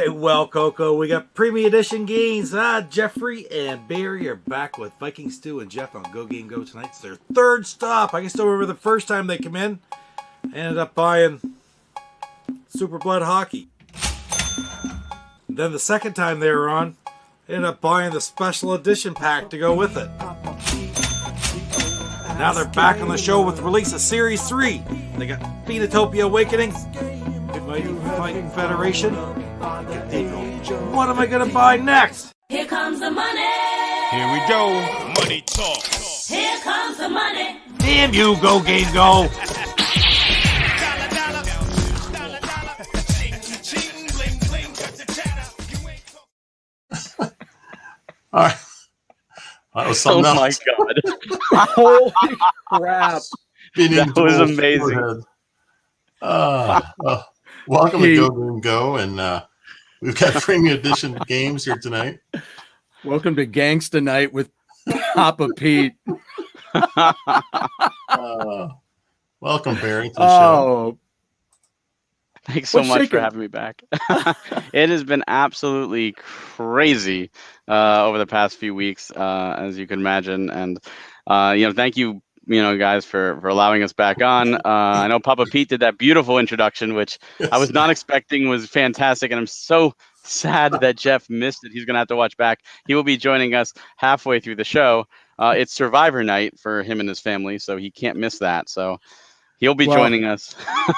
Okay, well, Coco, we got Premium Edition games. Jeffrey and Barry are back with Viking Stew and Jeff on GoGameGo tonight. It's their third stop. I can still remember the first time they come in. I ended up buying Super Blood Hockey. And then the second time they were on, I ended up buying the special edition pack to go with it. Now they're back on the show with the release of Series 3. They got Phoenotopia Awakening, Good Mighty Fighting Federation, Cathedral. What am I going to buy next? Here comes the money. Here we go. Money talk. Here comes the money. Damn you, GoGameGo! All right. That was something Oh my else. god! Holy crap! That was amazing. Welcome to GoGameGo, and we've got premium edition games here tonight. Welcome to Gangsta Night with Papa Pete. Welcome, Barry, to the show. Thanks so What's much shaking? for having me back. It has been absolutely crazy over the past few weeks, as you can imagine. And, thank you, guys, for allowing us back on. I know Papa Pete did that beautiful introduction, which I was not expecting was fantastic. And I'm so sad that Jeff missed it. He's going to have to watch back. He will be joining us halfway through the show. It's Survivor night for him and his family, so he can't miss that. So he'll be joining us.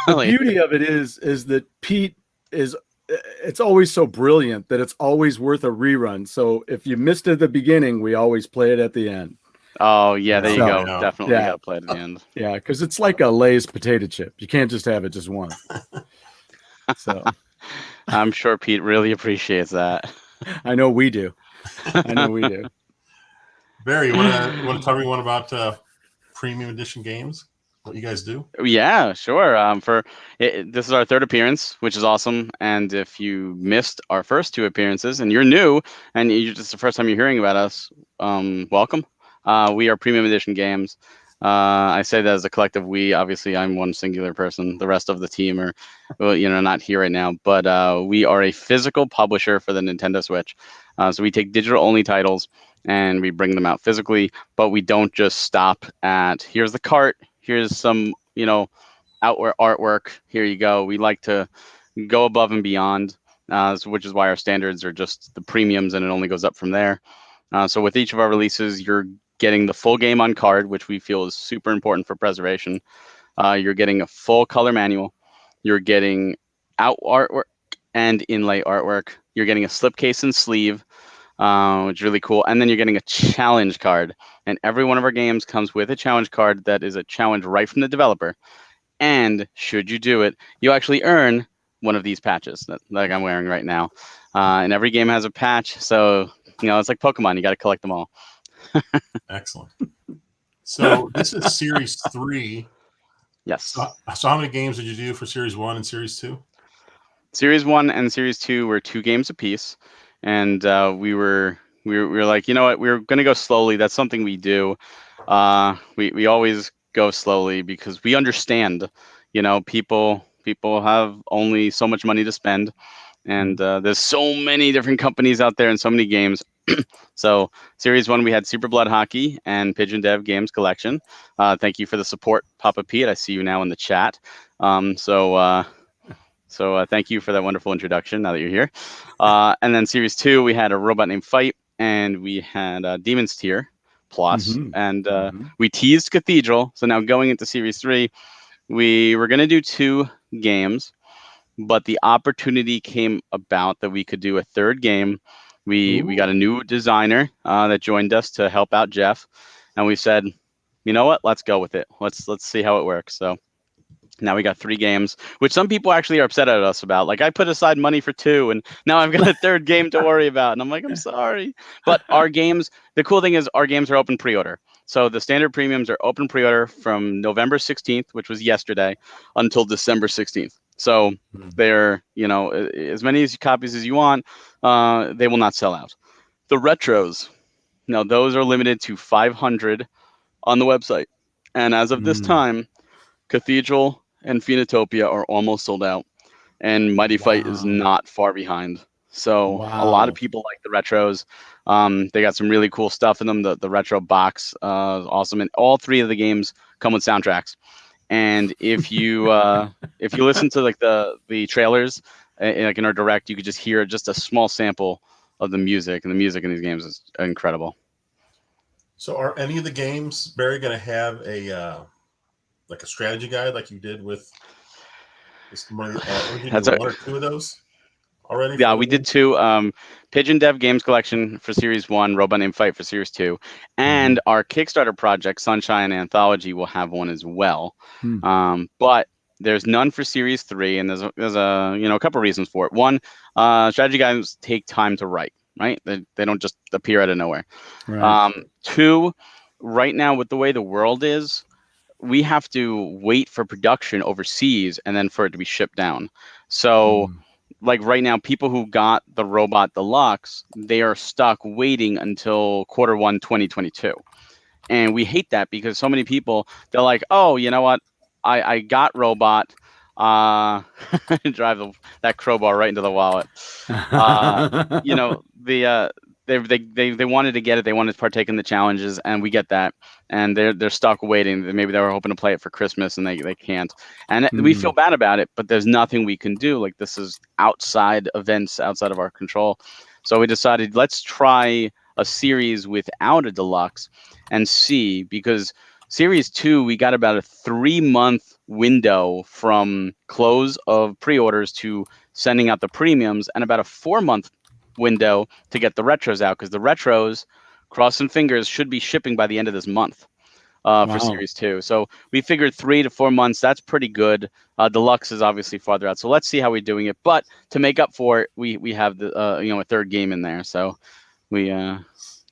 The beauty of it is that Pete it's always so brilliant that it's always worth a rerun. So if you missed it at the beginning, we always play it at the end. Oh, yeah, there you go. Yeah. Definitely got to play it at the end. Yeah, because it's like a Lay's potato chip. You can't just have it just once. So I'm sure Pete really appreciates that. I know we do. Barry, you want to tell everyone about premium edition games? What you guys do? Yeah, sure. This is our third appearance, which is awesome. And if you missed our first two appearances and you're new and it's the first time you're hearing about us, welcome. We are premium edition games. I say that as a collective we. Obviously, I'm one singular person. The rest of the team are, not here right now. But we are a physical publisher for the Nintendo Switch. So we take digital-only titles and we bring them out physically. But we don't just stop at, here's the cart, here's some, artwork. Here you go. We like to go above and beyond, which is why our standards are just the premiums, and it only goes up from there. So with each of our releases, you're getting the full game on card, which we feel is super important for preservation. You're getting a full color manual. You're getting out artwork and inlay artwork. You're getting a slipcase and sleeve, which is really cool. And then you're getting a challenge card. And every one of our games comes with a challenge card that is a challenge right from the developer. And should you do it, you actually earn one of these patches like I'm wearing right now. And every game has a patch. So, it's like Pokemon. You got to collect them all. Excellent. So this is Series 3. Yes. So how many games did you do for Series 1 and Series 2? Series 1 and Series 2 were 2 games apiece. And we were like, you know what? We're going to go slowly. That's something we do. We always go slowly because we understand, people have only so much money to spend. And there's so many different companies out there and so many games. So Series 1, we had Super Blood Hockey and Pigeon Dev Games Collection. Thank you for the support, Papa Pete. I see you now in the chat. So thank you for that wonderful introduction now that you're here. And then Series 2, we had A Robot Named Fight, and we had Demon's Tier Plus. And we teased Cathedral. So now going into Series 3, we were going to do 2 games, but the opportunity came about that we could do a third game. We got a new designer that joined us to help out Jeff, and we said, you know what, let's go with it. Let's see how it works. So now we got 3 games, which some people actually are upset at us about. Like, I put aside money for 2, and now I've got a third game to worry about. And I'm like, I'm sorry. But our games, the cool thing is our games are open pre-order. So the standard premiums are open pre-order from November 16th, which was yesterday, until December 16th. So they're, as many copies as you want, they will not sell out. The retros, now those are limited to 500 on the website. And as of this time, Cathedral and Phoenotopia are almost sold out. And Mighty Fight is not far behind. So a lot of people like the retros. They got some really cool stuff in them. The retro box is awesome, and all three of the games come with soundtracks. And if you listen to like the trailers, like in our direct, you could just hear just a small sample of the music, and the music in these games is incredible. So, are any of the games, Barry, going to have a like a strategy guide like you did with this one or two of those already? Yeah, we did two. Pigeon Dev Games Collection for Series 1, Robot Named Fight for Series 2, and our Kickstarter project, Sunshine Anthology, will have one as well. But there's none for Series 3, and there's a couple reasons for it. One, strategy guides take time to write, right? They don't just appear out of nowhere. Right. Two, right now with the way the world is, we have to wait for production overseas and then for it to be shipped down. So like right now, people who got the Robot Deluxe, they are stuck waiting until Q1 2022. And we hate that because so many people, they're like, oh, you know what? I got Robot. Drive that crowbar right into the wallet. They wanted to get it. They wanted to partake in the challenges, and we get that. And they're stuck waiting. Maybe they were hoping to play it for Christmas, and they can't. And we feel bad about it, but there's nothing we can do. Like, this is outside events, outside of our control. So we decided, let's try a series without a deluxe and see, because Series 2, we got about a 3-month window from close of pre-orders to sending out the premiums, and about a 4-month window to get the retros out, because the retros, crossing fingers, should be shipping by the end of this month for Series 2. So we figured 3 to 4 months, that's pretty good. Deluxe is obviously farther out. So let's see how we're doing it. But to make up for it, we have the a third game in there. So we a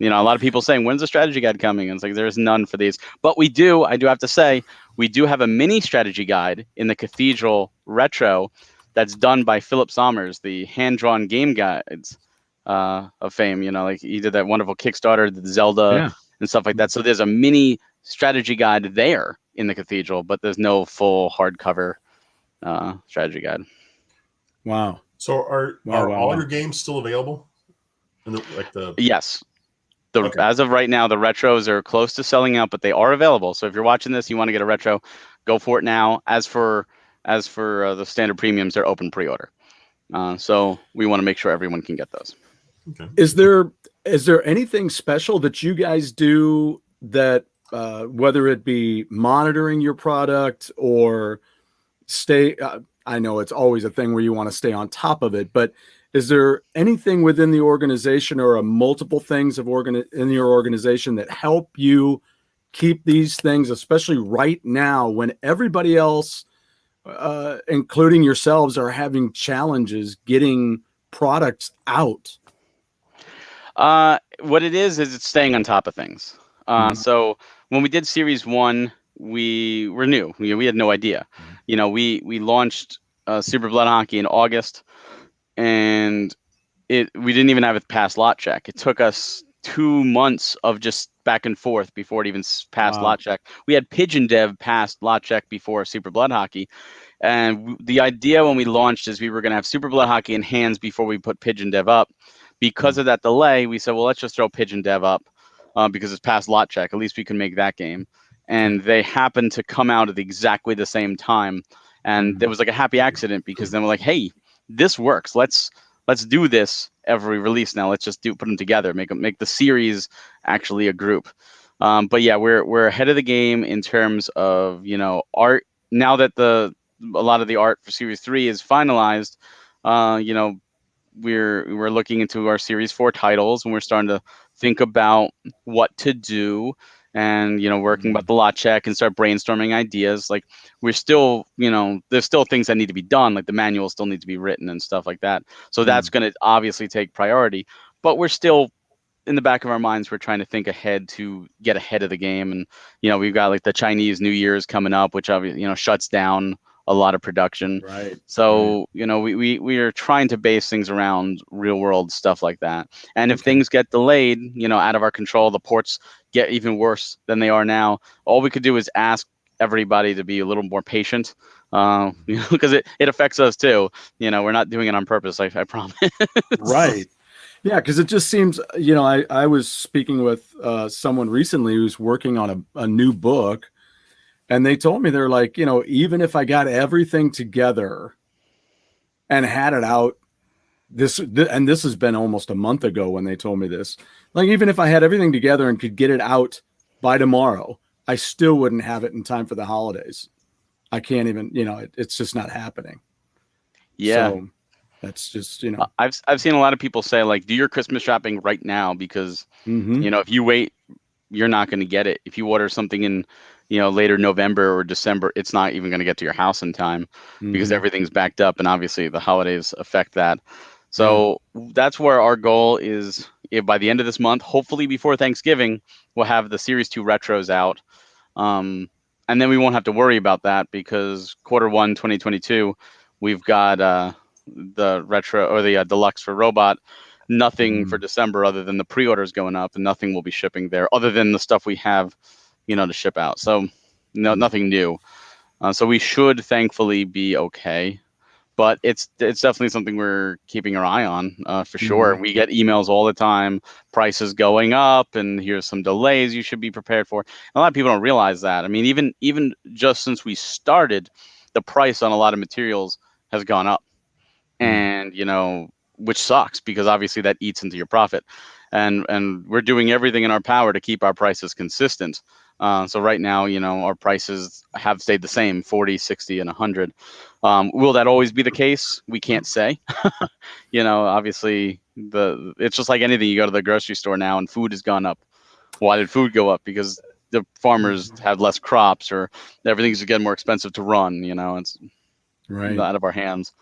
lot of people saying, when's the strategy guide coming? And it's like, there's none for these. But I do have to say, we do have a mini strategy guide in the Cathedral Retro that's done by Philip Sommers, the hand-drawn game guides of fame. Like he did that wonderful Kickstarter, the Zelda and stuff like that. So there's a mini strategy guide there in the Cathedral, but there's no full hardcover strategy guide. Wow. So are all your games still available? Yes. As of right now, the retros are close to selling out, but they are available. So if you're watching this, you want to get a retro, go for it now. As for the standard premiums, they're open pre-order. So we want to make sure everyone can get those. Okay. Is there anything special that you guys do that, whether it be monitoring your product or I know it's always a thing where you want to stay on top of it, but is there anything within the organization or multiple things in your organization that help you keep these things, especially right now when everybody else, including yourselves, are having challenges getting products out? What it is it's staying on top of things. So when we did Series 1, we were new. We had no idea. We launched Super Blood Hockey in August, and we didn't even have it pass lot check. It took us 2 months of just back and forth before it even passed lot check. We had Pigeon Dev pass lot check before Super Blood Hockey. And the idea when we launched is we were going to have Super Blood Hockey in hands before we put Pigeon Dev up. Because of that delay, we said, well, let's just throw Pigeon Dev up because it's past lot check. At least we can make that game. And they happened to come out at exactly the same time. And there was like a happy accident, because then we're like, hey, this works. Let's do this every release now. Let's just put them together, make the series actually a group. But yeah, we're ahead of the game in terms of art. Now that a lot of the art for Series 3 is finalized, we're looking into our Series 4 titles, and we're starting to think about what to do, and working about the lot check and start brainstorming ideas. Like, we're still there's still things that need to be done, like the manual still needs to be written and stuff like that. So that's going to obviously take priority, but we're still, in the back of our minds, we're trying to think ahead to get ahead of the game. And we've got like the Chinese New Year's coming up, which obviously shuts down a lot of production. Right. So, we are trying to base things around real world stuff like that. And if things get delayed, out of our control, the ports get even worse than they are now, all we could do is ask everybody to be a little more patient, because it affects us too. We're not doing it on purpose. I promise. Right. Yeah, because it just seems, I was speaking with someone recently who's working on a new book, and they told me, they're like, even if I got everything together and had it out, and this has been almost a month ago when they told me this, like, even if I had everything together and could get it out by tomorrow, I still wouldn't have it in time for the holidays. I can't even, it's just not happening. Yeah. So that's just, I've seen a lot of people say, like, do your Christmas shopping right now, because if you wait, you're not going to get it. If you order something in later November or December, it's not even going to get to your house in time, because everything's backed up, and obviously the holidays affect that. So that's where our goal is. If by the end of this month, hopefully before Thanksgiving, we'll have the Series 2 retros out, and then we won't have to worry about that, because Q1 2022, we've got the retro, or the deluxe for Robot. Nothing for December other than the pre-orders going up, and nothing will be shipping there other than the stuff we have, to ship out. So nothing new. So we should thankfully be okay. But it's definitely something we're keeping our eye on, for sure. We get emails all the time, prices going up, and here's some delays you should be prepared for. And a lot of people don't realize that. I mean, even just since we started, the price on a lot of materials has gone up, and which sucks, because obviously that eats into your profit. And we're doing everything in our power to keep our prices consistent. So right now, our prices have stayed the same, 40, 60, and 100. Will that always be the case? We can't say. Obviously, it's just like anything. You go to the grocery store now, and food has gone up. Why did food go up? Because the farmers have less crops, or everything's getting more expensive to run. It's right out of our hands.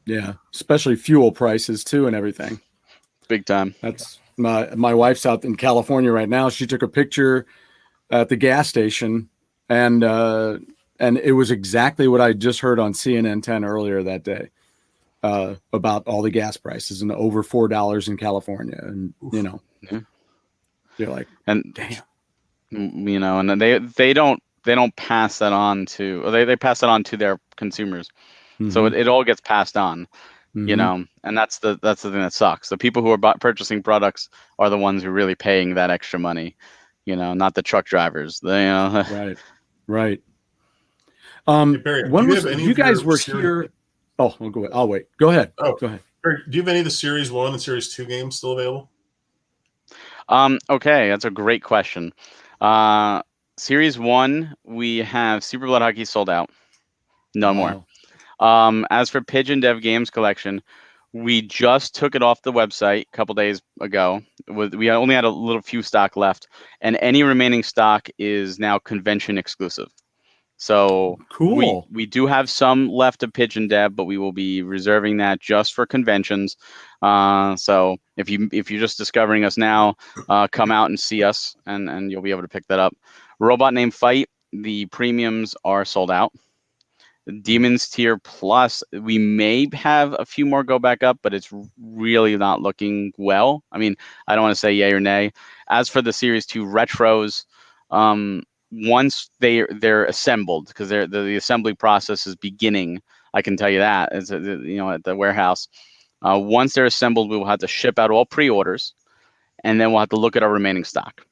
Yeah, especially fuel prices too, and everything. Big time. That's my wife's out in California right now. She took a picture at the gas station, and it was exactly what I just heard on CNN 10 earlier that day, about all the gas prices, and over $4 in California. And you're like, and damn, and they don't pass that on to, or they pass it on to their consumers. So it all gets passed on, and that's the thing that sucks. The people who are purchasing products are the ones who are really paying that extra money, not the truck drivers. Right. Hey, Barry, when do you was have any you of your guys were series- here? Oh, I'll go ahead. I'll wait. Go ahead. Oh, go ahead. Barry, do you have any of the Series 1 and Series 2 games still available? Okay, that's a great question. Series 1, we have Super Blood Hockey sold out. No more. As for Pigeon Dev Games Collection, we just took it off the website a couple days ago. We only had a little few stock left, and any remaining stock is now convention exclusive. So Cool. We do have some left of Pigeon Dev, but we will be reserving that just for conventions. So if you're just discovering us now, come out and see us, and you'll be able to pick that up. Robot Name Fight, the premiums are sold out. Demons Tier Plus, we may have a few more go back up, but it's really not looking well. I mean, I don't want to say yay or nay. As for the Series 2 retros, once they're assembled, because the assembly process is beginning, I can tell you that, at the warehouse. Once they're assembled, we will have to ship out all pre-orders, and then we'll have to look at our remaining stock.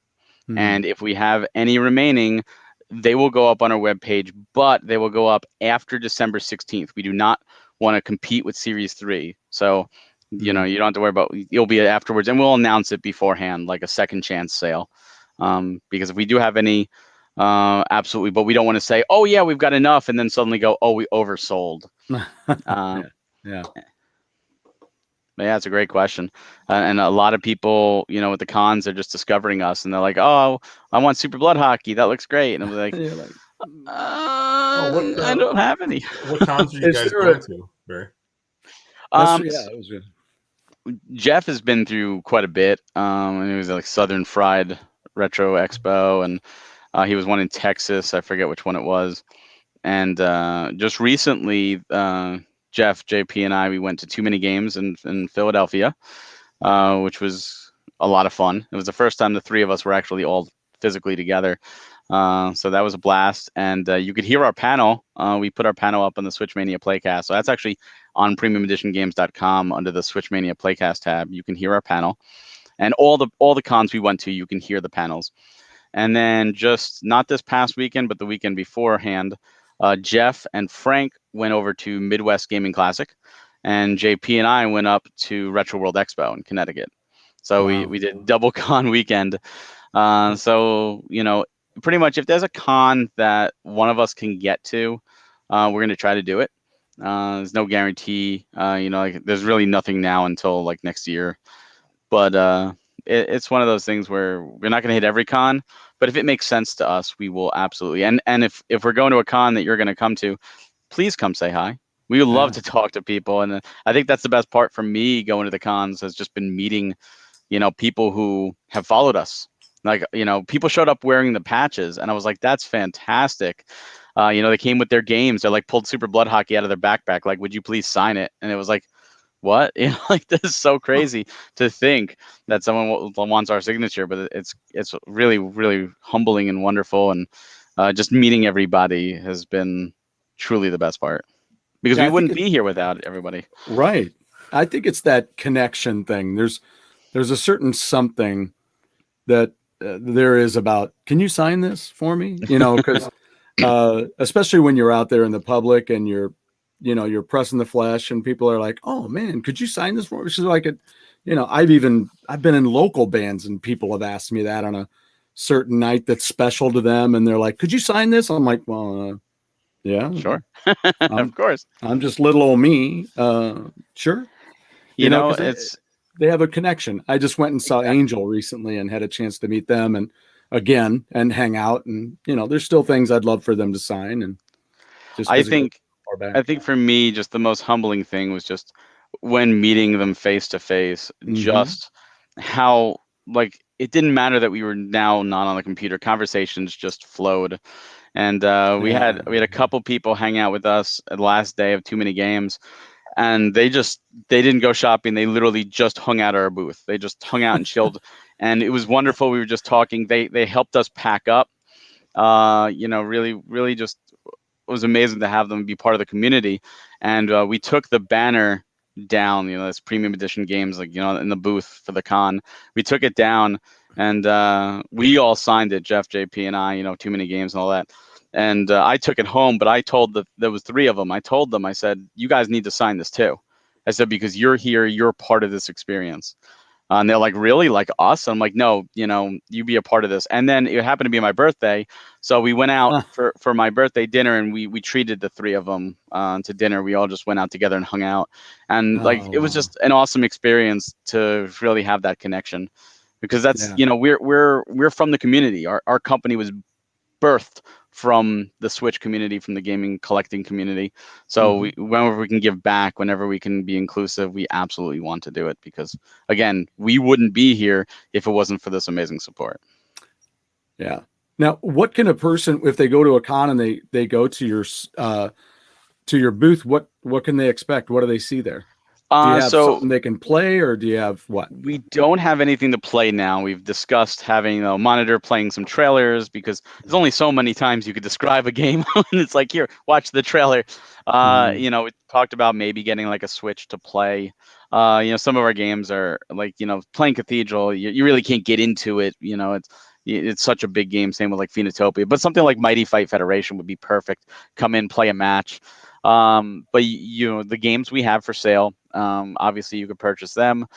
And if we have any remaining, they will go up on our webpage, but they will go up after December 16th. We do not want to compete with Series 3. So, you don't have to worry about, it'll be afterwards, and we'll announce it beforehand, like a second chance sale. Because if we do have any, absolutely, but we don't want to say, oh yeah, we've got enough, and then suddenly go, oh, we oversold. Yeah. But yeah, it's a great question. And a lot of people, with the cons, they're just discovering us, and they're like, oh, I want Super Blood Hockey. That looks great. And I'm like, I don't have any. What cons are you guys going to, Barry? It was good. Jeff has been through quite a bit. And it was like Southern Fried Retro Expo, and he was one in Texas. I forget which one it was. And just recently, Jeff, JP, and I, we went to Too Many Games in Philadelphia, which was a lot of fun. It was the first time the three of us were actually all physically together. So that was a blast, and you could hear our panel. We put our panel up on the Switch Mania Playcast, so that's actually on PremiumEditionGames.com under the Switch Mania Playcast tab. You can hear our panel, and all the cons we went to, you can hear the panels. And then just not this past weekend, but the weekend beforehand, Jeff and Frank went over to Midwest Gaming Classic, and JP and I went up to Retro World Expo in Connecticut. So Wow. we did double con weekend. So, you know, pretty much if there's a con that one of us can get to, we're going to try to do it. There's no guarantee, you know, like there's really nothing now until like next year. But it's one of those things where we're not going to hit every con, but if it makes sense to us, we will absolutely. And if we're going to a con that you're going to come to, please come say hi. We would love to talk to people. And I think that's the best part for me going to the cons has just been meeting, you know, people who have followed us. Like, you know, people showed up wearing the patches and I was like, that's fantastic. You know, they came with their games. They're like pulled Super Blood Hockey out of their backpack. Like, would you please sign it? And it was like, what? You know, like this is so crazy to think that someone wants our signature, but it's really, really humbling and wonderful. And just meeting everybody has been truly the best part because we wouldn't be here without everybody. Right. I think it's that connection thing. There's a certain something that there is about, can you sign this for me? You know, because especially when you're out there in the public and you're pressing the flesh and people are like, oh man, could you sign this for me? Which is like, you know, I've been in local bands and people have asked me that on a certain night that's special to them. And they're like, could you sign this? I'm like, well, yeah, sure. Of course. I'm just little old me. Sure. You know, it's, they have a connection. I just went and saw Angel recently and had a chance to meet them and hang out. And, you know, there's still things I'd love for them to sign. And just I think for me, just the most humbling thing was just when meeting them face to face, just how, like, it didn't matter that we were now not on the computer. Conversations just flowed. And we had a couple people hang out with us the last day of Too Many Games. And they didn't go shopping. They literally just hung out at our booth. They just hung out and chilled. And it was wonderful. We were just talking. They helped us pack up. You know, really, really just it was amazing to have them be part of the community. And we took the banner down, you know, this premium edition games, like, you know, in the booth for the con. We took it down and we all signed it, Jeff, JP, and I, you know, Too Many Games and all that. And I took it home, but I told there was 3 of them. I told them, I said, you guys need to sign this too. I said, because you're here, you're part of this experience. And they're like, really? Like us? I'm like, no, you know, you be a part of this. And then it happened to be my birthday. So we went out for my birthday dinner and we treated the 3 of them to dinner. We all just went out together and hung out. And it was just an awesome experience to really have that connection because that's, you know, we're from the community. Our company was birthed from the Switch community, from the gaming collecting community. So whenever we can give back, whenever we can be inclusive, we absolutely want to do it because, again, we wouldn't be here if it wasn't for this amazing support. Yeah. Now, what can a person, if they go to a con and they go to your booth, what can they expect? What do they see there? Do you have something they can play, or do you have what? We don't have anything to play now. We've discussed having a monitor playing some trailers because there's only so many times you could describe a game. And it's like, here, watch the trailer. You know, we talked about maybe getting like a Switch to play. You know, some of our games are like, you know, playing Cathedral. You really can't get into it. You know, it's such a big game. Same with like Phoenotopia. But something like Mighty Fight Federation would be perfect. Come in, play a match. But you know, the games we have for sale, obviously you could purchase them.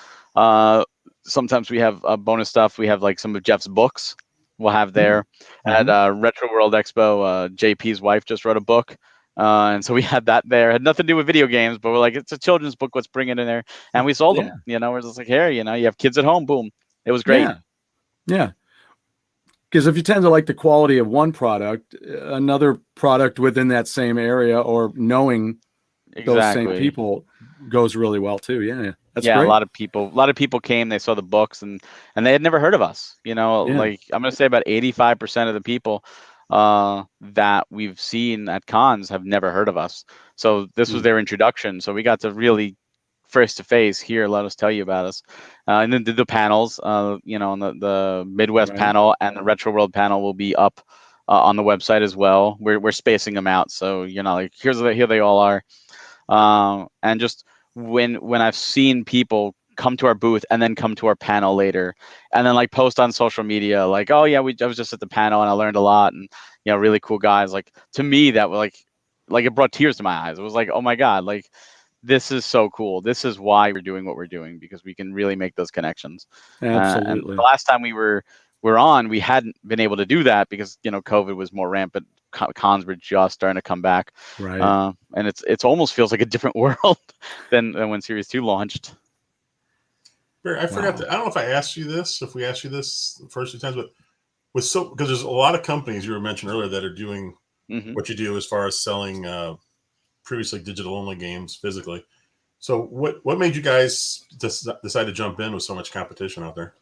Sometimes we have bonus stuff. We have like some of Jeff's books we'll have there at Retro World Expo. JP's wife just wrote a book. And so we had that there. It had nothing to do with video games, but we're like, it's a children's book. Let's bring it in there. And we sold them, you know, we're just like, here, you know, you have kids at home. Boom. It was great. Yeah. Because if you tend to like the quality of one product, another product within that same area or knowing those same people goes really well too. Yeah, that's great. A lot of people came. They saw the books and they had never heard of us. You know, like I'm gonna say about 85% of the people that we've seen at cons have never heard of us. So this was their introduction. So we got to really face to face here. Let us tell you about us. And then the panels, you know, the Midwest panel and the Retro World panel will be up on the website as well. We're spacing them out, so you're not like here they all are. And just when I've seen people come to our booth and then come to our panel later, and then like post on social media like, oh yeah, I was just at the panel and I learned a lot, and really cool guys. Like, to me, that was like it brought tears to my eyes. It was like, oh my god, like this is so cool. This is why we're doing what we're doing, because we can really make those connections. And Absolutely. the last time we were on, we hadn't been able to do that because COVID was more rampant. Cons were just starting to come back, Right. and it's almost feels like a different world than when Series 2 launched. Barry, I forgot to. I don't know if I asked you this, if we asked you this the first few times, but because there's a lot of companies you were mentioned earlier that are doing what you do as far as selling previously digital only games physically. So what made you guys decide to jump in with so much competition out there?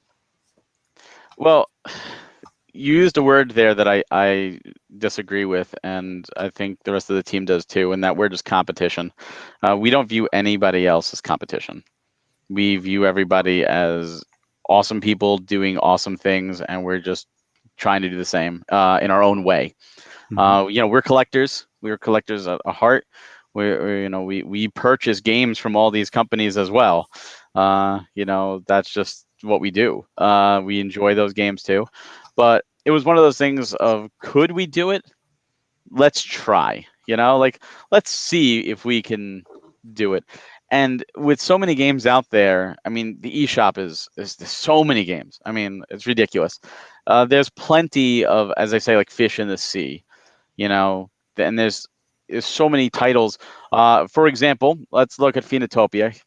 Well, you used a word there that I disagree with, and I think the rest of the team does too, and that word is competition. We don't view anybody else as competition. We view everybody as awesome people doing awesome things, and we're just trying to do the same in our own way. We're collectors. We're collectors at heart. We purchase games from all these companies as well. That's just what we do. We enjoy those games too. But it was one of those things of, could we do it? Let's try. Let's see if we can do it. And with so many games out there, I mean, the eShop is so many games. I mean, it's ridiculous. There's plenty of, as I say, like fish in the sea, and there's so many titles. For example, let's look at Phoenotopia.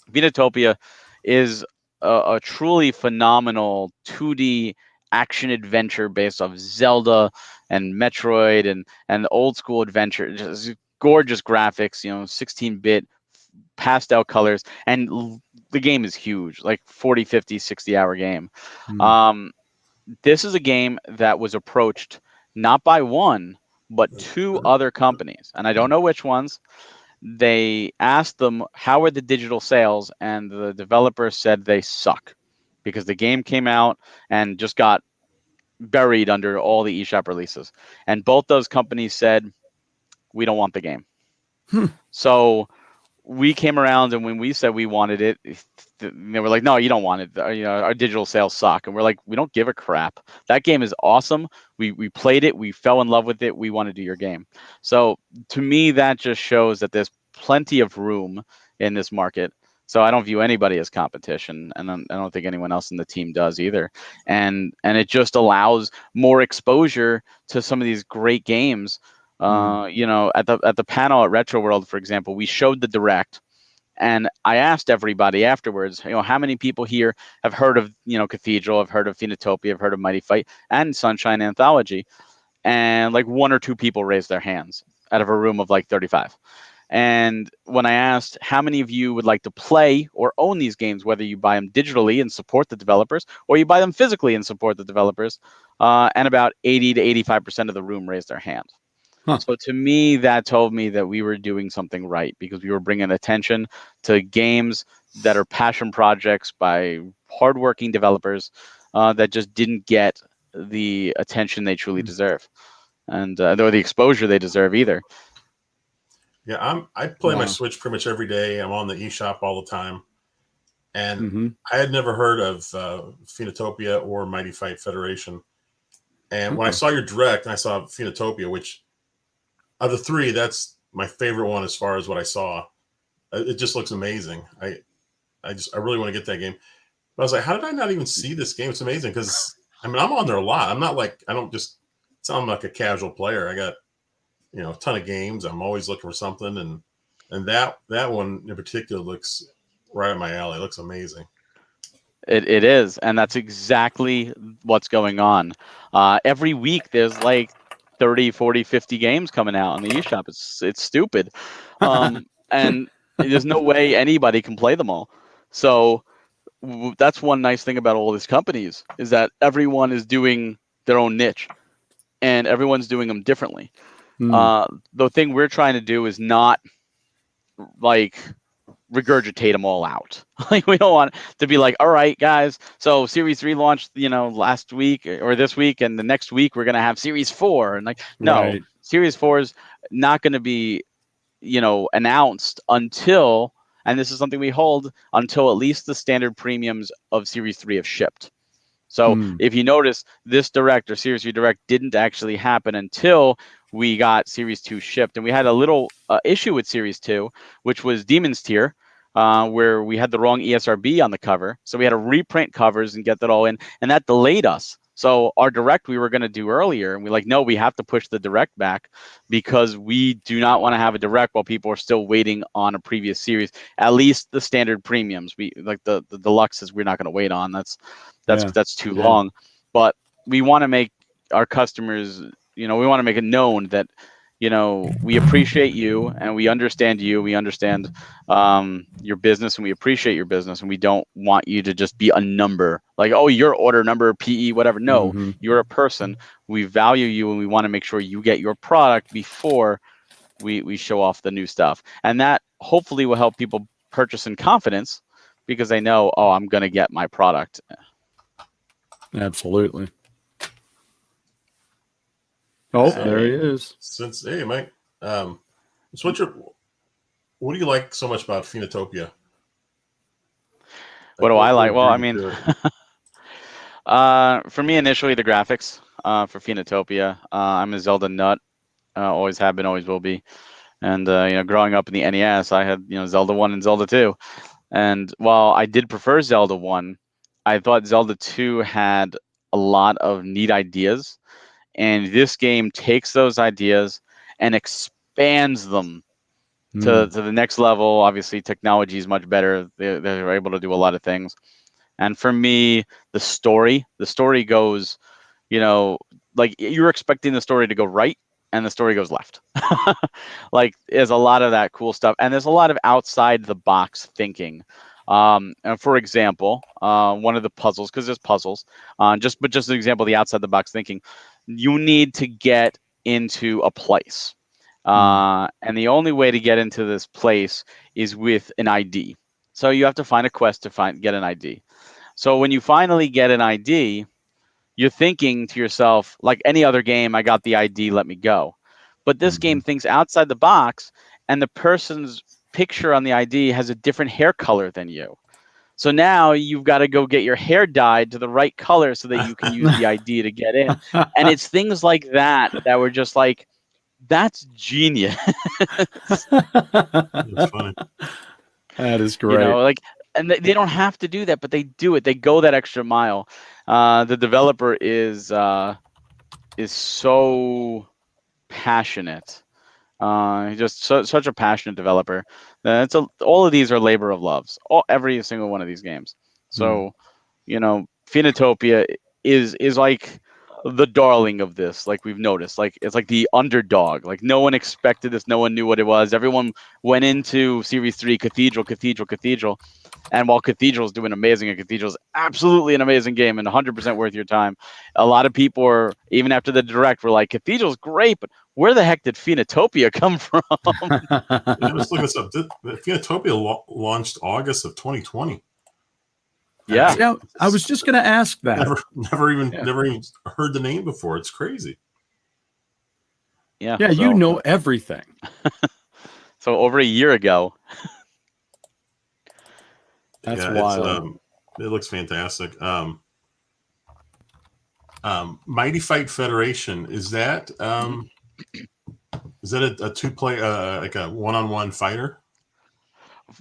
Phoenotopia is a truly phenomenal 2D action adventure based off Zelda and Metroid and old school adventure. Just gorgeous graphics, 16-bit pastel colors, and the game is huge, like 40, 50, 60-hour game. This is a game that was approached not by one, but two other companies, and I don't know which ones. They asked them, how are the digital sales? And the developer said they suck because the game came out and just got buried under all the eShop releases. And both those companies said, we don't want the game. So we came around, and when we said we wanted it, they were like, no, you don't want it. Our digital sales suck. And we're like, we don't give a crap. That game is awesome. We played it. We fell in love with it. We want to do your game. So to me, that just shows that there's plenty of room in this market. So I don't view anybody as competition, and I don't think anyone else in the team does either. And it just allows more exposure to some of these great games. At the panel at Retro World, for example, we showed the direct, and I asked everybody afterwards, how many people here have heard of, Cathedral, have heard of Phoenotopia, have heard of Mighty Fight and Sunshine Anthology, and like one or two people raised their hands out of a room of like 35. And when I asked how many of you would like to play or own these games, whether you buy them digitally and support the developers, or you buy them physically and support the developers, and about 80 to 85% of the room raised their hands. So to me, that told me that we were doing something right, because we were bringing attention to games that are passion projects by hardworking developers that just didn't get the attention they truly deserve, and or the exposure they deserve either. Yeah, I play my Switch pretty much every day. I'm on the eShop all the time, and I had never heard of Phoenotopia or Mighty Fight Federation. And when I saw your direct, and I saw Phoenotopia, which of the three, that's my favorite one as far as what I saw. It just looks amazing. I really want to get that game. But I was like, how did I not even see this game? It's amazing, because I'm on there a lot. I'm not like, I don't just sound like a casual player. I got a ton of games. I'm always looking for something, and that one in particular looks right up my alley. It looks amazing. It is, and that's exactly what's going on. Every week there's like 30, 40, 50 games coming out on the eShop. It's stupid. And there's no way anybody can play them all. So that's one nice thing about all these companies, is that everyone is doing their own niche, and everyone's doing them differently. The thing we're trying to do is not like regurgitate them all out. Like, we don't want to be like, all right, guys, so Series 3 launched, last week or this week, and the next week we're going to have Series 4. And like, no, Right. Series 4 is not going to be, announced until, and this is something we hold, until at least the standard premiums of Series 3 have shipped. So if you notice, this Direct or Series 3 Direct didn't actually happen until we got Series 2 shipped. And we had a little issue with Series 2, which was Demon's Tier, where we had the wrong ESRB on the cover. So we had to reprint covers and get that all in, and that delayed us. So our Direct we were going to do earlier, and no, we have to push the Direct back because we do not want to have a Direct while people are still waiting on a previous series. At least the standard premiums, we like the deluxes, we're not going to wait on. That's too long. But we want to make our customers, we want to make it known that, we appreciate you and we understand you. We understand your business and we appreciate your business, and we don't want you to just be a number like, oh, your order number, PE, whatever. No, you're a person. We value you and we want to make sure you get your product before we show off the new stuff. And that hopefully will help people purchase in confidence because they know, oh, I'm going to get my product. Absolutely. Oh, So, there he is. Hey, Mike. So what do you like so much about Phoenotopia? What do I like? Well, I drew you mean, to it? for me, initially the graphics for Phoenotopia. I'm a Zelda nut. Always have been, always will be. And growing up in the NES, I had Zelda 1 and Zelda 2. And while I did prefer Zelda 1, I thought Zelda 2 had a lot of neat ideas. And this game takes those ideas and expands them to the next level. Obviously, technology is much better. They're able to do a lot of things. And for me, the story goes, like you're expecting the story to go right, and the story goes left. Like, there's a lot of that cool stuff. And there's a lot of outside the box thinking. And for example, one of the puzzles, because there's puzzles, just an example of the outside the box thinking, you need to get into a place. And the only way to get into this place is with an ID. So you have to find a quest to get an ID. So when you finally get an ID, you're thinking to yourself, like any other game, I got the ID, let me go. But this game thinks outside the box, and the person's picture on the ID has a different hair color than you. So now you've got to go get your hair dyed to the right color so that you can use the ID to get in. And it's things like that were just like, that's genius. That's funny. That is great. And they don't have to do that, but they do it. They go that extra mile. The developer is so passionate. Just such a passionate developer. All of these are labor of loves. Every single one of these games. So, Phoenotopia is like the darling of this. Like, we've noticed, like it's like the underdog. Like, no one expected this. No one knew what it was. Everyone went into Series 3 Cathedral. And while Cathedral is doing amazing, and Cathedral is absolutely an amazing game and 100% worth your time, a lot of people are, even after the Direct, were like, Cathedral's great, but where the heck did Phoenotopia come from? I was looking this up. Phoenotopia launched August of 2020. Yeah. I was just going to ask that. Never even heard the name before. It's crazy. Yeah. Yeah, you know everything. So over a year ago. That's wild. It looks fantastic. Mighty Fight Federation, is that a two-play, like a one-on-one fighter?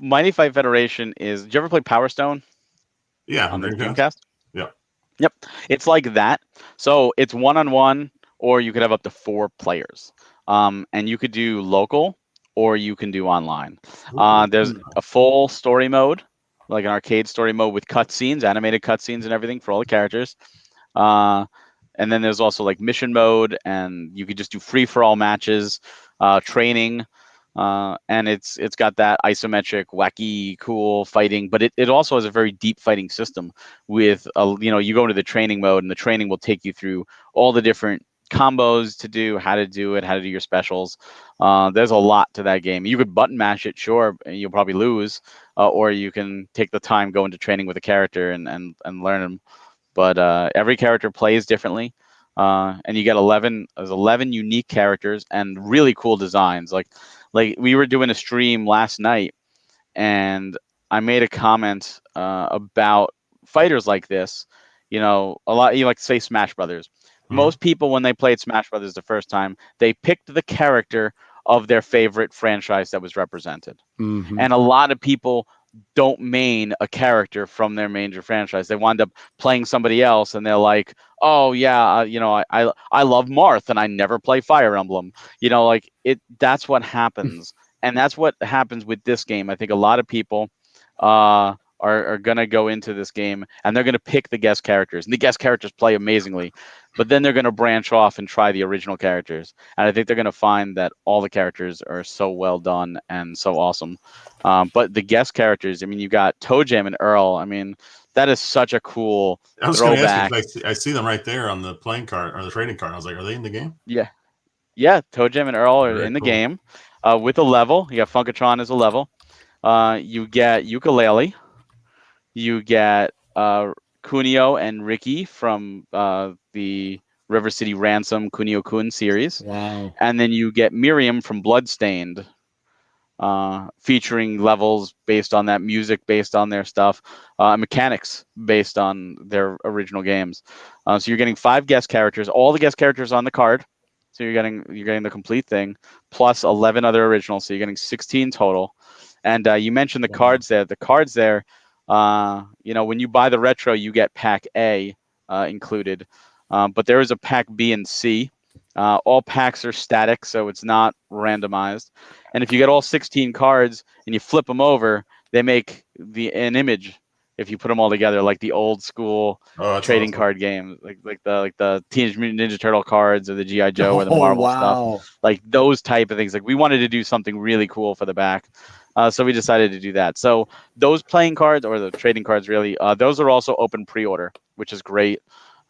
Mighty Fight Federation is. Did you ever play Power Stone? Yeah, on the Dreamcast. Yeah. Yep. It's like that. So it's one-on-one, or you could have up to 4 players. And you could do local, or you can do online. There's a full story mode, like an arcade story mode with cutscenes, animated cutscenes and everything for all the characters. And then there's also like mission mode, and you could just do free-for-all matches, training, and it's got that isometric, wacky, cool fighting, but it also has a very deep fighting system with, you go into the training mode, and the training will take you through all the different combos to do, how to do it, how to do your specials. There's a lot to that game. You could button mash it, sure, and you'll probably lose, or you can take the time, go into training with a character and learn them. But every character plays differently, and you get 11 unique characters and really cool designs. Like we were doing a stream last night, and I made a comment about fighters like this. You know, a lot, you like to say Smash Brothers. Most people, when they played Smash Brothers the first time, they picked the character of their favorite franchise that was represented. And a lot of people don't main a character from their major franchise. They wind up playing somebody else, and they're like, "Oh yeah, you know, I love Marth, and I never play Fire Emblem." You know, like that's what happens, and that's what happens with this game. I think a lot of people are gonna go into this game, and they're gonna pick the guest characters, and the guest characters play amazingly, but then they're gonna branch off and try the original characters, and I think they're gonna find that all the characters are so well done and so awesome. But the guest characters, I mean, you got Toe Jam and Earl. I mean, that is such a cool I was going to throwback. ask you, I see them right there on the playing card or the trading card. I was like, are they in the game? Yeah, Toe Jam and Earl are Very in the cool. game with a level. You got Funkatron as a level. You get Ukulele. You get Kunio and Ricky from the River City Ransom Kunio-kun series. Wow. And then you get Miriam from Bloodstained, featuring levels based on that, music based on their stuff, mechanics based on their original games. So you're getting 5 guest characters, all the guest characters on the card. So you're getting the complete thing, plus 11 other originals. So you're getting 16 total. And you mentioned the cards there. The cards there, you know, when you buy the retro, you get pack A included. But there is a pack B and C. All packs are static, so it's not randomized. And if you get all 16 cards and you flip them over, they make an image. If you put them all together, like the old school trading card game, like the Teenage Mutant Ninja Turtle cards or the GI Joe or the Marvel stuff, like those type of things. Like we wanted to do something really cool for the back, so we decided to do that. So those playing cards or the trading cards, really, those are also open pre-order, which is great.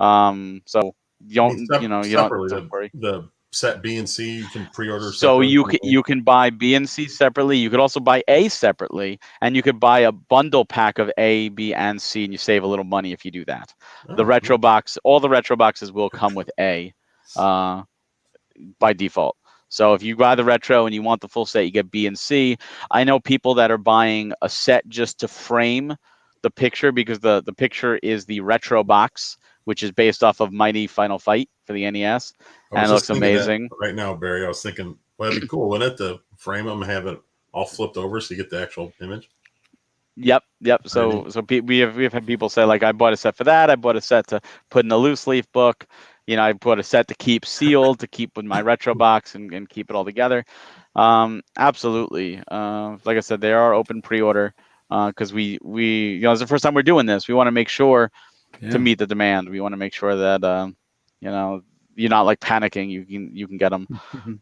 So you don't have to worry. The set B and C you can pre-order. So you can buy B and C separately. You could also buy A separately, and you could buy a bundle pack of A, B, and C, and you save a little money if you do that. The retro box, all the retro boxes will come with A by default. So if you buy the retro and you want the full set, you get B and C. I know people that are buying a set just to frame the picture, because the picture is the retro box, which is based off of Mighty Final Fight for the NES, and it looks amazing. Right now, Barry, I was thinking, well, it'd be cool, wouldn't it, to frame them and have it all flipped over so you get the actual image? Yep. So we have had people say, like, I bought a set for that. I bought a set to put in a loose leaf book. You know, I bought a set to keep sealed, to keep with my retro box and keep it all together. Absolutely. Like I said, they are open pre-order because we you know, it's the first time we're doing this. We want to make sure to meet the demand. We want to make sure that you know, you're not like panicking. You can get them.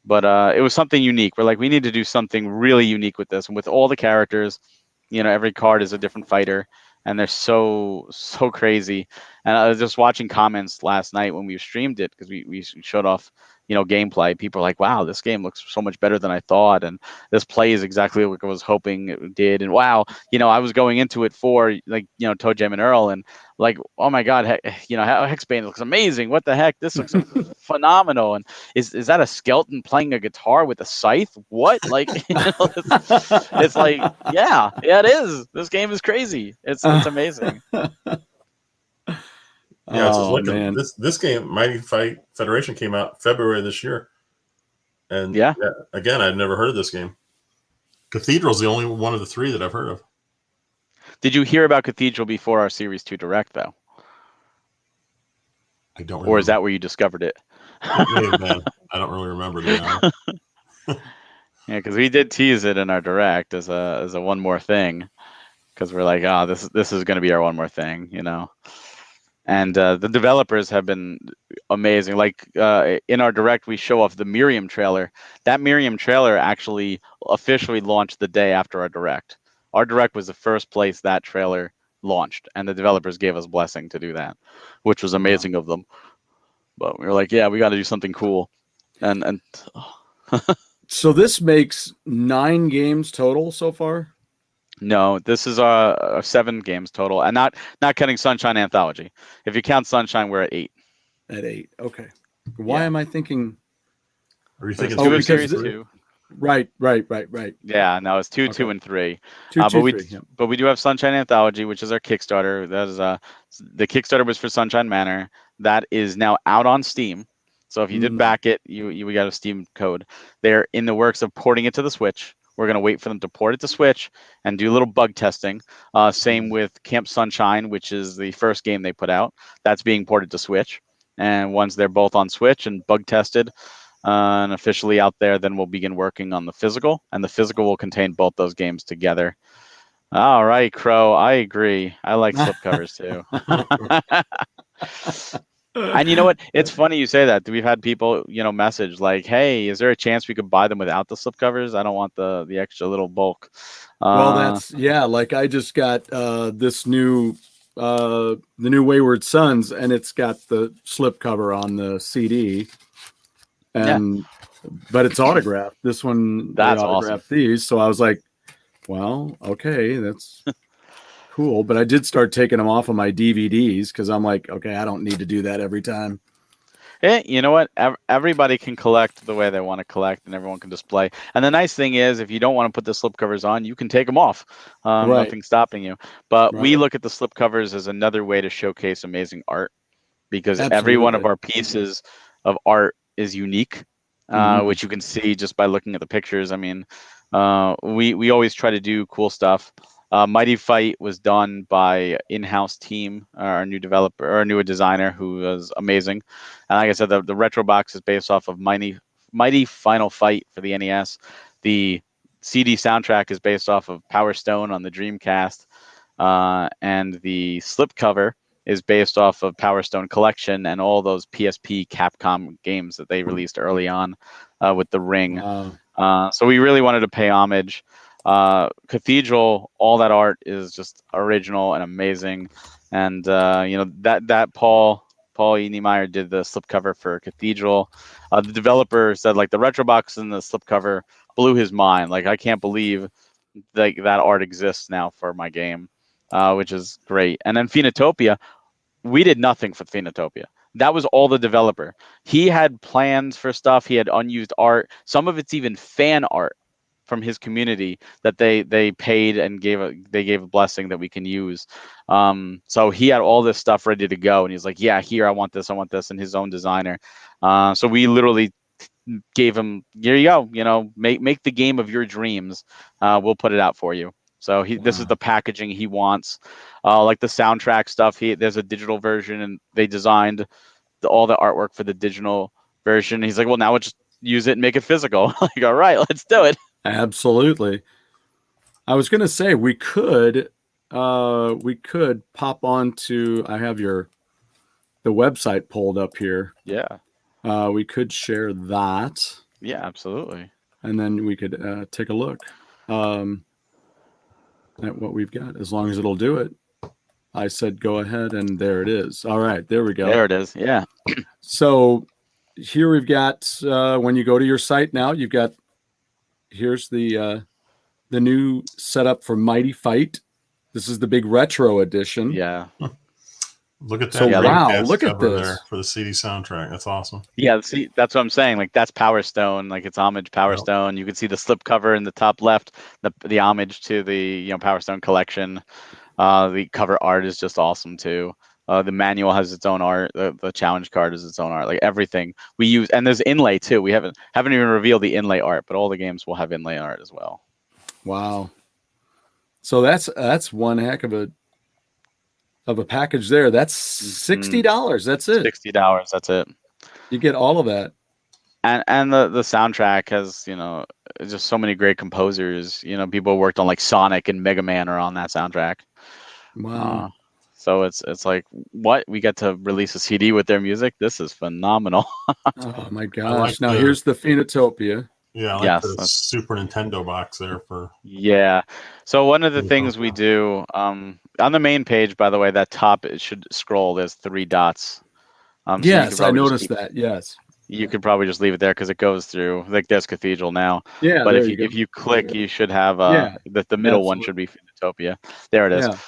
But it was something unique. We're like, we need to do something really unique with this, and with all the characters. You know, every card is a different fighter, and they're so crazy. And I was just watching comments last night when we streamed it, because we showed off, you know, gameplay. People are like, wow, this game looks so much better than I thought, and this play is exactly what I was hoping it did. And wow, you know, I was going into it for, like, you know, Toe Jam and Earl, and like, oh my god, you know, Hexbane looks amazing. What the heck? This looks phenomenal. And is that a skeleton playing a guitar with a scythe? What? Like, you know, it's like, yeah, it is. This game is crazy. It's amazing. Yeah, it's just looking. Man. This game, Mighty Fight Federation, came out February this year, and yeah, again, I've never heard of this game. Cathedral's the only one of the 3 that I've heard of. Did you hear about Cathedral before our Series 2 Direct, though? I don't remember. Or is that where you discovered it? Man, I don't really remember. Yeah, because we did tease it in our Direct as a one more thing, because we're like, oh, this is going to be our one more thing, you know. And the developers have been amazing. Like in our Direct, we show off the Miriam trailer. That Miriam trailer actually officially launched the day after our Direct. Our Direct was the first place that trailer launched, and the developers gave us blessing to do that, which was amazing of them. But we were like, yeah, we got to do something cool. And So this makes 9 games total so far. no, this is 7 games total, and not counting Sunshine Anthology. If you count Sunshine, we're at 8. At 8. Okay. Why Yeah. am I thinking? Are you There's thinking 2 of because Series the- 2. Right. Yeah, no, it's 2, Okay. 2, and 3. 2, But 2, we 3. Yeah. but we do have Sunshine Anthology, which is our Kickstarter. That is the Kickstarter was for Sunshine Manor. That is now out on Steam. So if you did back it, we got a Steam code. They're in the works of porting it to the Switch. We're gonna wait for them to port it to Switch and do a little bug testing. Same with Camp Sunshine, which is the first game they put out. That's being ported to Switch. And once they're both on Switch and bug tested and officially out there, then we'll begin working on the physical, and the physical will contain both those games together. All right, Crow, I agree. I like slipcovers too. And you know what? It's funny you say that. We've had people, message like, "Hey, is there a chance we could buy them without the slipcovers? I don't want the extra little bulk." Well, that's like I just got this new the new Wayward Sons, and it's got the slipcover on the CD, and but it's autographed. This one, That's they autographed these, so I was like, well, okay, that's cool. But I did start taking them off of my DVDs because I'm like, okay, I don't need to do that every time. Hey, you know what? Everybody can collect the way they want to collect, and everyone can display. And the nice thing is, if you don't want to put the slipcovers on, you can take them off. Right. Nothing's stopping you. But we Right. look at the slipcovers as another way to showcase amazing art, because every Absolutely. one of our pieces of art is unique, which you can see just by looking at the pictures. I mean, we always try to do cool stuff. Mighty Fight was done by in-house team, our new developer, or our new designer, who was amazing. And like I said, the retro box is based off of Mighty Final Fight for the NES. The CD soundtrack is based off of Power Stone on the Dreamcast, and the slipcover is based off of Power Stone Collection and all those PSP Capcom games that they released early on with the Ring. Wow. So we really wanted to pay homage. Cathedral, all that art is just original and amazing, and that Paul Niemeyer did the slipcover for Cathedral. The developer said like the retro box and the slipcover blew his mind. Like, I can't believe that art exists now for my game, which is great. And then Phoenotopia, we did nothing for Phoenotopia. That was all the developer. He had plans for stuff. He had unused art. Some of it's even fan art from his community that they paid and gave a blessing that we can use. So he had all this stuff ready to go, and he's like, yeah, here, I want this, and his own designer. So we literally gave him, here you go, make the game of your dreams. We'll put it out for you. So this is the packaging he wants. Like the soundtrack stuff, there's a digital version, and they designed all the artwork for the digital version. He's like, well, now we'll just use it and make it physical. Like, all right, let's do it. Absolutely. I was going to say we could pop onto. I have the website pulled up here. Yeah. We could share that. Yeah, absolutely. And then we could take a look at what we've got, as long as it'll do it. I said go ahead, and there it is. All right, there we go. There it is. Yeah. So here we've got, when you go to your site now, you've got, here's the new setup for Mighty Fight. This is the big retro edition. Yeah. Look at that. So, wow, Dreamcast look at cover this. there for the CD soundtrack. That's awesome. Yeah, see, that's what I'm saying. Like, that's Power Stone. Like, it's homage Power Yep. Stone. You can see the slip cover in the top left, the homage to the Power Stone collection. The cover art is just awesome too. The manual has its own art. The challenge card is its own art. Like, everything we use, and there's inlay too. We haven't even revealed the inlay art, but all the games will have inlay art as well. Wow. So that's one heck of a package there. That's $60. That's it. $60. That's it. You get all of that. And the soundtrack has, just so many great composers. People who worked on like Sonic and Mega Man are on that soundtrack. Wow. So it's like, what? We get to release a CD with their music? This is phenomenal. Oh my gosh. like Now the- here's the Phoenotopia. Yeah, I like Yes, the that's- Super Nintendo box there for. Yeah. So one of the Cool. things we do on the main page, by the way, that top, it should scroll. There's 3 dots So you could Yes, I probably just noticed that. Yes. you could probably just leave it there because it goes through, like, there's Cathedral now. Yeah, But there if you go. if you click, you should have Yeah, the middle one should be Phoenotopia. There it is. yeah.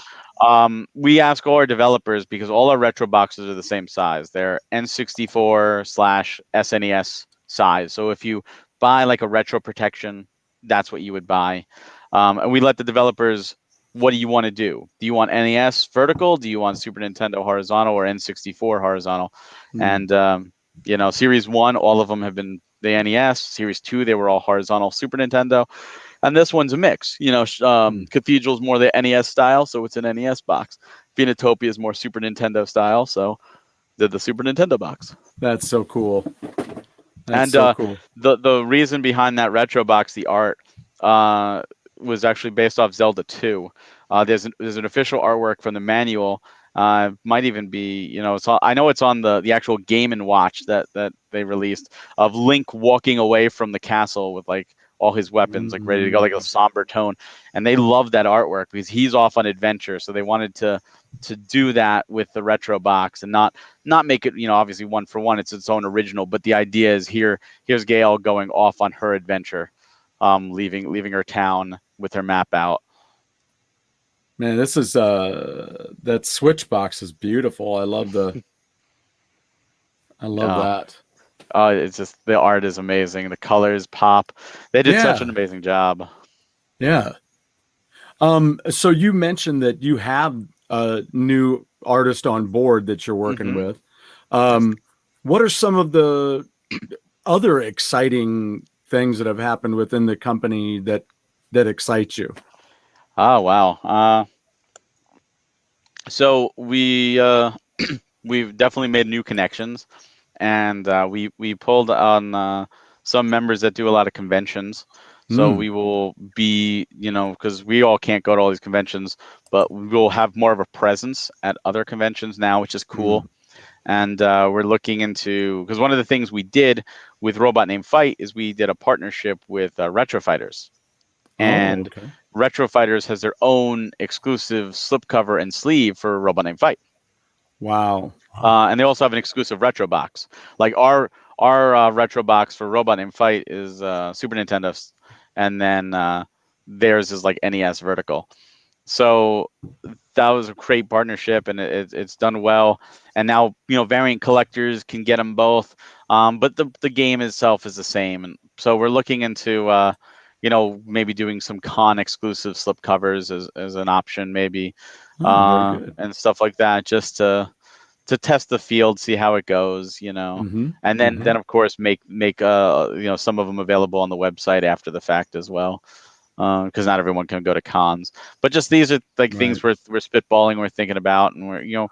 We ask all our developers, because all our retro boxes are the same size. They're N64/SNES size. So if you buy like a retro protection, that's what you would buy. And we let the developers, what do you want to do? Do you want NES vertical? Do you want Super Nintendo horizontal or N64 horizontal? And Series 1, all of them have been the NES. Series 2, they were all horizontal Super Nintendo. And this one's a mix. Cathedral's more the NES style, so it's an NES box. Phoenotopia is more Super Nintendo style, so they're the Super Nintendo box. That's so cool. That's And so cool. the reason behind that retro box, the art, was actually based off Zelda 2. There's an official artwork from the manual. Might even be, I know it's on the actual Game and Watch that they released, of Link walking away from the castle with like all his weapons, like ready to go, like a somber tone. And they love that artwork because he's off on adventure. So they wanted to do that with the retro box and not make it, obviously one for one. It's its own original, but the idea is here's Gail going off on her adventure, leaving her town with her map out. Man, this is that Switch box is beautiful. I love that. It's just, the art is amazing. The colors pop. They did such an amazing job. Yeah. So you mentioned that you have a new artist on board that you're working with. What are some of the other exciting things that have happened within the company that excite you? Oh, wow. So we've definitely made new connections, and we pulled on some members that do a lot of conventions. So we will be, because we all can't go to all these conventions, but we will have more of a presence at other conventions now, which is cool. And we're looking into, because one of the things we did with Robot Named Fight is we did a partnership with Retro Fighters. And Retro Fighters has their own exclusive slipcover and sleeve for Robot Named Fight. Wow. And they also have an exclusive retro box. Like our retro box for Robot Named Fight is Super Nintendo, and then theirs is like NES vertical. So that was a great partnership, and it's done well. And now, variant collectors can get them both. But the game itself is the same. And so we're looking into maybe doing some con exclusive slip covers as an option, maybe, very good. and stuff like that, just to test the field, see how it goes, and then of course make some of them available on the website after the fact as well, because not everyone can go to cons. But just these are like things we're spitballing, we're thinking about, and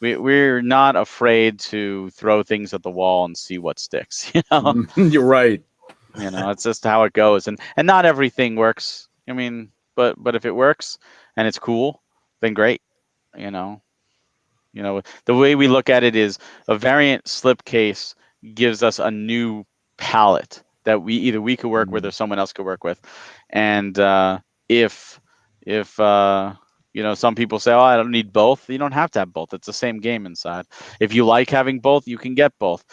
we're not afraid to throw things at the wall and see what sticks. You're right. It's just how it goes, and not everything works. I mean, but if it works and it's cool, then great. The way we look at it is a variant slipcase gives us a new palette that we could work with or someone else could work with, and if some people say, oh, I don't need both. You don't have to have both. It's the same game inside. If you like having both, you can get both.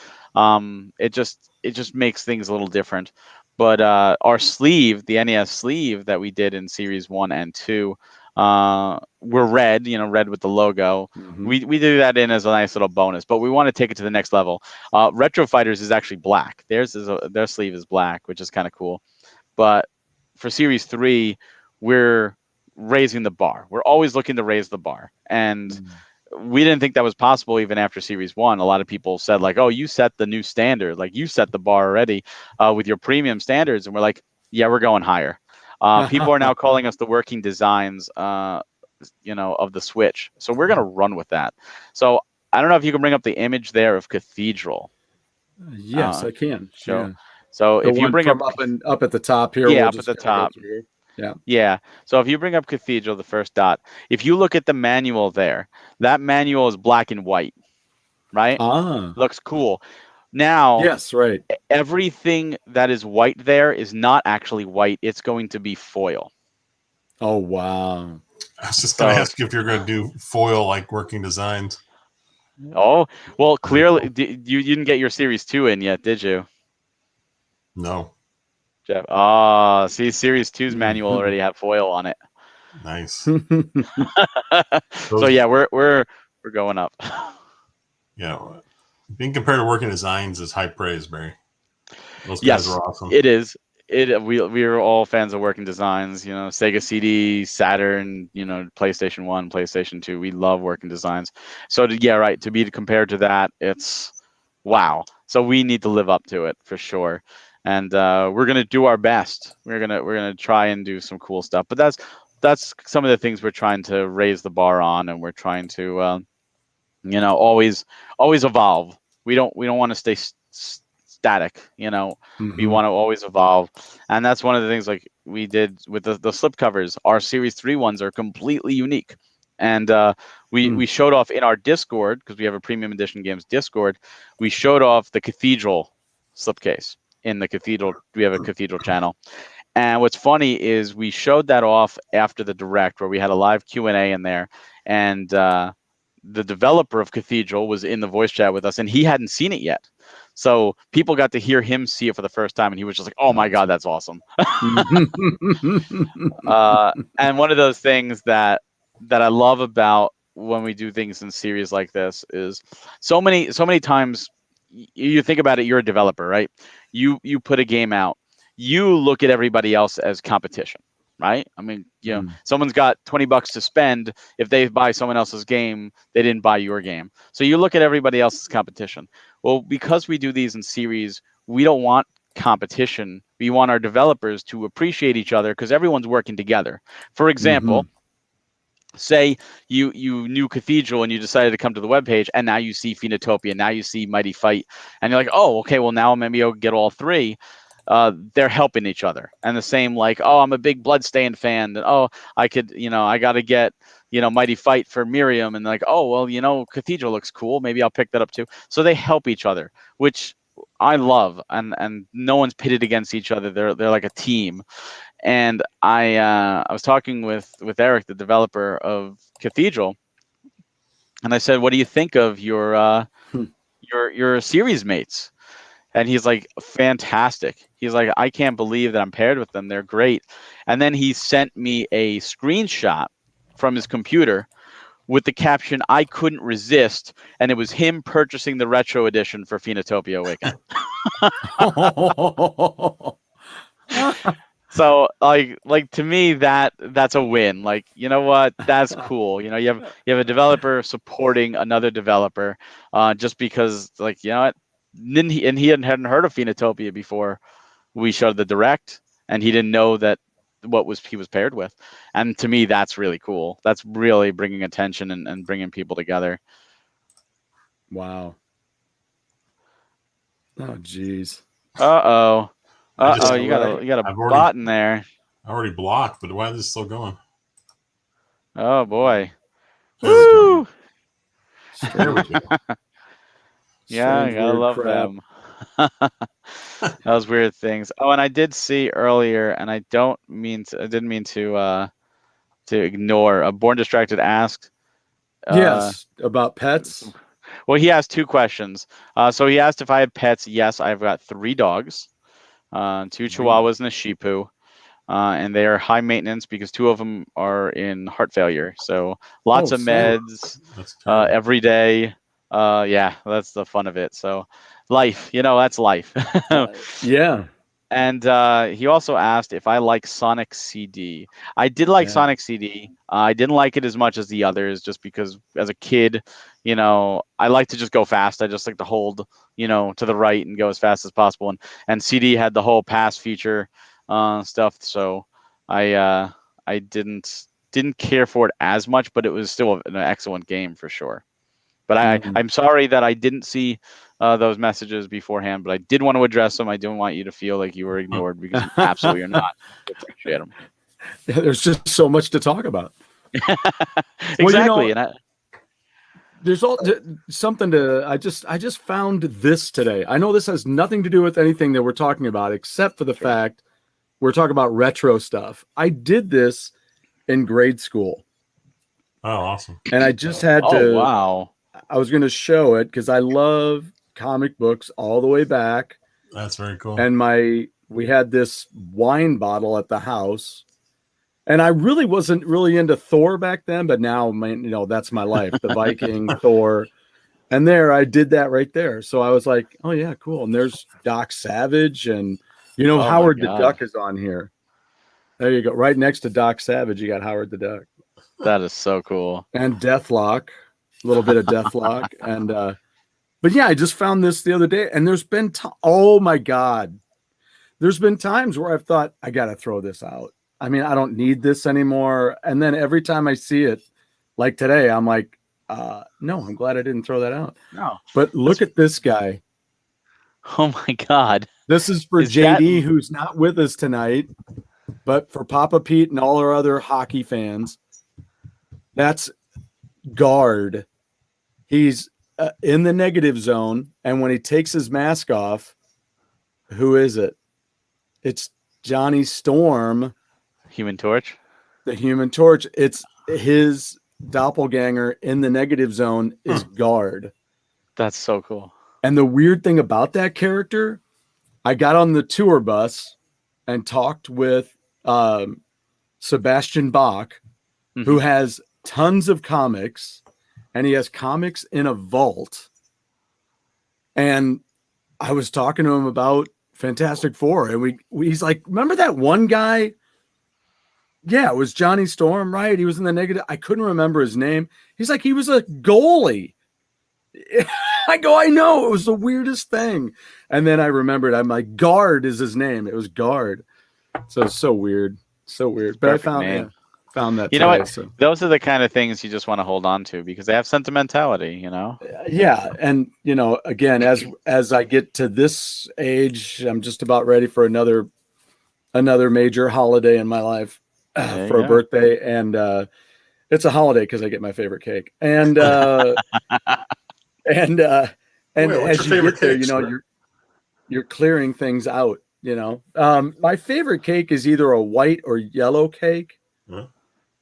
It just makes things a little different. But our sleeve, the NES sleeve that we did in Series 1 and 2, we're red, red with the logo. We do that in as a nice little bonus, but we want to take it to the next level. Retro Fighters is actually black. Their sleeve is black, which is kind of cool. But for Series 3, we're raising the bar. We're always looking to raise the bar. And we didn't think that was possible even after Series 1. A lot of people said, like, oh, you set the new standard. Like, you set the bar already with your premium standards. And we're like, yeah, we're going higher. People are now calling us the working designs, of the Switch. So we're going to run with that. So I don't know if you can bring up the image there of Cathedral. Yes, I can. Show. Yeah. So The if you one bring from up up at the top here, Yeah, we'll up at just the kinda go top. through. Yeah. Yeah. So if you bring up Cathedral, the first dot, if you look at the manual there, that manual is black and white, right? Looks cool. Now, Yes, right. everything that is white there is not actually white. It's going to be foil. Oh, wow. I was just going to ask you if you're going to do foil like working designs. Oh, well, clearly you didn't get your Series 2 in yet, did you, No. Jeff? Ah, see, Series 2's manual already had foil on it. Nice. So yeah, we're going up. Yeah. Being compared to working designs is high praise, Barry. Those guys Yes, are awesome. it is. We were all fans of working designs, Sega CD, Saturn, PlayStation 1, PlayStation 2. We love working designs. So to be compared to that, it's wow. So we need to live up to it for sure. And we're gonna do our best. We're gonna try and do some cool stuff. But that's some of the things we're trying to raise the bar on, and we're trying to always evolve. We don't want to stay static. We want to always evolve, and that's one of the things like we did with the slip covers. Our Series 3 ones are completely unique, and we showed off in our Discord, because we have a Premium Edition Games Discord. We showed off the Cathedral slipcase in the Cathedral. We have a Cathedral channel. And what's funny is we showed that off after the Direct, where we had a live Q&A in there, and the developer of Cathedral was in the voice chat with us, and he hadn't seen it yet. So people got to hear him see it for the first time, and he was just like, "Oh my god, that's awesome!" And one of those things that I love about when we do things in series like this is so many times you think about it. You're a developer, right? You put a game out. You look at everybody else as competition, right? I mean, someone's got $20 to spend. If they buy someone else's game, they didn't buy your game. So you look at everybody else as competition. Well, because we do these in series, we don't want competition. We want our developers to appreciate each other because everyone's working together. For example, say you knew Cathedral and you decided to come to the webpage, and now you see Phoenotopia, now you see Mighty Fight, and you're like, oh, okay, well now maybe I'll get all three. They're helping each other. And the same, like, oh, I'm a big Bloodstained fan, and oh, I could, I got to get, Mighty Fight for Miriam, and like, oh, well, Cathedral looks cool, maybe I'll pick that up too. So they help each other, which I love, and no one's pitted against each other. They're like a team. And I was talking with Eric, the developer of Cathedral, and I said, what do you think of your series mates? And he's like, fantastic. He's like, I can't believe that I'm paired with them. They're great. And then he sent me a screenshot from his computer with the caption, I couldn't resist. And it was him purchasing the retro edition for Phoenotopia Awakening. So like to me, that's a win. Like, you know what? That's cool. You have a developer supporting another developer, just because, like, you know what? He hadn't heard of Phoenotopia before we showed the Direct, and he didn't know that he was paired with. And to me, that's really cool. That's really bringing attention and bringing people together. Wow. Oh, geez. You got a bot in there. I already blocked, but why is this still going? Oh boy. Woo! There we go. Yeah, I gotta love them. Those weird things. Oh, and I did see earlier, and I didn't mean to ignore. Born Distracted asked. Yes, about pets. Well, he asked two questions. So he asked if I had pets. Yes, I've got 3 dogs, 2 Chihuahuas and a Shih Tzu, and they are high maintenance because 2 of them are in heart failure. So lots of meds every day. Yeah, that's the fun of it. So life, that's life. Yeah. And he also asked if I like Sonic CD. I did like Sonic CD. I didn't like it as much as the others, just because as a kid, I like to just go fast. I just like to hold, to the right and go as fast as possible. And CD had the whole pass feature stuff. So I didn't care for it as much, but it was still an excellent game for sure. But I'm sorry that I didn't see those messages beforehand, but I did want to address them. I didn't want you to feel like you were ignored, because you absolutely are not. I appreciate them. Yeah, there's just so much to talk about. Exactly. There's something to. I just found this today. I know this has nothing to do with anything that we're talking about, except for the fact we're talking about retro stuff. I did this in grade school. Oh, awesome. And I just had to. Oh, wow. I was gonna show it because I love comic books all the way back. That's very cool. And we had this wine bottle at the house. And I really wasn't really into Thor back then, but now, that's my life. The Viking, Thor. And there, I did that right there. So I was like, oh, yeah, cool. And there's Doc Savage. And, Howard the Duck is on here. There you go. Right next to Doc Savage, you got Howard the Duck. That is so cool. And Deathlock. A little bit of Deathlock. And, but yeah, I just found this the other day. And there's been, oh, my God. There's been times where I've thought, I got to throw this out. I mean, I don't need this anymore. And then every time I see it, like today, I'm like, no, I'm glad I didn't throw that out. No. But look at this guy. Oh my God. This is for JD, who's not with us tonight, but for Papa Pete and all our other hockey fans. That's Guard. He's in the negative zone. And when he takes his mask off, who is it? It's Johnny Storm. Human Torch? The Human Torch. It's his doppelganger in the negative zone is Guard. That's so cool. And the weird thing about that character, I got on the tour bus and talked with Sebastian Bach, who has tons of comics, and he has comics in a vault. And I was talking to him about Fantastic Four, and he's like, remember that one guy? Yeah, it was Johnny Storm, right? He was in the negative. I couldn't remember his name. He's like, he was a goalie. I go, I know. It was the weirdest thing. And then I remembered, I'm like, Guard is his name. It was Guard. So it's so weird. So weird. But Perfect I name. found that. You know today, what? so. Those are the kind of things you just want to hold on to because they have sentimentality, Yeah. And, again, as I get to this age, I'm just about ready for another major holiday in my life. For a birthday, and it's a holiday because I get my favorite cake, and as you get there, you're clearing things out. My favorite cake is either a white or yellow cake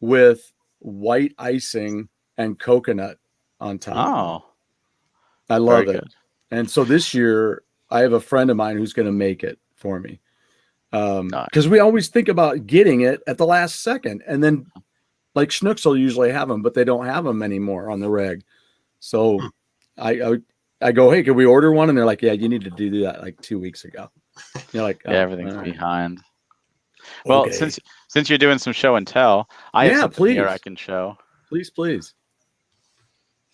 with white icing and coconut on top. Oh, I love very it. good. And so this year, I have a friend of mine who's going to make it for me. Because we always think about getting it at the last second, and then like Schnooks will usually have them, but they don't have them anymore on the reg. So I go, hey, can we order one? And they're like, yeah, you need to do that like 2 weeks ago. You're like, oh, everything's right. behind. Well, Okay. since you're doing some show and tell, I have something here I can show. Please.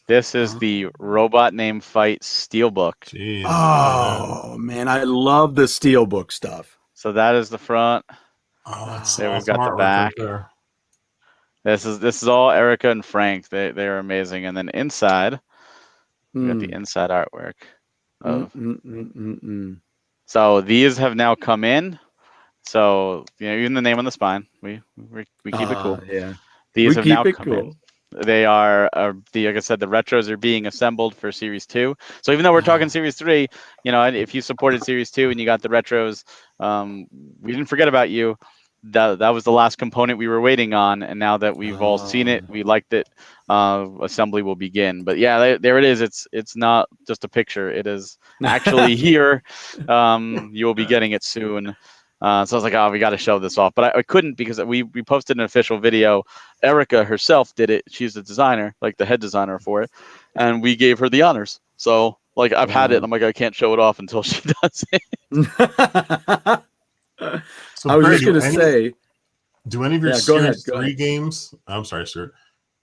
This is the Robot Name Fight Steelbook. Jeez. Oh man, I love the Steelbook stuff. So that is the front. Oh, that's There we've awesome got the artwork back. right there. This is all Erica and Frank. They're amazing. And then inside, we got the inside artwork. So these have now come in. So even the name on the spine, we keep it cool. Yeah, These have now come in. They are like I said, the retros are being assembled for Series 2. So even though we're talking Series 3, if you supported Series 2 and you got the retros, we didn't forget about you. That was the last component we were waiting on, and now that we've all seen it, we liked it. Assembly will begin. But yeah, there it is. It's not just a picture. It is actually here. You will be getting it soon. So I was like, oh, we got to show this off. But I couldn't because we posted an official video. Erica herself did it. She's the designer, like the head designer for it. And we gave her the honors. So like I've had it. And I'm like, I can't show it off until she does it. So I was Barry, just going to say. Do any of your Series 3 games, I'm sorry, Stuart.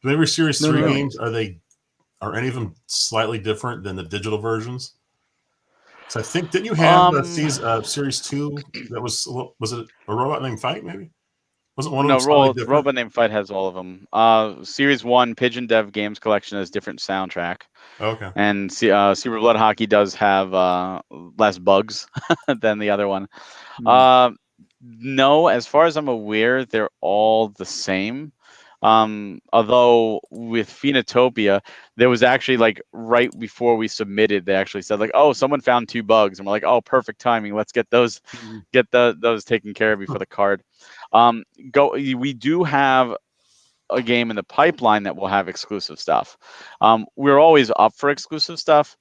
Do any of your Series 3 games, are any of them slightly different than the digital versions? So I think, didn't you have Series 2 that was it a Robot Named Fight maybe? Wasn't one of them slightly different? Robot Named Fight has all of them. Series 1 Pigeon Dev Games Collection has different soundtrack. Okay. And Super Blood Hockey does have less bugs than the other one. No, as far as I'm aware, they're all the same. Although with Phenotopia, there was actually like right before we submitted, they actually said like, oh, someone found 2 bugs, and we're like, oh, perfect timing. Let's get those, those taken care of before the card. We do have a game in the pipeline that will have exclusive stuff. We're always up for exclusive stuff,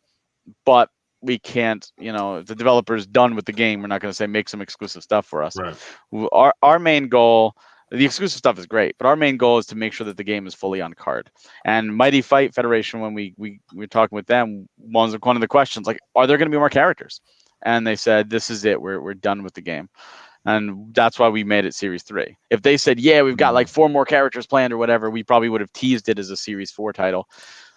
but we can't, if the developer's done with the game, we're not going to say make some exclusive stuff for us. Right. Our main goal, the exclusive stuff is great, but our main goal is to make sure that the game is fully on card. And Mighty Fight Federation, when we were talking with them, one of the questions, like, are there going to be more characters? And they said, this is it. We're done with the game. And that's why we made it Series 3. If they said, yeah, we've got like 4 more characters planned or whatever, we probably would have teased it as a Series 4 title.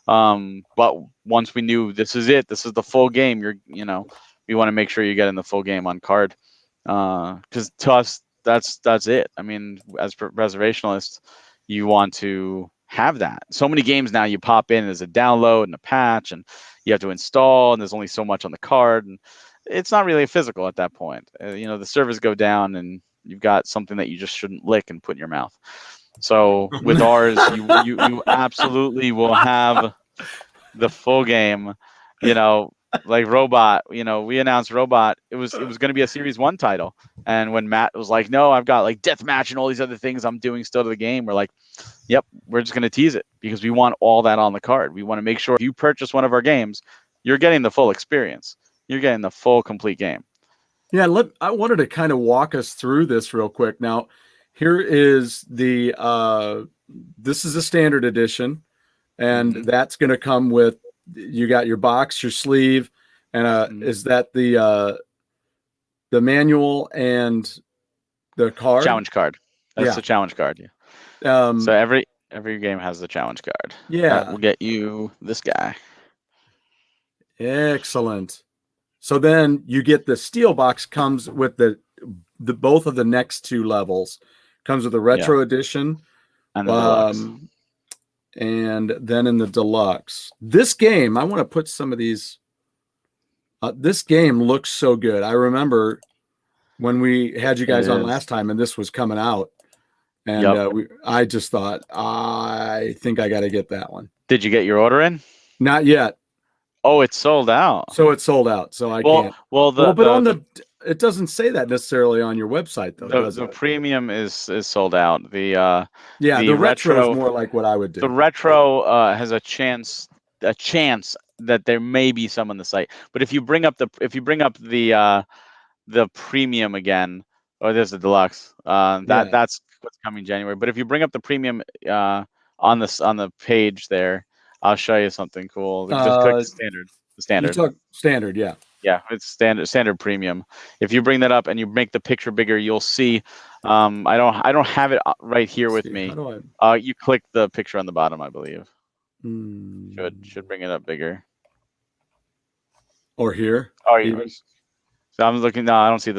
But once we knew this is it, this is the full game, we want to make sure you're getting the full game on card. Because to us, that's it. I mean, as reservationalists, you want to have that. So many games now you pop in as a download and a patch, and you have to install, and there's only so much on the card, and it's not really physical at that point. The servers go down, and you've got something that you just shouldn't lick and put in your mouth. So with ours, you absolutely will have the full game. Like Robot. We announced Robot. It was going to be a Series 1 title, and when Matt was like, "No, I've got like Deathmatch and all these other things I'm doing still to the game," we're like, "Yep, we're just going to tease it because we want all that on the card. We want to make sure if you purchase one of our games, you're getting the full experience. You're getting the full complete game." Yeah, I wanted to kind of walk us through this real quick. Now, here is the this is a standard edition, and that's going to come with, you got your box, your sleeve, and is that the manual and the card? Challenge card. That's the challenge card. Yeah. So every game has the challenge card. Yeah. That will get you this guy. Excellent. So then you get the steel box, comes with the both of the next 2 levels, comes with the retro edition and the deluxe. And then in the deluxe, this game, I want to put some of these. This game looks so good. I remember when we had you guys on last time, and this was coming out, and I just thought, I think I got to get that one. Did you get your order in? Not yet. Oh, it's sold out. So it's sold out. So I can't. Well, but it doesn't say that necessarily on your website, though. The premium is sold out. The retro is more like what I would do. The retro has a chance that there may be some on the site. But if you bring up the premium again, or there's the deluxe, that's what's coming January. But if you bring up the premium on the page there, I'll show you something cool. Just click the standard. The standard. You took standard, yeah. Yeah, it's standard premium. If you bring that up and you make the picture bigger, you'll see. I don't have it right here with me. You click the picture on the bottom, I believe. Should bring it up bigger. Or here. Oh, yeah. So I'm looking. No, I don't see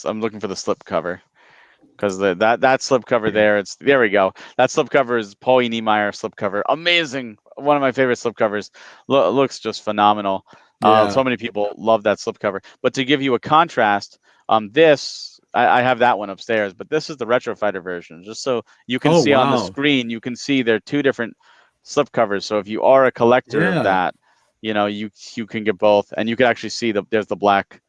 I'm looking for the slip cover. Because that slipcover there we go. That slipcover is Paul E. Niemeyer slipcover. Amazing. One of my favorite slipcovers. Looks just phenomenal. So many people love that slipcover. But to give you a contrast, this, I have that one upstairs, but this is the Retro Fighter version. Just so you can see on the screen, you can see there are 2 different slipcovers. So if you are a collector of that, you can get both. And you can actually see there's the black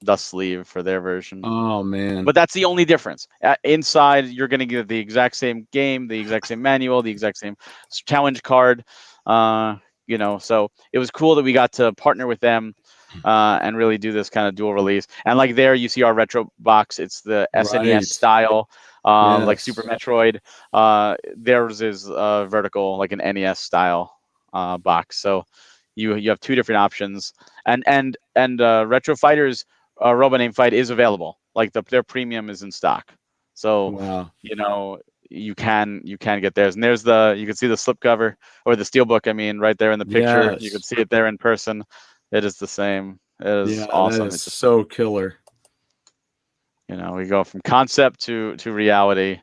dust sleeve for their version. Oh man. But that's the only difference. Inside you're going to get the exact same game, the exact same manual, the exact same challenge card. So it was cool that we got to partner with them and really do this kind of dual release. And like there you see our retro box, it's the SNES style, like Super Metroid. Theirs is vertical, like an NES style box. So you have 2 different options. And Retro Fighters Robot Name Fight is available. Like their premium is in stock. So you can get theirs. And there's you can see the slipcover or the steelbook. I mean, right there in the picture. Yes. You can see it there in person. It is the same. It is awesome. It's so killer. We go from concept to reality,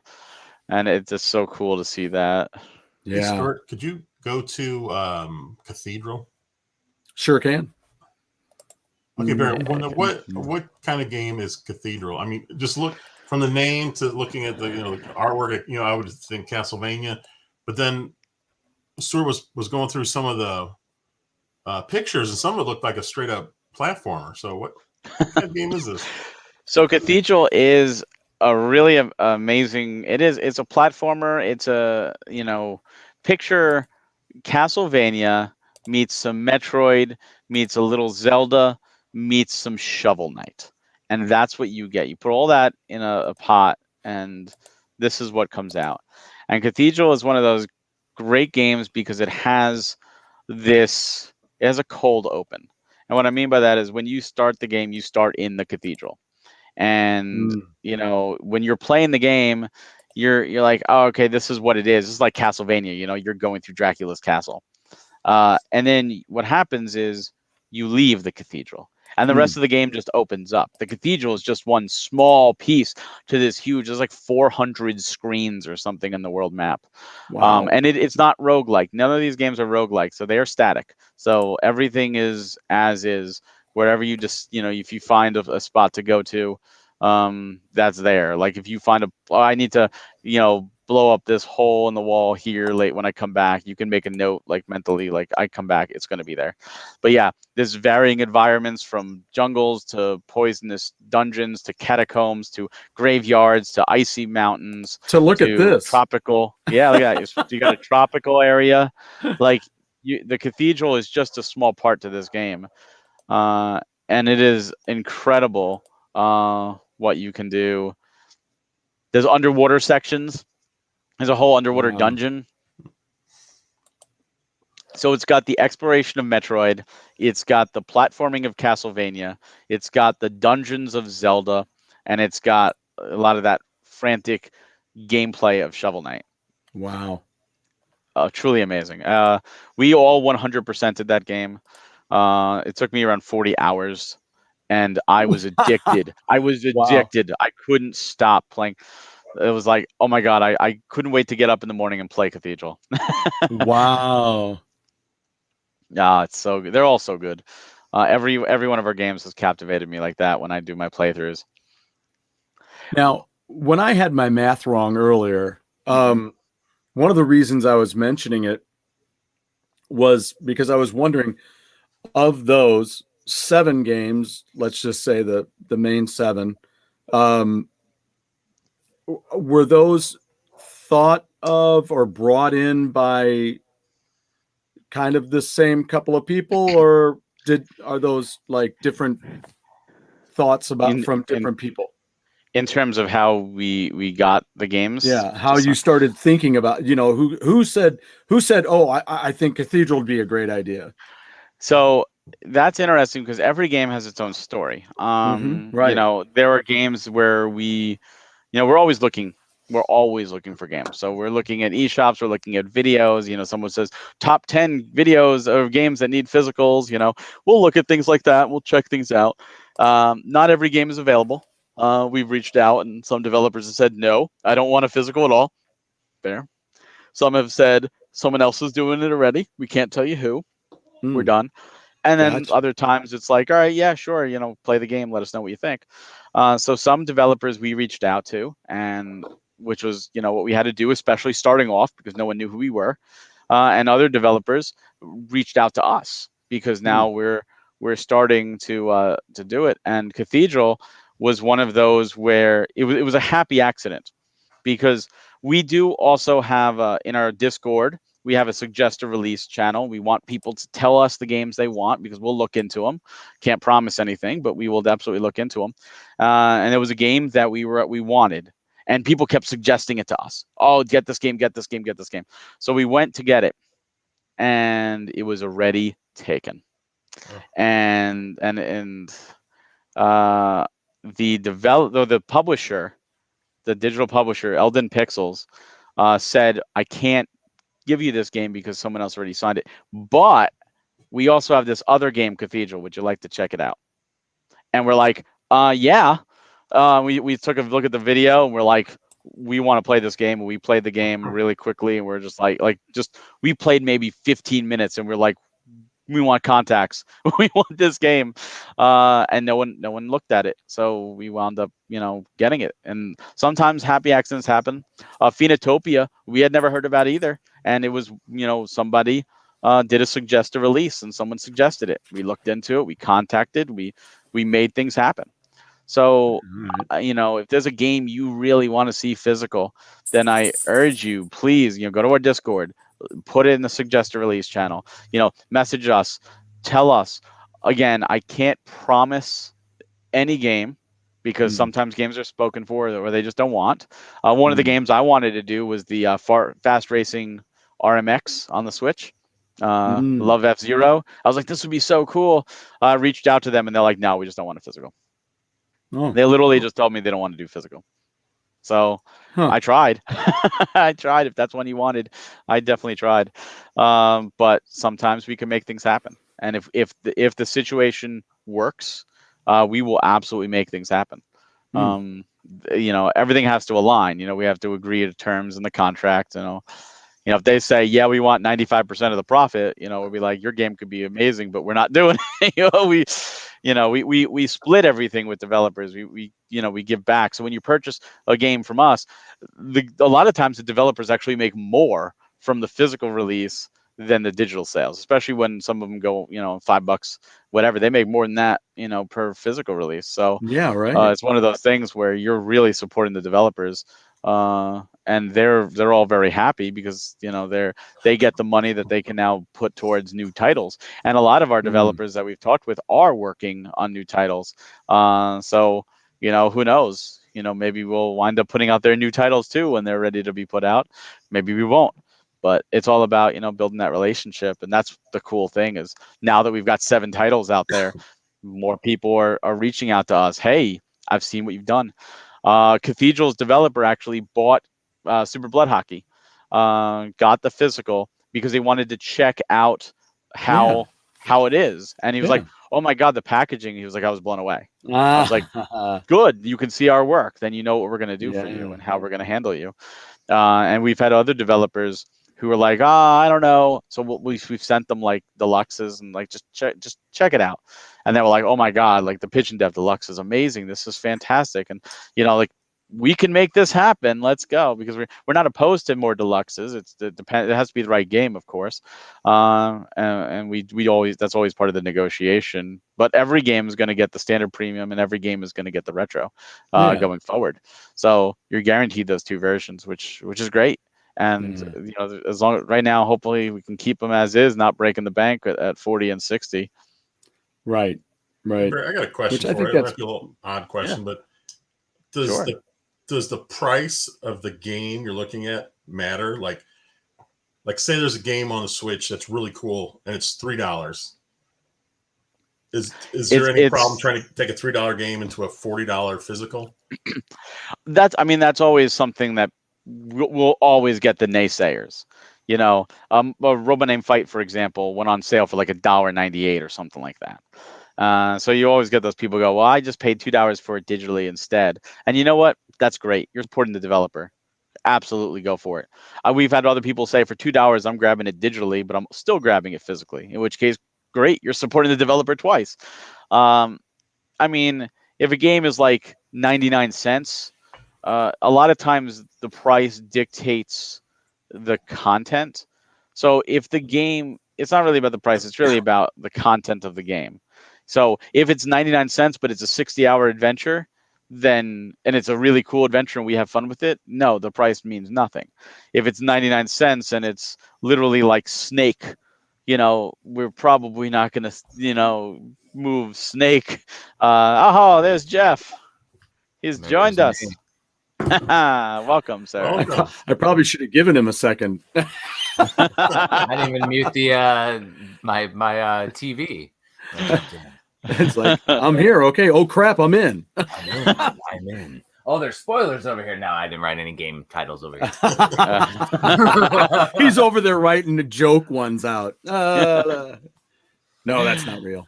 and it's just so cool to see that. Yeah. Hey, Stuart, could you go to Cathedral? Sure can. Okay, Barry, what kind of game is Cathedral? I mean, just look from the name to looking at the artwork. I would think Castlevania, but then Stuart was going through some of the pictures, and some of it looked like a straight up platformer. So what kind of game is this? So Cathedral is a really amazing. It's a platformer. It's a picture Castlevania meets some Metroid meets a little Zelda meets some Shovel Knight, and that's what you get. You put all that in a pot, and this is what comes out. And Cathedral is one of those great games because it has a cold open. And what I mean by that is when you start the game, you start in the cathedral. And when you're playing the game, you're like, oh, okay, this is what it is. It's like Castlevania, you're going through Dracula's castle. And then what happens is you leave the cathedral. And the rest of the game just opens up. The cathedral is just one small piece to this huge, there's like 400 screens or something in the world map. Wow. And it's not roguelike. None of these games are roguelike. So they are static. So everything is as is. Wherever you just, if you find a spot to go to, that's there. Like if you find I need to, blow up this hole in the wall here late when I come back, you can make a note like mentally, like I come back, it's going to be there. But yeah, there's varying environments from jungles to poisonous dungeons to catacombs to graveyards to icy mountains. So look at this. Tropical. Yeah, look at that. You got a tropical area. Like the cathedral is just a small part to this game. And it is incredible what you can do. There's underwater sections. There's a whole underwater dungeon. So it's got the exploration of Metroid. It's got the platforming of Castlevania. It's got the dungeons of Zelda. And it's got a lot of that frantic gameplay of Shovel Knight. Wow. Truly amazing. We all 100%ed that game. It took me around 40 hours. And I was addicted. Wow. I couldn't stop playing. It was like, oh my God, I couldn't wait to get up in the morning and play Cathedral. Wow. Yeah, it's so good. They're all so good. Every one of our games has captivated me like that when I do my playthroughs. Now, when I had my math wrong earlier, one of the reasons I was mentioning it was because I was wondering, of those 7 games, let's just say the main 7, were those thought of or brought in by kind of the same couple of people, or are those like different thoughts from different people? In terms of how we got the games? Yeah, how you started thinking about, who said, oh, I think Cathedral would be a great idea. So that's interesting because every game has its own story. Right. There are games where we're always looking for games. So we're looking at eShops, we're looking at videos. Someone says top 10 videos of games that need physicals. We'll look at things like that. We'll check things out. Not every game is available. We've reached out and some developers have said, no, I don't want a physical at all. Fair. Some have said someone else is doing it already. We can't tell you who. We're done. And then other times it's like, all right, yeah, sure. Play the game. Let us know what you think. So some developers we reached out to, and which was, what we had to do, especially starting off because no one knew who we were. And other developers reached out to us because now we're starting to do it. And Cathedral was one of those where it was a happy accident because we do also have in our Discord, we have a suggest a release channel. We want people to tell us the games they want because we'll look into them. Can't promise anything, but we will absolutely look into them. And it was a game that we wanted, and people kept suggesting it to us. Oh, get this game, get this game, get this game. So we went to get it, and it was already taken. Oh. And the publisher, the digital publisher, Elden Pixels, said, I can't give you this game because someone else already signed it. But we also have this other game, Cathedral. Would you like to check it out? And we're like, yeah. We took a look at the video and we're like, we want to play this game. And we played the game really quickly. And we're just we played maybe 15 minutes and we're like, we want contacts. We want this game. And no one looked at it. So we wound up, getting it. And sometimes happy accidents happen. Phenotopia, we had never heard about either. And it was, somebody did a suggest a release and someone suggested it. We looked into it. We contacted. We made things happen. So, if there's a game you really want to see physical, then I urge you, please, go to our Discord, put it in the suggested release channel, message us, tell us. Again, I can't promise any game because sometimes games are spoken for or they just don't want. One of the games I wanted to do was the fast racing RMX on the Switch. Love F-Zero. I was like, this would be so cool. I reached out to them and they're like, no, we just don't want a physical. They literally just told me they don't want to do physical. So I tried. I tried. If that's one you wanted, I definitely tried. But sometimes we can make things happen. And if the situation works, we will absolutely make things happen. Everything has to align. We have to agree to terms in the contract. If they say, yeah, we want 95% of the profit, we'll be like, your game could be amazing, but we're not doing it. We split everything with developers. We give back. So when you purchase a game from us, a lot of times the developers actually make more from the physical release than the digital sales, especially when some of them go, $5, whatever. They make more than that, per physical release. So yeah, right. It's one of those things where you're really supporting the developers, and they're all very happy because they get the money that they can now put towards new titles. And a lot of our developers that we've talked with are working on new titles. So who knows? Maybe we'll wind up putting out their new titles too when they're ready to be put out. Maybe we won't. But it's all about, building that relationship. And that's the cool thing is now that we've got 7 titles out there, more people are reaching out to us. Hey, I've seen what you've done. Cathedral's developer actually bought Super Blood Hockey, got the physical because they wanted to check out how it is. And he was like, oh my God, the packaging. He was like, I was blown away. I was like, good. You can see our work. Then you know what we're going to do for you and how we're going to handle you. And we've had other developers who are like, I don't know. So we've sent them like deluxes and like, just check it out. And they were like, oh my God, like the Pitch and Dev Deluxe is amazing. This is fantastic. And, like we can make this happen. Let's go. Because we're not opposed to more deluxes. It has to be the right game, of course. And we always, that's always part of the negotiation, but every game is going to get the standard premium and every game is going to get the retro, going forward. So you're guaranteed those 2 versions, which is great. And as long right now, hopefully we can keep them as is, not breaking the bank at 40 and 60. Right. I got a question for you. It might be a little odd question, but does the price of the game you're looking at matter? Like say there's a game on the Switch that's really cool and it's $3. Is there any problem trying to take a $3 game into a $40 physical? That's always something that we'll always get the naysayers. A Robot Named Fight, for example, went on sale for like $1.98 or something like that. So you always get those people go, well, I just paid $2 for it digitally instead. And you know what? That's great. You're supporting the developer. Absolutely go for it. We've had other people say for $2, I'm grabbing it digitally, but I'm still grabbing it physically, in which case, great. You're supporting the developer twice. If a game is like 99 cents, a lot of times the price dictates the content. So if the game, it's not really about the price, it's really about the content of the game. So if it's 99 cents, but it's a 60-hour adventure, and it's a really cool adventure and we have fun with it, no, the price means nothing. If it's 99 cents and it's literally like Snake, we're probably not going to, move Snake. There's Jeff. He's joined us. Welcome, sir. I probably should have given him a second. I didn't even mute the my TV. It's like, I'm here. Okay. Oh crap, I'm in. I'm in. Oh, there's spoilers over here. No, I didn't write any game titles over here. He's over there writing the joke ones out. No, that's not real.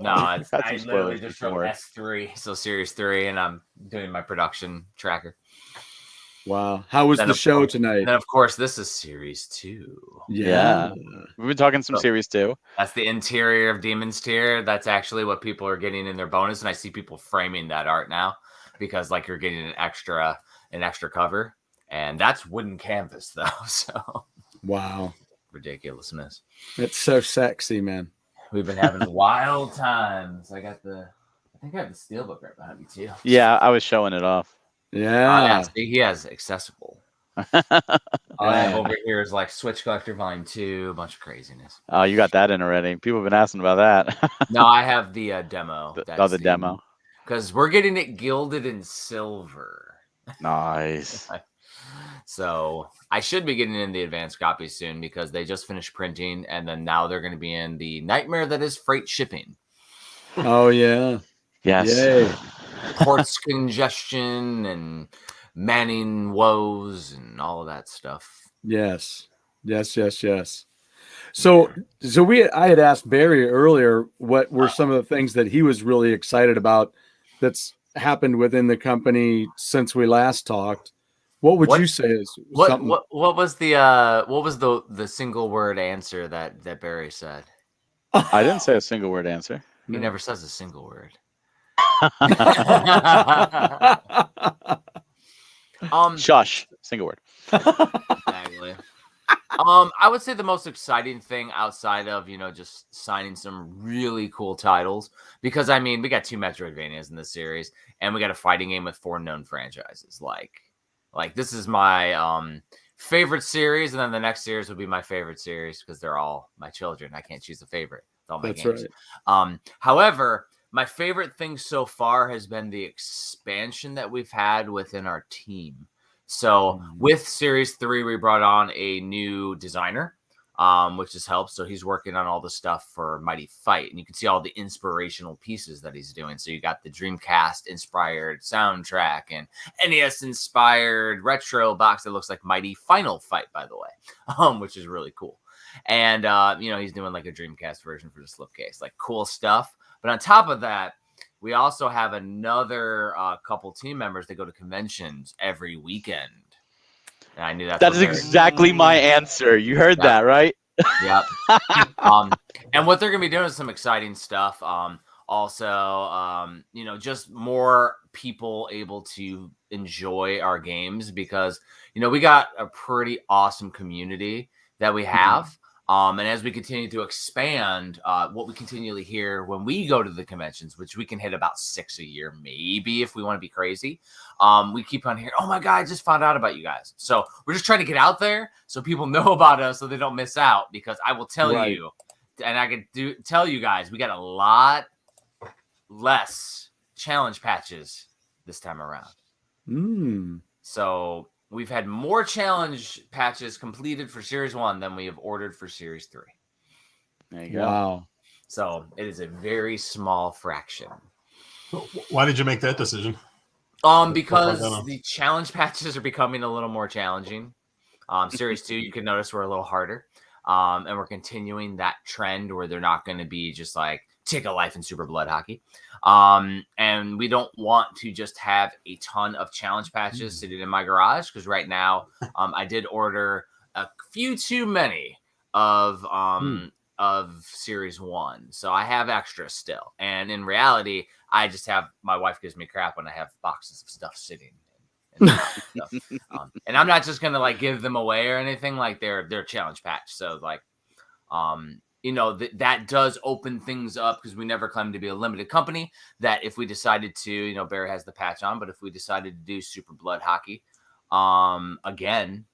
No, I literally just wrote S3, so Series 3, and I'm doing my production tracker. Wow. How was the show tonight? And of course, this is Series 2. Yeah. We've been talking some Series 2. That's the interior of Demon's Tier. That's actually what people are getting in their bonus, and I see people framing that art now because like you're getting an extra cover, and that's wooden canvas though. So wow. Ridiculousness. It's so sexy, man. We've been having wild times. I got the think I have the steelbook right behind me too. Yeah, I was showing it off. Yeah. See, he has accessible. All I have over here is like Switch Collector Volume 2, a bunch of craziness. Oh, you got that in already. People have been asking about that. No, I have the demo. The demo. Because we're getting it gilded in silver. Nice. So I should be getting in the advanced copy soon because they just finished printing, and then now they're going to be in the nightmare that is freight shipping. Oh yeah. Yes. Yay. Ports congestion and manning woes and all of that stuff. Yes. So I had asked Barry earlier what were some of the things that he was really excited about that's happened within the company since we last talked. What would you say is something? What was the single word answer that Barry said? I didn't say a single word answer. He never says a single word. Shush. Single word. Exactly. I would say the most exciting thing outside of, just signing some really cool titles, because I mean, we got 2 Metroidvanias in this series, and we got a fighting game with 4 known franchises. Like this is my favorite series, and then the next series will be my favorite series because they're all my children. I can't choose a favorite. It's all my That's games. right. However, my favorite thing so far has been the expansion that we've had within our team. So with Series 3, we brought on a new designer, which has helped. So he's working on all the stuff for Mighty Fight. And you can see all the inspirational pieces that he's doing. So you got the Dreamcast-inspired soundtrack and NES-inspired retro box that looks like Mighty Final Fight, by the way, which is really cool. And, he's doing like a Dreamcast version for the slipcase. Like cool stuff. But on top of that, we also have another couple team members that go to conventions every weekend. And I knew that is exactly my answer. You heard that, right? Yep. And what they're going to be doing is some exciting stuff. Just more people able to enjoy our games because, we got a pretty awesome community that we have. And as we continue to expand, what we continually hear when we go to the conventions, which we can hit about 6 a year, maybe if we want to be crazy, we keep on hearing, oh my God, I just found out about you guys. So we're just trying to get out there so people know about us so they don't miss out, because I will tell you, and I can tell you guys, we got a lot less challenge patches this time around. So we've had more challenge patches completed for Series 1 than we have ordered for Series 3. There you go. Wow. So it is a very small fraction. Why did you make that decision? Because the challenge patches are becoming a little more challenging. Series 2, you can notice we're a little harder. And we're continuing that trend where they're not going to be just like take a life in Super Blood Hockey. And we don't want to just have a ton of challenge patches sitting in my garage, because right now I did order a few too many of Series 1. So I have extra still. And in reality, I just have, my wife gives me crap when I have boxes of stuff sitting. And I'm not just going to like give them away or anything. Like they're challenge patch. So like, that does open things up, because we never claimed to be a limited company, that if we decided to, Barry has the patch on, but if we decided to do Super Blood Hockey, again,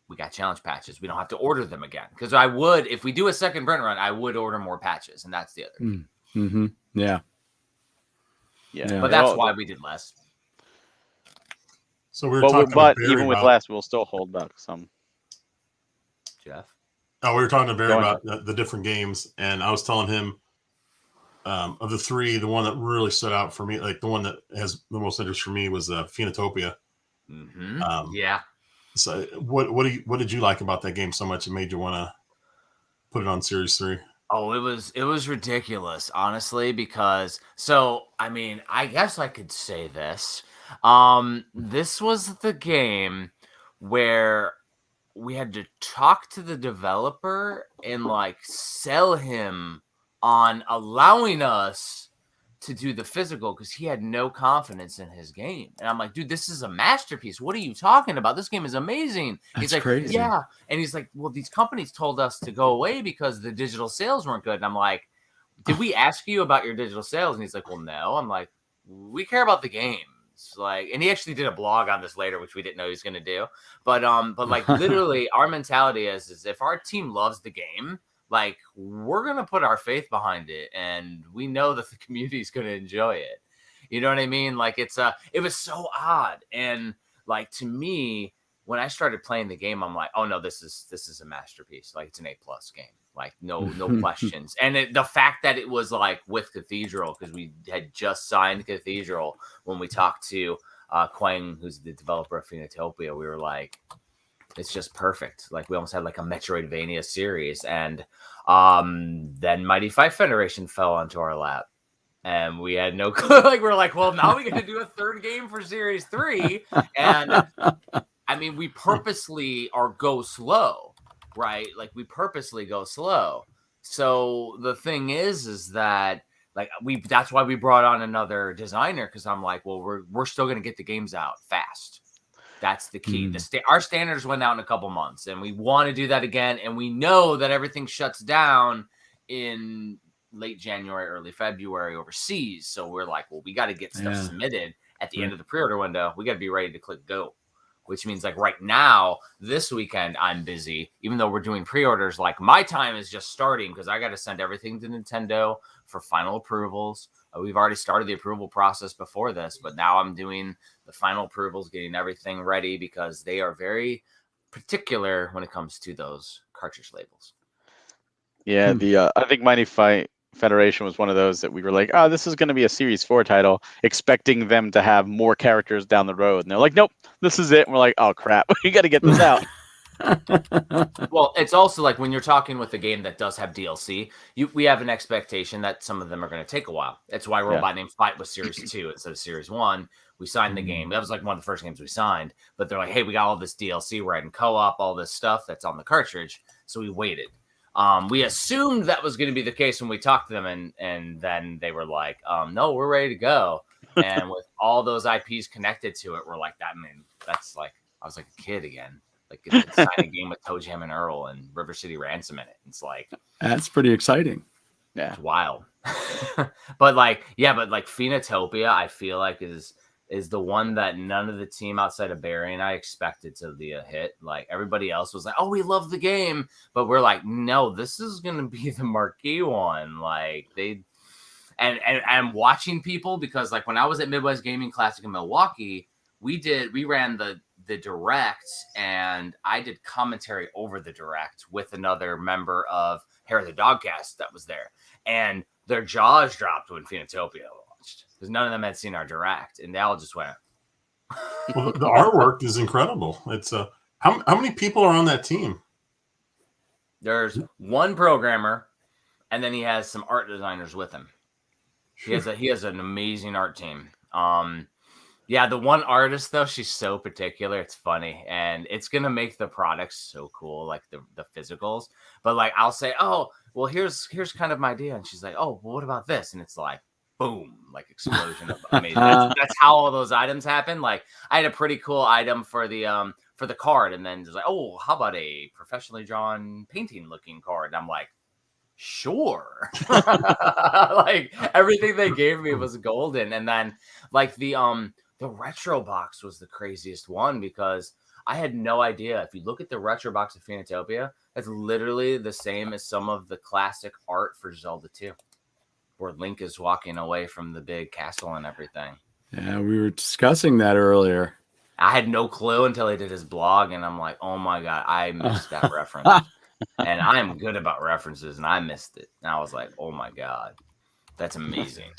we got challenge patches. We don't have to order them again, because I would, if we do a second print run, I would order more patches, and that's the other. Yeah. But that's why we did less. So we were talking but to Barry even with about, less, we'll still hold back some. Jeff? Oh, we were talking to Barry about the different games, and I was telling him of the 3, the one that really stood out for me, like the one that has the most interest for me, was Phenotopia. Yeah. So what did you like about that game so much it made you want to put it on Series 3? Oh, it was ridiculous, honestly, because I guess I could say this. This was the game where we had to talk to the developer and like sell him on allowing us to do the physical, because he had no confidence in his game. And I'm like, dude, this is a masterpiece. What are you talking about? This game is amazing. He's like, crazy. Yeah. And he's like, well, these companies told us to go away because the digital sales weren't good. And I'm like, did we ask you about your digital sales? And he's like, well, no. I'm like, we care about the games. Like, and he actually did a blog on this later, which we didn't know he was going to do. But like literally our mentality is if our team loves the game, like we're going to put our faith behind it. And we know that the community is going to enjoy it. You know what I mean? Like it was so odd. And like, to me, when I started playing the game, I'm like, oh no, this is a masterpiece. Like it's an A+ game. Like no questions. And the fact that it was like with Cathedral, because we had just signed Cathedral when we talked to Quang, who's the developer of Phoenotopia, we were like, it's just perfect. Like we almost had like a Metroidvania series. And then Mighty Fight Federation fell onto our lap. And we had no clue. Like we're like, well, now we got to do a third game for Series 3. And I mean, we purposely go slow, right? Like we purposely go slow. So the thing is that like that's why we brought on another designer, because I'm like, well, we're still gonna get the games out fast. That's the key. Our standards went out in a couple months, and we want to do that again. And we know that everything shuts down in late January, early February overseas. So we're like, well, we got to get stuff submitted at the end of the pre-order window. We got to be ready to click go. Which means like right now, this weekend, I'm busy. Even though we're doing pre-orders, like my time is just starting because I got to send everything to Nintendo for final approvals. We've already started the approval process before this, but now I'm doing the final approvals, getting everything ready because they are very particular when it comes to those cartridge labels. Yeah, I think Mighty Fight Federation was one of those that we were like, oh, this is going to be a Series 4 title, expecting them to have more characters down the road. And they're like, nope, this is it. And we're like, oh, crap, we got to get this out. Well, it's also like when you're talking with a game that does have DLC, we have an expectation that some of them are going to take a while. That's why Robot Named Fight was Series 2 instead of Series 1. We signed the game. That was like one of the first games we signed. But they're like, hey, we got all this DLC. We're adding co-op, all this stuff that's on the cartridge. So we waited. We assumed that was going to be the case when we talked to them, and then they were like, no, we're ready to go. And with all those IPs connected to it, we're like, that's like, I was like a kid again. Like it's signing a game with Toe Jam and Earl and River City Ransom in it. It's like, that's pretty exciting. Yeah, it's wild. but Phoenotopia, I feel like is the one that none of the team outside of Barry and I expected to be a hit. Like everybody else was like, oh, we love the game. But we're like, no, this is going to be the marquee one. Like and I'm watching people because like when I was at Midwest Gaming Classic in Milwaukee, we ran the direct and I did commentary over the direct with another member of Hair of the Dogcast that was there. And their jaws dropped when Phoenotopia launched because none of them had seen our direct, and they all just went. Well, the artwork is incredible. It's how many people are on that team? There's one programmer, and then he has some art designers with him. He has an amazing art team. Yeah, the one artist though, she's so particular. It's funny, and it's gonna make the products so cool, like the physicals. But like, I'll say, oh, well, here's kind of my idea, and she's like, oh, well, what about this? And it's like, boom, like explosion of amazing. That's how all those items happen. Like, I had a pretty cool item for the card, and then it's like, oh, how about a professionally drawn painting looking card? And I'm like, sure. Like everything they gave me was golden, and then like the retro box was the craziest one because I had no idea. If you look at the retro box of Phoenotopia, it's literally the same as some of the classic art for Zelda 2, where Link is walking away from the big castle and everything. Yeah, we were discussing that earlier. I had no clue until he did his blog, and I'm like, oh my God, I missed that reference. And I'm good about references, and I missed it. And I was like, oh my God, that's amazing.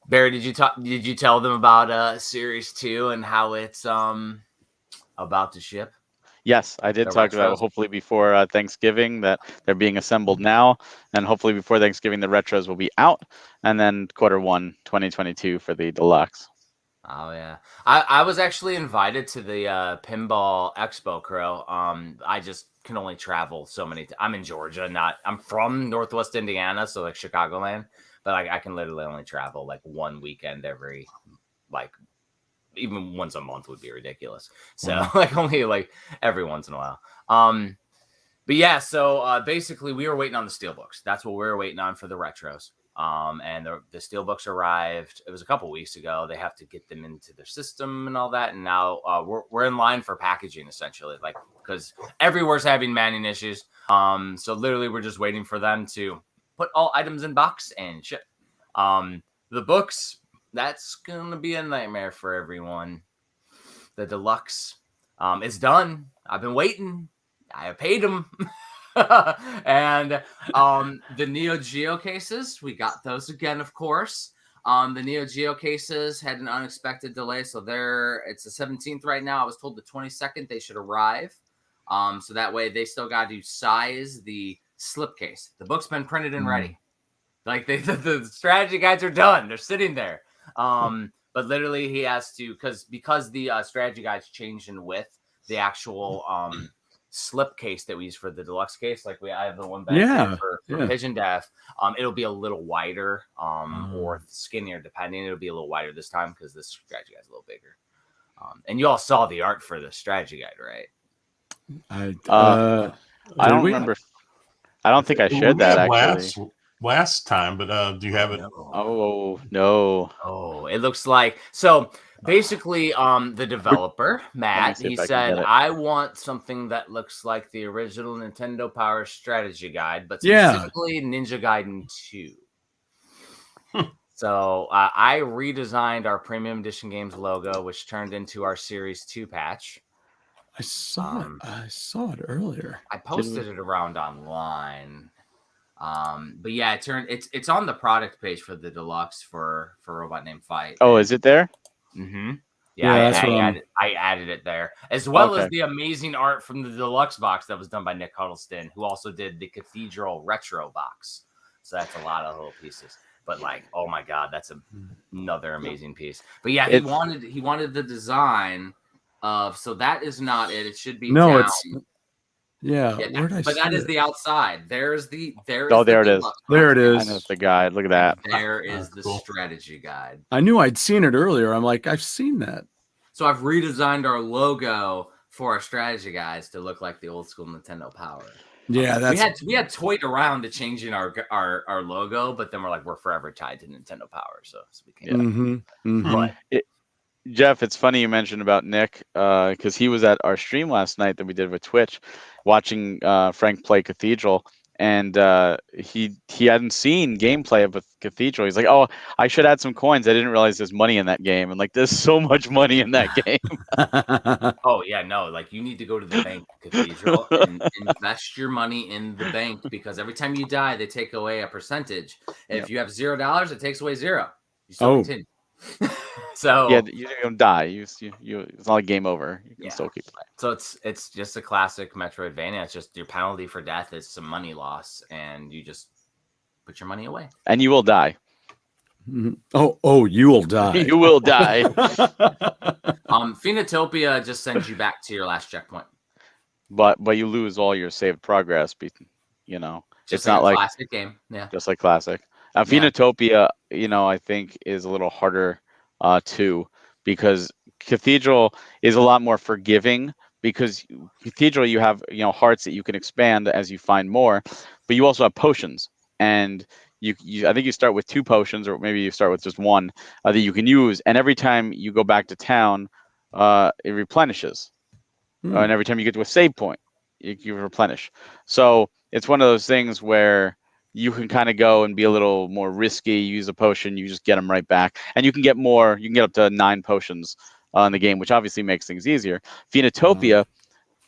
Barry, did you tell them about Series 2 and how it's about to ship? Yes, I did talk about it, hopefully before Thanksgiving, that they're being assembled now, and hopefully before Thanksgiving the retros will be out, and then Q1 2022 for the deluxe. Oh yeah, I was actually invited to the Pinball Expo, Crow. I just can only travel so many. I'm in Georgia, I'm from Northwest Indiana, so like Chicagoland. But I can literally only travel like one weekend every, like, even once a month would be ridiculous. So like only like every once in a while. But yeah, so basically we were waiting on the steelbooks. That's what we were waiting on for the retros. And the steelbooks arrived. It was a couple weeks ago. They have to get them into their system and all that. And now we're in line for packaging, essentially, like, because everywhere's having manning issues. So literally we're just waiting for them to put all items in box and ship. The books, that's going to be a nightmare for everyone. The deluxe, it's done. I've been waiting. I have paid them. And the Neo Geo cases, we got those again, of course. The Neo Geo cases had an unexpected delay, so it's the 17th right now. I was told the 22nd they should arrive. So that way they still got to size the slipcase. The book's been printed and ready. Like the strategy guides are done. They're sitting there. But literally he has to, because the strategy guides changed in width, the actual slipcase that we use for the deluxe case, like I have the one back here for Pigeon Death. It'll be a little wider or skinnier, depending. It'll be a little wider this time because this strategy guide's a little bigger. And you all saw the art for the strategy guide, right? I don't remember. I don't think I shared that actually. Last time, but do you have it? No. Oh, it looks like so. Basically, the developer, Matt, he said, I want something that looks like the original Nintendo Power strategy guide, but specifically Ninja Gaiden 2. So I redesigned our Premium Edition Games logo, which turned into our Series 2 patch. I saw it. I saw it earlier. I posted it around online. But yeah, it's on the product page for the deluxe for Robot Named Fight. Oh, is it there? Mm-hmm. Yeah, I added it there, as well as the amazing art from the deluxe box that was done by Nick Huddleston, who also did the Cathedral retro box. So that's a lot of little pieces. But like, oh my god, that's another amazing piece. But yeah, he wanted the design of. So that is not it. It should be down. But that is the outside. There it is. There it is. There it is. I know it's the guide. Look at that. There is the strategy guide. I knew I'd seen it earlier. I'm like, I've seen that. So I've redesigned our logo for our strategy guides to look like the old school Nintendo Power. Yeah, we had toyed around to changing our logo, but then we're forever tied to Nintendo Power, so we can't. But Jeff, it's funny you mentioned about Nick, because he was at our stream last night that we did with Twitch, watching Frank play Cathedral, and he hadn't seen gameplay of a Cathedral. He's like, "Oh, I should add some coins. I didn't realize there's money in that game." And like, there's so much money in that game. Oh yeah, no, like you need to go to the bank, Cathedral, and invest your money in the bank, because every time you die, they take away a percentage. And if you have $0, it takes away 0. You still continue. So yeah, you don't die. It's not like game over. You can still keep playing. So it's just a classic Metroidvania. It's just your penalty for death is some money loss, and you just put your money away. And you will die. Oh, you will die. You will die. Phenotopia just sends you back to your last checkpoint. But you lose all your saved progress. You know, Just it's not like classic game. Yeah. Just like classic. Phenotopia, I think is a little harder too, because Cathedral is a lot more forgiving, because Cathedral you have hearts that you can expand as you find more, but you also have potions, and you I think you start with 2 potions, or maybe you start with just 1 that you can use, and every time you go back to town, it replenishes, and every time you get to a save point, you replenish. So it's one of those things where you can kind of go and be a little more risky, use a potion, you just get them right back. And you can get more, you can get up to 9 potions in the game, which obviously makes things easier. Phenotopia,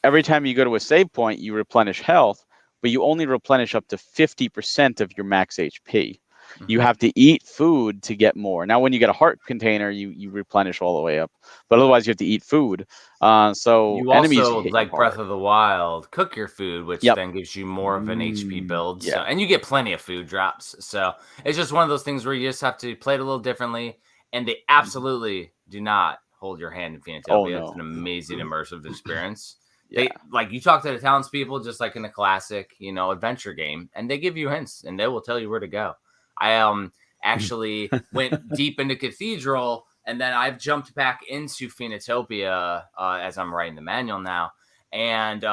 every time you go to a save point, you replenish health, but you only replenish up to 50% of your max HP. You have to eat food to get more. Now, when you get a heart container, you replenish all the way up, but otherwise you have to eat food. So you enemies also, like Breath of the Wild, cook your food, which then gives you more of an HP build. Yeah. So, and you get plenty of food drops. So it's just one of those things where you just have to play it a little differently. And they absolutely do not hold your hand in Phenotopia. Oh, no. It's an amazing immersive experience. They like, you talk to the townspeople just like in a classic, adventure game, and they give you hints and they will tell you where to go. I actually went deep into Cathedral, and then I've jumped back into Phenotopia as I'm writing the manual now. And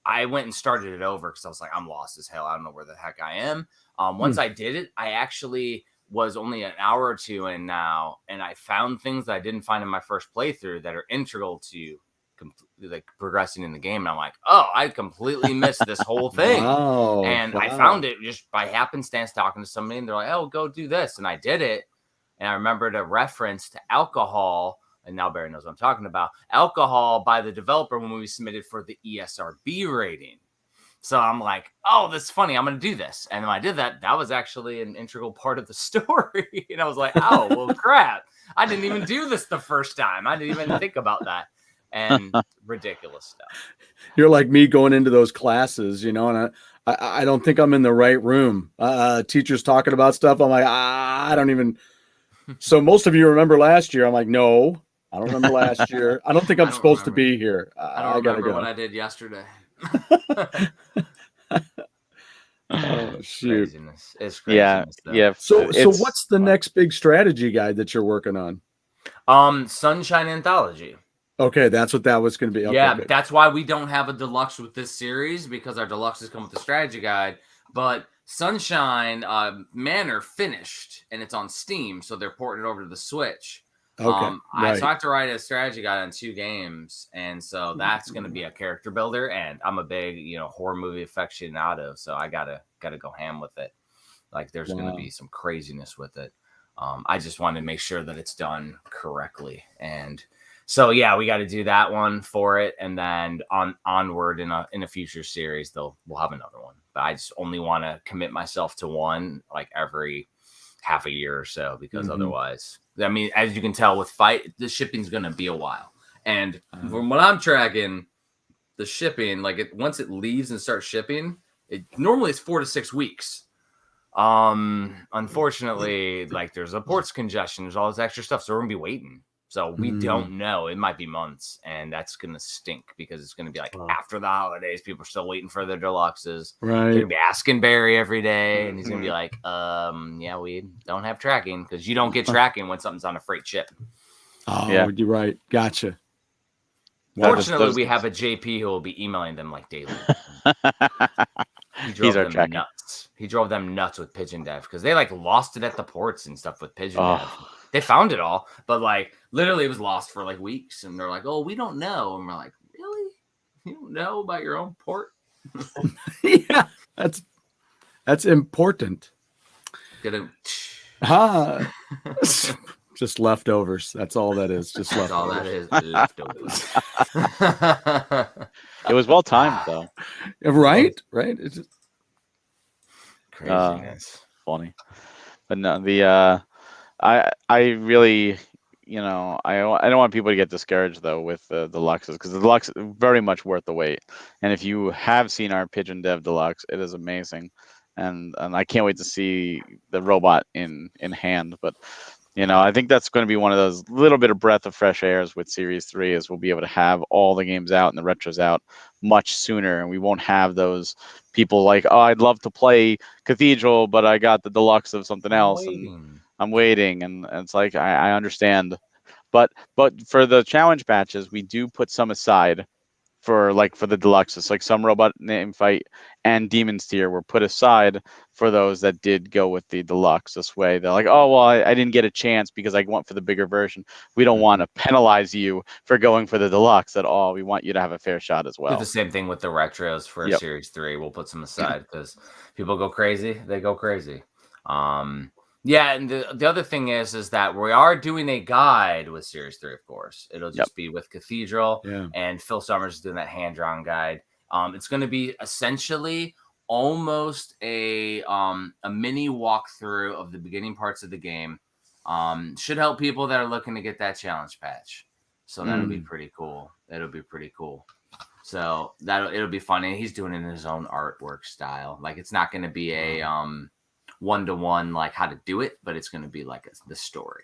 I went and started it over because I was like, I'm lost as hell. I don't know where the heck I am. Once I did it, I actually was only an hour or two in now, and I found things that I didn't find in my first playthrough that are integral to like progressing in the game. And I'm like, oh, I completely missed this whole thing. And I found it just by happenstance talking to somebody, and they're like, oh, go do this. And I did it. And I remembered a reference to alcohol. And now Barry knows what I'm talking about. Alcohol by the developer when we submitted for the ESRB rating. So I'm like, oh, that's funny. I'm going to do this. And when I did that, that was actually an integral part of the story. And I was like, oh, well, crap. I didn't even do this the first time. I didn't even think about that. And ridiculous stuff. You're like me going into those classes, and I don't think I'm in the right room. Teachers talking about stuff. I'm like, I don't even. So most of you remember last year. I'm like, no, I don't remember last year. I don't think I'm supposed to be here. I don't remember what I did yesterday. Oh, shoot. Craziness. It's craziness. Yeah. So what's the next big strategy guide that you're working on? Sunshine Anthology. Okay, that's what that was going to be. Okay, yeah, good. That's why we don't have a deluxe with this series, because our deluxes come with the strategy guide. But Sunshine Manor finished, and it's on Steam, so they're porting it over to the Switch. Okay, right. So I have to write a strategy guide on 2 games, and so that's going to be a character builder. And I'm a big, horror movie aficionado, so I gotta go ham with it. Like, there's going to be some craziness with it. I just want to make sure that it's done correctly, and so yeah, we got to do that one for it, and then onward in a future series, we'll have another one. But I just only want to commit myself to one like every half a year or so, because otherwise, I mean, as you can tell with Fight, the shipping's going to be a while. And from what I'm tracking, the shipping, like once it leaves and starts shipping, normally it's 4 to 6 weeks. Unfortunately, like there's a ports congestion, there's all this extra stuff, so we're gonna be waiting. So we don't know. It might be months, and that's gonna stink because it's gonna be like after the holidays, people are still waiting for their deluxes. Right. They're gonna be asking Barry every day, and he's gonna be like, yeah, we don't have tracking, because you don't get tracking when something's on a freight ship. Oh, yeah, you're right. Gotcha. Fortunately, we have a JP who will be emailing them like daily. He's our them nuts. He drove them nuts with Pigeon Dev because they like lost it at the ports and stuff with Pigeon Dev. They found it all, but like literally it was lost for like weeks, and they're like, "Oh, we don't know," and we're like, "Really? You don't know about your own port?" Yeah, that's important. Just leftovers. That's all that is. Just leftovers. All that is leftovers. It was well timed, though. Right. It's just craziness. Funny, but no, I really, I don't want people to get discouraged though with the deluxes, because the deluxe is very much worth the wait. And if you have seen our Pigeon Dev Deluxe, it is amazing, and I can't wait to see the robot in hand. But I think that's going to be one of those little bit of breath of fresh airs with Series 3, is we'll be able to have all the games out and the retros out much sooner, and we won't have those people like, oh, I'd love to play Cathedral, but I got the deluxe of something else, and I'm waiting, and it's like I understand, but for the challenge patches, we do put some aside for the deluxes, like some Robot Name Fight and Demon's Tier were put aside for those that did go with the deluxe. This way, they're like, oh, well, I didn't get a chance because I went for the bigger version. We don't want to penalize you for going for the deluxe at all. We want you to have a fair shot as well. Do the same thing with the retros for Series 3. We'll put some aside because people go crazy. They go crazy. Yeah, and the other thing is that we are doing a guide with Series 3, of course. It'll just be with Cathedral, and Phil Summers is doing that hand-drawn guide. It's going to be essentially almost a mini walkthrough of the beginning parts of the game. Should help people that are looking to get that challenge patch. So that'll be pretty cool. It'll be pretty cool. So it'll be funny. He's doing it in his own artwork style. Like, it's not going to be a one-to-one like how to do it, but it's going to be like the story.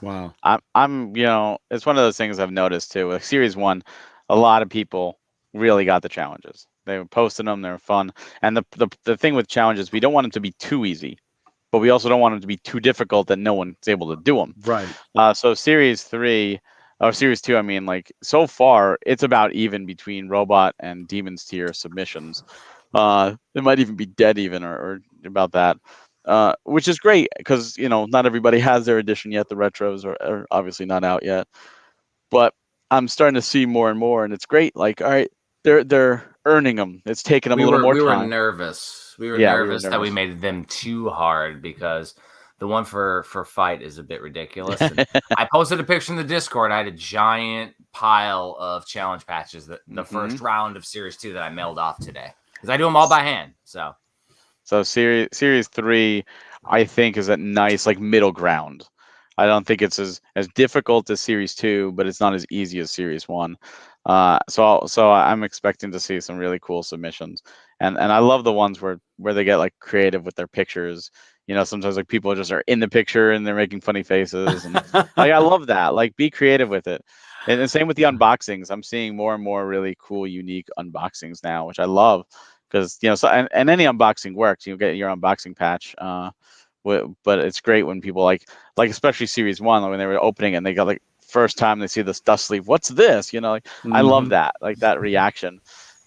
Wow. I'm it's one of those things I've noticed too with Series 1. A lot of people really got the challenges. They were posting them, they were fun, and the thing with challenges, we don't want them to be too easy, but we also don't want them to be too difficult that no one's able to do them. Right. So Series 3, or Series 2, I mean, like so far it's about even between Robot and Demon's Tier submissions. It might even be dead even or about that. Which is great because not everybody has their edition yet. The retros are obviously not out yet, but I'm starting to see more and more, and it's great. Like, all right, they're earning them. It's taking them a little more we time. were nervous. We were Yeah, we were nervous that we nervous. made them too hard because the one for fight is a bit ridiculous. And I posted a picture in the Discord. I had a giant pile of challenge patches that the first round of Series 2 that I mailed off today because I do them all by hand. So Series 3, I think, is a nice like middle ground. I don't think it's as difficult as Series 2, but it's not as easy as Series 1. So I'm expecting to see some really cool submissions, and I love the ones where they get like creative with their pictures. Sometimes like people just are in the picture and they're making funny faces, and like I love that. Like, be creative with it. And the same with the unboxings. I'm seeing more and more really cool, unique unboxings now, which I love because so and any unboxing works. You get your unboxing patch. But it's great when people like especially Series 1 when they were opening it and they got like first time they see this dust sleeve. What's this? I love that, like that reaction.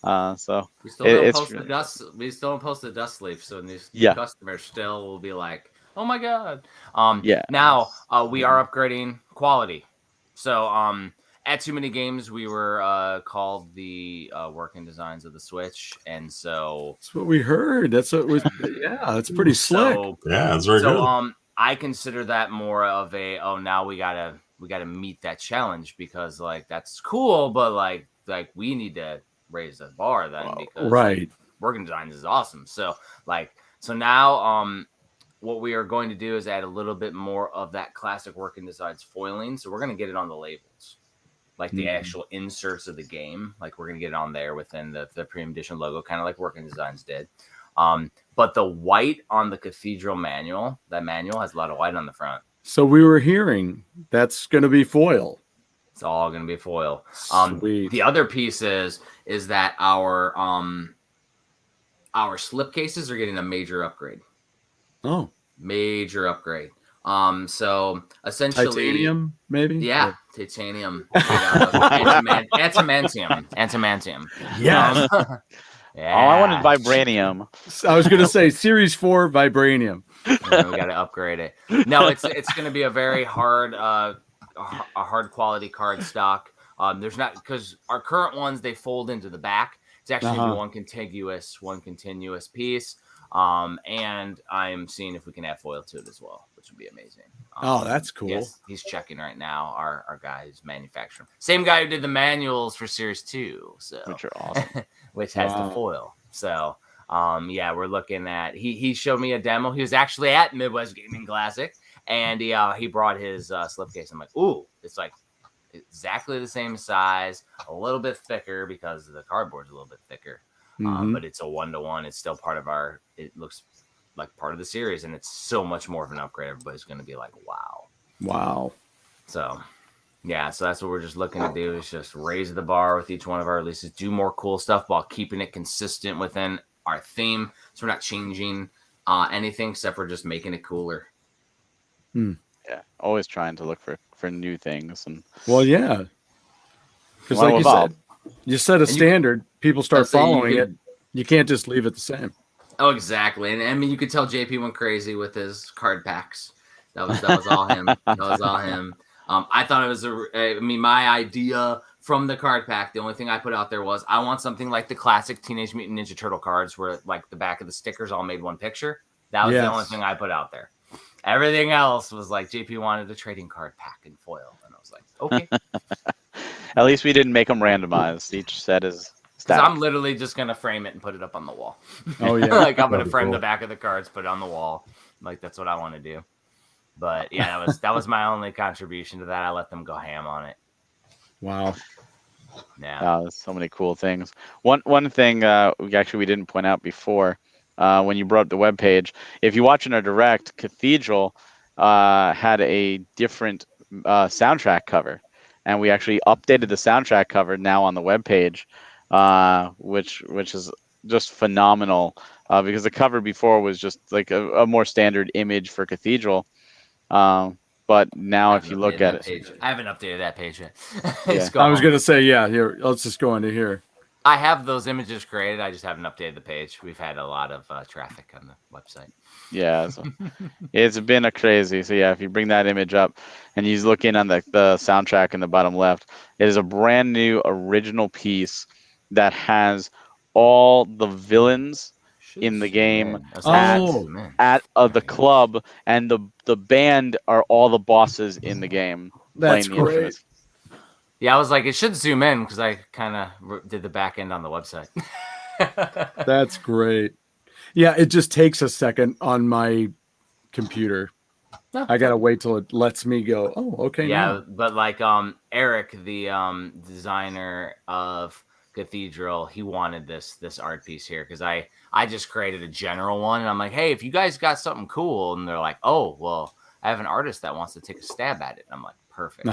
So we still don't post really the dust. We still don't post the dust sleeve, so these Yeah. customers still will be like, "Oh my god!" Yeah. Now we are upgrading quality. So at Too Many Games, we were called the working designs of the Switch, and so That's what we heard. That's what was. Yeah, it's pretty slick. Yeah, it's very good. I consider that more of a now we gotta meet that challenge because like that's cool, but like we need to raise the bar then because right. Working designs is awesome. So now what we are going to do is add a little bit more of that classic working designs foiling. So we're going to get it on the labels, like the actual inserts of the game. Like we're going to get it on there within the premium edition logo, kind of like working designs did. But the white on the Cathedral manual, that manual has a lot of white on the front. So we were hearing that's going to be foil. It's all going to be foil. Sweet. The other piece is that our slipcases are getting a major upgrade. Oh, major upgrade. So essentially, titanium, maybe. Yeah, titanium. Antimantium. Yes. Yeah. Oh, I wanted vibranium. I was going to say Series 4 vibranium. We got to upgrade it. No, it's going to be a very hard, hard quality card stock. There's not, because our current ones they fold into the back. It's actually one continuous piece. And I'm seeing if we can add foil to it as well, which would be amazing. That's cool. Yes, he's checking right now. Our guy who's manufacturing, same guy who did the manuals for Series 2, so which are awesome, which has the foil. So yeah, we're looking at. He showed me a demo. He was actually at Midwest Gaming Classic, and he brought his slipcase. I'm like, ooh, it's like exactly the same size, a little bit thicker because the cardboard's a little bit thicker. But it's a 1-to-1. It's still part of our. It looks like part of the series, and it's so much more of an upgrade. Everybody's going to be like, wow. So, yeah. So that's what we're just looking to do is just raise the bar with each one of our releases, do more cool stuff while keeping it consistent within our theme. So we're not changing anything except for just making it cooler. Yeah, always trying to look for new things and. Well, yeah. Because like you said. You set a standard, people start following it. You can't just leave it the same. Oh, exactly. And I mean, you could tell JP went crazy with his card packs. That was all him. That was all him. I thought it was my idea from the card pack. The only thing I put out there was I want something like the classic Teenage Mutant Ninja Turtle cards, where like the back of the stickers all made one picture. That was the only thing I put out there. Everything else was like JP wanted a trading card pack in foil, and I was like, okay. At least we didn't make them randomized. Each set is static. I'm literally just gonna frame it and put it up on the wall. Oh yeah, like I'm gonna frame the back of the cards, put it on the wall. Like that's what I want to do. But yeah, that was my only contribution to that. I let them go ham on it. Wow. Yeah. There's so many cool things. One thing we didn't point out before when you brought up the webpage. If you watch in our direct, Cathedral had a different soundtrack cover. And we actually updated the soundtrack cover now on the webpage, which is just phenomenal because the cover before was just like a more standard image for Cathedral. But But now, if you look at it, page. I haven't updated that page yet. Yeah. I was going to say, yeah, here, let's just go into here. I have those images created. I just haven't updated the page. We've had a lot of traffic on the website. yeah, so it's been a crazy. So yeah, if you bring that image up and you look in on the soundtrack in the bottom left, it is a brand new original piece that has all the villains in the game at the club, and the band are all the bosses in the game. That's playing the great. instruments. Yeah, I was like, it should zoom in because I kind of did the back end on the website. That's great. Yeah, it just takes a second on my computer. I gotta wait till it lets me go. Oh, okay. Yeah, now. but like Eric, the designer of Cathedral, he wanted this art piece here because I just created a general one, and I'm like, hey, if you guys got something cool, and they're like, oh, well, I have an artist that wants to take a stab at it. And I'm like, perfect.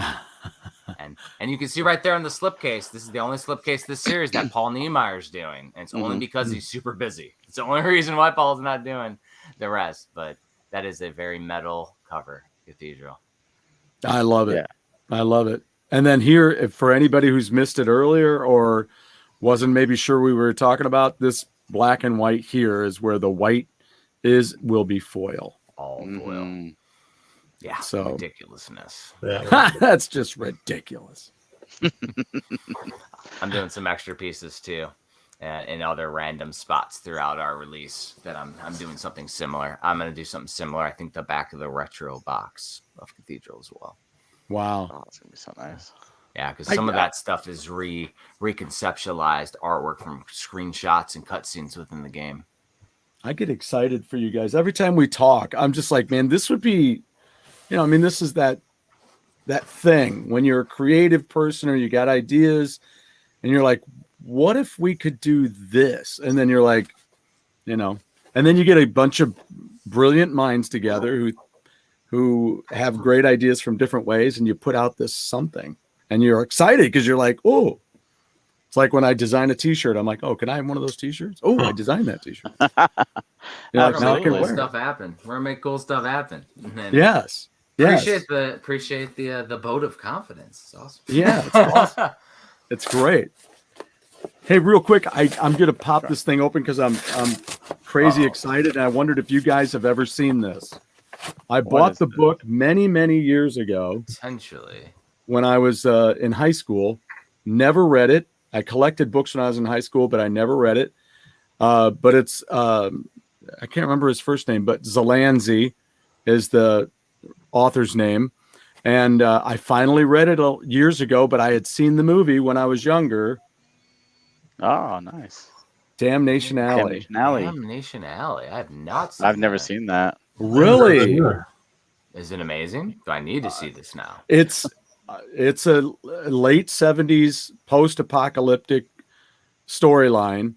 and you can see right there in the slipcase, this is the only slipcase this series that Paul Niemeyer's doing, and it's only because he's super busy. It's the only reason why Paul's not doing the rest. But that is a very metal cover, Cathedral. I love it. Yeah. I love it. And then here, if for anybody who's missed it earlier or wasn't maybe sure we were talking about, this black and white here is where the white will be foil. All foil. Yeah, so ridiculousness. Yeah. That's just ridiculous. I'm doing some extra pieces too, in other random spots throughout our release. That I'm doing something similar. I'm gonna do something similar. I think the back of the retro box of Cathedral as well. Wow, Oh, it's gonna be so nice. Yeah, because some of that stuff is reconceptualized artwork from screenshots and cutscenes within the game. I get excited for you guys every time we talk. I'm just like, man, this would be. I mean, this is that thing when you're a creative person or you got ideas and you're like, what if we could do this? And then you're like, and then you get a bunch of brilliant minds together who have great ideas from different ways, and you put out this something and you're excited because you're like, oh, it's like when I design a t-shirt, I'm like, oh, can I have one of those t-shirts? Oh, I designed that t-shirt. Like, now I can cool wear stuff happen. We're gonna make cool stuff happen. Yes. Appreciate the vote of confidence. It's awesome. Yeah, it's awesome. It's great. Hey, real quick, I'm gonna pop this thing open because I'm crazy excited, and I wondered if you guys have ever seen this. I bought the book many years ago. Potentially. When I was in high school, never read it. I collected books when I was in high school, but I never read it. But it's I can't remember his first name, but Zalansky is the author's name, and I finally read it years ago, but I had seen the movie when I was younger. Oh, nice. Damnation Alley. Damnation Alley. I have not seen I've never seen that. Really? Is it amazing? Do I need to see this now? It's a late 70s post-apocalyptic storyline.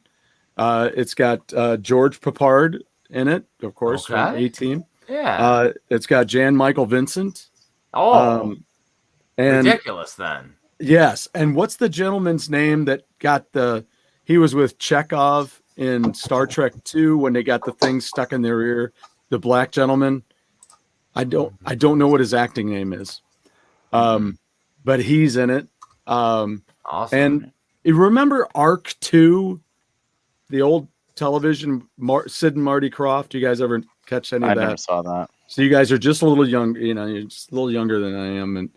It's got George Papard in it, of course, from 18. Yeah. It's got Jan Michael Vincent. And ridiculous then. Yes. And what's the gentleman's name that got he was with Chekhov in Star Trek 2 when they got the thing stuck in their ear, the black gentleman. I don't know what his acting name is. But he's in it. Awesome. And you remember Arc 2, the old television, Sid and Marty Krofft? You guys ever catch any of that? I never saw that. So you guys are just a little young, you're just a little younger than I am. And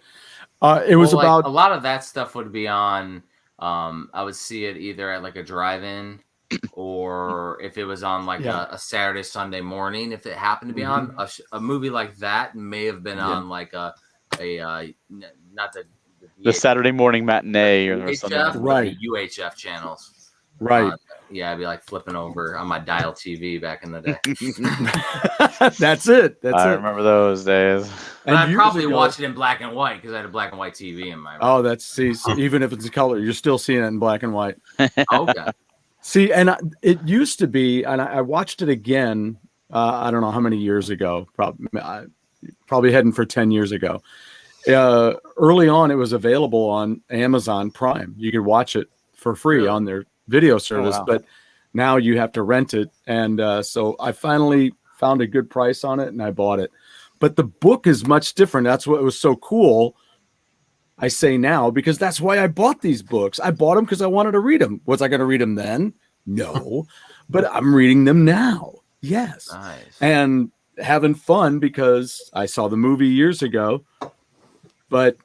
it was about a lot of that stuff would be on. I would see it either at like a drive-in, or if it was on like a Saturday, Sunday morning. If it happened to be on a movie like that, may have been on like not the Saturday morning matinee or UHF, something. Right. UHF channels. Right. I'd be like flipping over on my dial TV back in the day. That's it. I remember those days. And I probably watched it in black and white because I had a black and white TV in my room. Oh, even if it's a color, you're still seeing it in black and white. Okay. See, and it used to be, and I watched it again. I don't know how many years ago. Probably heading for 10 years ago. Early on, it was available on Amazon Prime. You could watch it for free on their video service, but now you have to rent it. And so I finally found a good price on it, and I bought it. But the book is much different. That's what was so cool. I say now because that's why I bought these books. I bought them because I wanted to read them. Was I going to read them then? No, but I'm reading them now. Yes. Nice. And having fun because I saw the movie years ago, but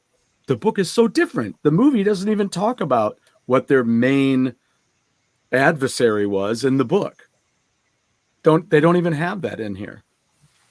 the book is so different. The movie doesn't even talk about what their main adversary was in the book. They don't even have that in here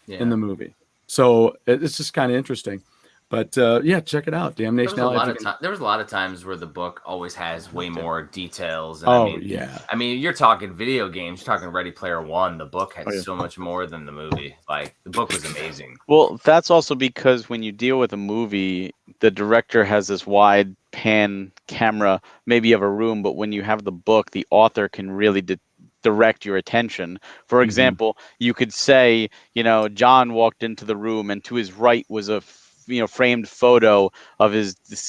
in the movie. So it's just kind of interesting. But yeah, check it out. Damnation. There was a lot of times where the book always has way more details. And I mean, you're talking video games. You're talking Ready Player One. The book had so much more than the movie. Like the book was amazing. Well, that's also because when you deal with a movie, the director has this wide pan camera, maybe of a room, but when you have the book, the author can really direct your attention. For example, you could say, John walked into the room and to his right was a framed photo of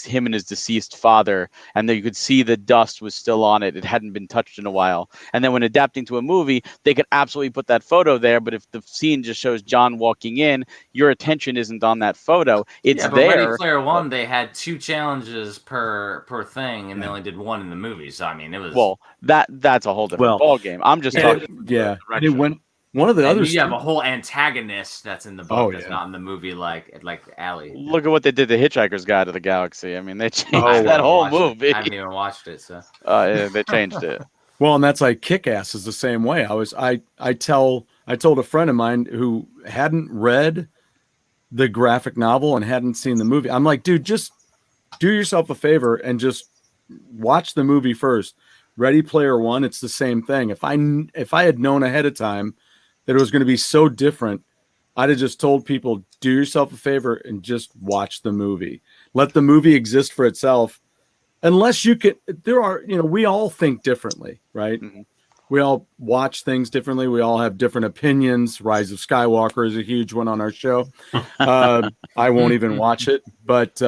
him and his deceased father, and then you could see the dust was still on it. It hadn't been touched in a while. And then when adapting to a movie, they could absolutely put that photo there, but if the scene just shows John walking in, your attention isn't on that photo. It's but there. Ready Player One, they had 2 challenges per thing, and they only did 1 in the movie. So I mean, it was that's a whole different ball game. I'm just talking. One of the others. You have a whole antagonist that's in the book that's not in the movie, like Allie. Look at what they did to Hitchhiker's Guide to the Galaxy. I mean, they changed that whole movie. I haven't even watched it, so they changed it. Well, and that's like Kick-Ass is the same way. I told a friend of mine who hadn't read the graphic novel and hadn't seen the movie. I'm like, dude, just do yourself a favor and just watch the movie first. Ready Player One, it's the same thing. If I had known ahead of time that it was going to be so different, I'd have just told people, do yourself a favor and just watch the movie. Let the movie exist for itself. Unless you can, we all think differently, right? Mm-hmm. We all watch things differently. We all have different opinions. Rise of Skywalker is a huge one on our show. I won't even watch it, but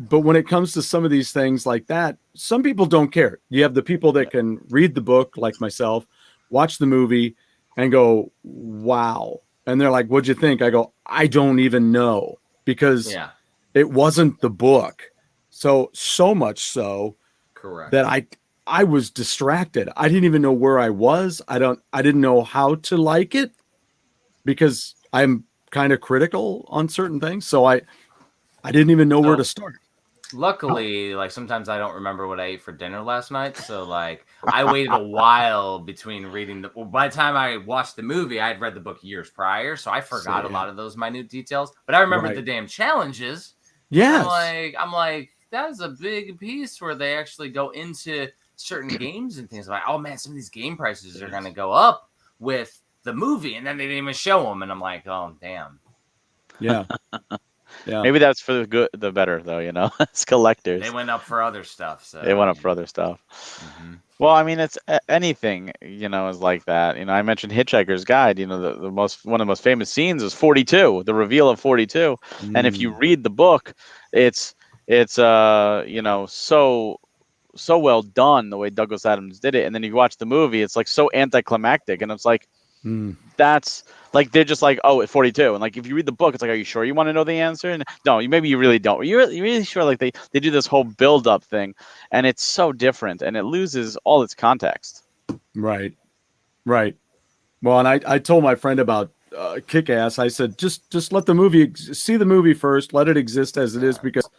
when it comes to some of these things like that, some people don't care. You have the people that can read the book, like myself, watch the movie, and go, "Wow!" And they're like, "What'd you think?" I go, "I don't even know," because it wasn't the book. So much so, correct, that I was distracted. I didn't even know where I was. I didn't know how to like it because I'm kind of critical on certain things. So I didn't even know where to start. Luckily, like sometimes I don't remember what I ate for dinner last night. So like I waited a while between reading by the time I watched the movie, I had read the book years prior. So I forgot a lot of those minute details, but I remembered the damn challenges. Yes. I'm like, that is a big piece where they actually go into certain games and things. Like, oh man, some of these game prices are going to go up with the movie, and then they didn't even show them, and I'm like, oh damn. Yeah. Yeah. Maybe that's for the good, the better, though. As collectors, they went up for other stuff. So they went up for other stuff. Mm-hmm. Well, I mean, it's anything, is like that. I mentioned Hitchhiker's Guide. One of the most famous scenes is 42, the reveal of 42. And if you read the book, it's so well done the way Douglas Adams did it, and then you watch the movie, it's like so anticlimactic, and it's like that's like they're just like, oh, it's 42, and like if you read the book, it's like, are you sure you want to know the answer? And no, maybe you really don't. You're really sure? Like they do this whole build up thing, and it's so different, and it loses all its context. Right. Well, and I told my friend about Kick-Ass. I said just let the movie see the movie first, let it exist as it is, because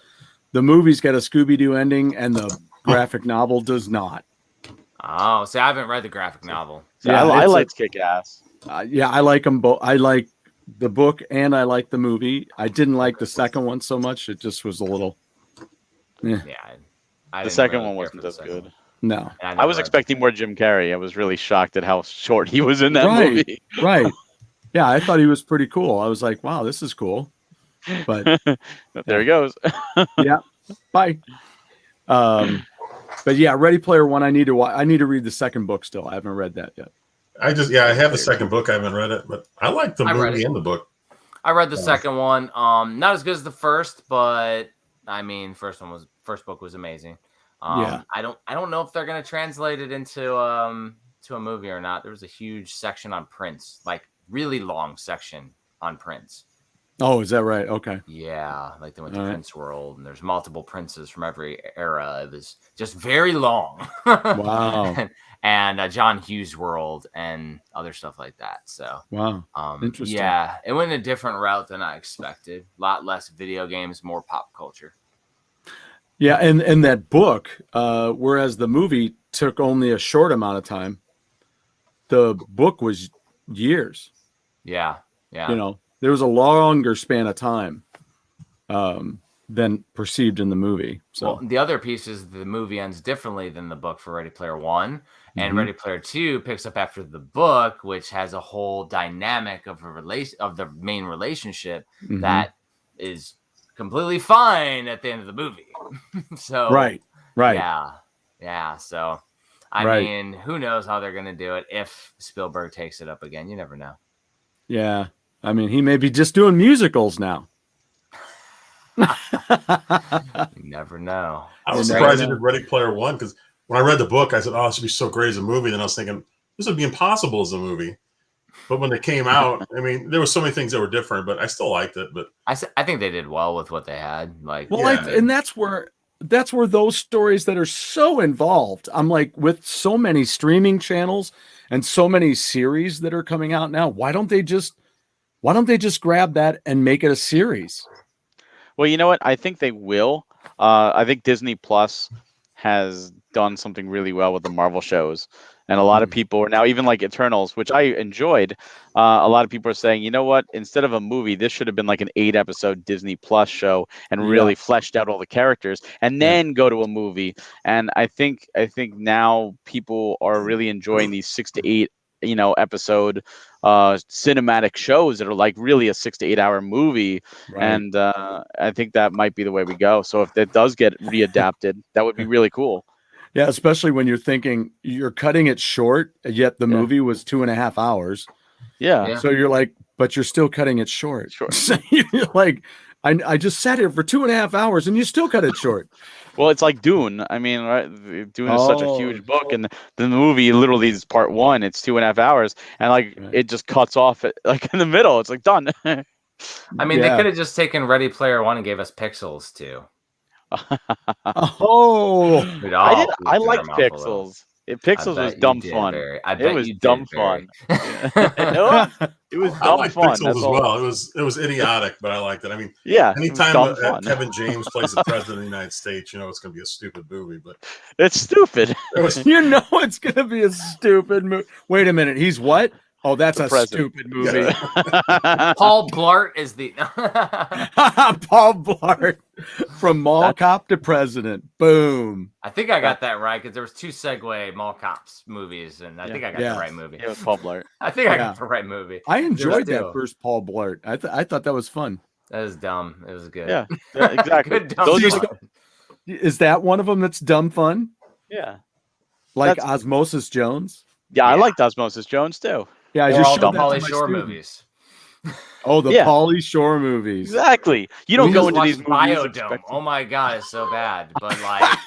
the movie's got a Scooby-Doo ending, and the graphic novel does not. Oh, see, I haven't read the graphic novel. Yeah, I like Kick-Ass. I like them both. I like the book and I like the movie. I didn't like the second one so much. It just was a little. Yeah. The second one wasn't as good. No. I was expecting more Jim Carrey. I was really shocked at how short he was in that movie. Right. Yeah, I thought he was pretty cool. I was like, wow, this is cool. But there he goes. Yeah. Bye. But yeah, Ready Player One. I need to read the second book still. I haven't read that yet. I have the second book. I haven't read it, but I like the movie and the book. I read the second one. Not as good as the first, but I mean, first book was amazing. I don't know if they're gonna translate it into to a movie or not. There was a huge section on Prince, like really long section on Prince. Oh, is that right? Okay. Yeah, like they went to All right. Prince World, and there's multiple princes from every era. It was just very long. Wow. and John Hughes World and other stuff like that. So, Wow. Interesting. yeah, it went a different route than I expected. A lot less video games, more pop culture. Yeah, and that book, whereas the movie took only a short amount of time, the book was years. Yeah. You know, there was a longer span of time than perceived in the movie. So Well, the other piece is the movie ends differently than the book for Ready Player One, and Mhm. Ready Player Two picks up after the book, which has a whole dynamic of the main relationship Mhm. that is completely fine at the end of the movie. So right. yeah. So I Right. mean, who knows how they're gonna do it if Spielberg takes it up again? You never know. Yeah. I mean, he may be just doing musicals now. You never know. I was You surprised he never did Ready Player One because when I read the book, I said, "Oh, this would be so great as a movie." Then I was thinking, this would be impossible as a movie. But when they came out, I mean, there were so many things that were different, but I still liked it. But I think they did well with what they had. Like, Well, Yeah. and that's where those stories that are so involved. I'm like, with so many streaming channels and so many series that are coming out now, why don't they just grab that and make it a series? Well, you know what? I think they will. I think Disney Plus has done something really well with the Marvel shows. And a lot of people are now, even like Eternals, which I enjoyed. A lot of people are saying, you know what? Instead of a movie, this should have been like an 8-episode Disney Plus show and really fleshed out all the characters, and then go to a movie. And I think now people are really enjoying these 6 to 8, episode cinematic shows that are like really a 6 to 8 hour movie. Right. And I think that might be the way we go. So if it does get readapted, that would be really cool. Yeah, especially when you're thinking you're cutting it short, yet the movie was 2.5 hours. Yeah. So you're like, but you're still cutting it short. Sure. So you're like, I just sat here for 2.5 hours and you still cut it short. Well, it's like Dune. I mean, right? Dune is such a huge book, and the movie literally is part 1. It's 2.5 hours, and like it just cuts off like in the middle. It's like done. I mean, they could have just taken Ready Player One and gave us Pixels too. Oh, I liked Pixels. Pixels was dumb fun. It was dumb fun. No, it was I dumb liked fun. Pixels That's as all. well. It was idiotic, but I liked it. I mean, Yeah, it was anytime dumb fun. Kevin James plays the president of the United States, you know it's going to be a stupid movie. But It's stupid. it was you know it's gonna be a stupid movie. Wait a minute, he's what? Oh, that's a president. stupid movie. Paul Blart is the Paul Blart from Mall Cop to President. Boom. I think I got that right because there was 2 Segway Mall Cops movies, and I think I got the right movie. It was Paul Blart. I think I got the right movie. I enjoyed There's that two. first Paul Blart. I thought that was fun. That was dumb. It was good. Yeah, exactly. Good dumb Those are fun. Is that one of them that's dumb fun? yeah, Like That's- Osmosis Jones? yeah. I liked Osmosis Jones too. Yeah, I Or just all showed the that to Pauly my Shore student. movies. Oh, the Yeah. Pauly Shore movies. Exactly. You don't We go just into these watched movies Biodome. expecting- Oh my god, it's so bad. But like,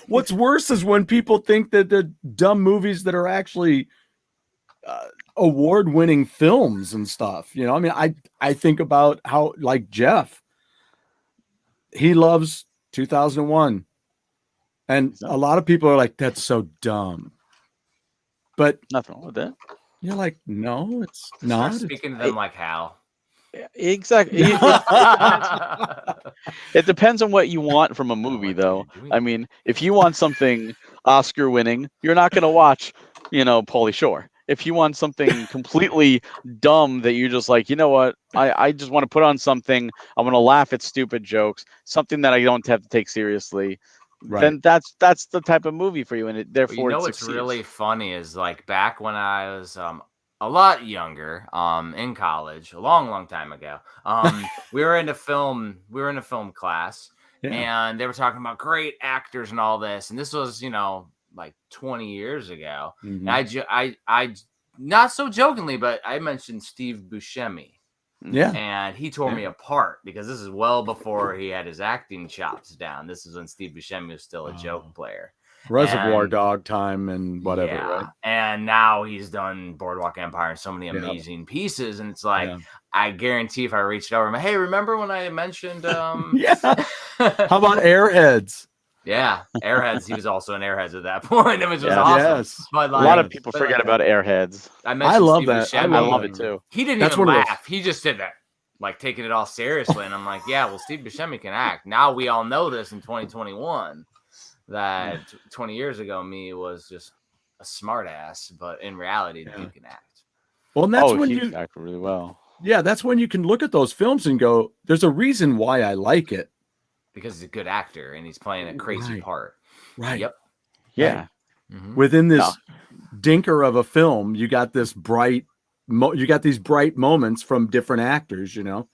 What's worse is when people think that the dumb movies that are actually award-winning films and stuff. You know, I mean, I think about how, like, Jeff, he loves 2001, and a lot of people are like, "That's so dumb," but Nothing wrong with that. you're like, "No, it's start not." speaking to them like Hal. Exactly. It depends on what you want from a movie, though. I mean, if you want something Oscar-winning, you're not going to watch, Pauly Shore. If you want something completely dumb that you're just like, you know what, I just want to put on something, I want to laugh at stupid jokes, something that I don't have to take seriously, then that's the type of movie for you, and therefore You know it what's succeeds. really funny is like back when I was a lot younger, in college, a long time ago. We were in a film class, and they were talking about great actors and all this, and this was like 20 years ago. Mhm. And I not so jokingly, but I mentioned Steve Buscemi. Yeah. And he tore me apart because this is well before he had his acting chops down. This is when Steve Buscemi was still a joke player. Reservoir And- Dog time and whatever, right? And now he's done Boardwalk Empire and so many amazing pieces. And it's like, I guarantee if I reached over, hey, remember when I mentioned Yeah. How about Airheads? Yeah, Airheads. He was also in Airheads at that point, which was Yeah. awesome. Yes. But A lot of people but forget about Airheads. I love Steve that. Buscemi. I love it too. He didn't That's even one of those- laugh. He just did that, like taking it all seriously. And I'm like, yeah, well, Steve Buscemi can act. Now we all know this in 2021 that 20 years ago me was just a smart ass, but in reality, the dude can act. Well, and that's when he you acted really well. Yeah, that's when you can look at those films and go, there's a reason why I like it. Because he's a good actor and he's playing a crazy Right. part. Right. Yep. Yeah. Mhm. Within this dinker of a film, you got this you got these bright moments from different actors, you know.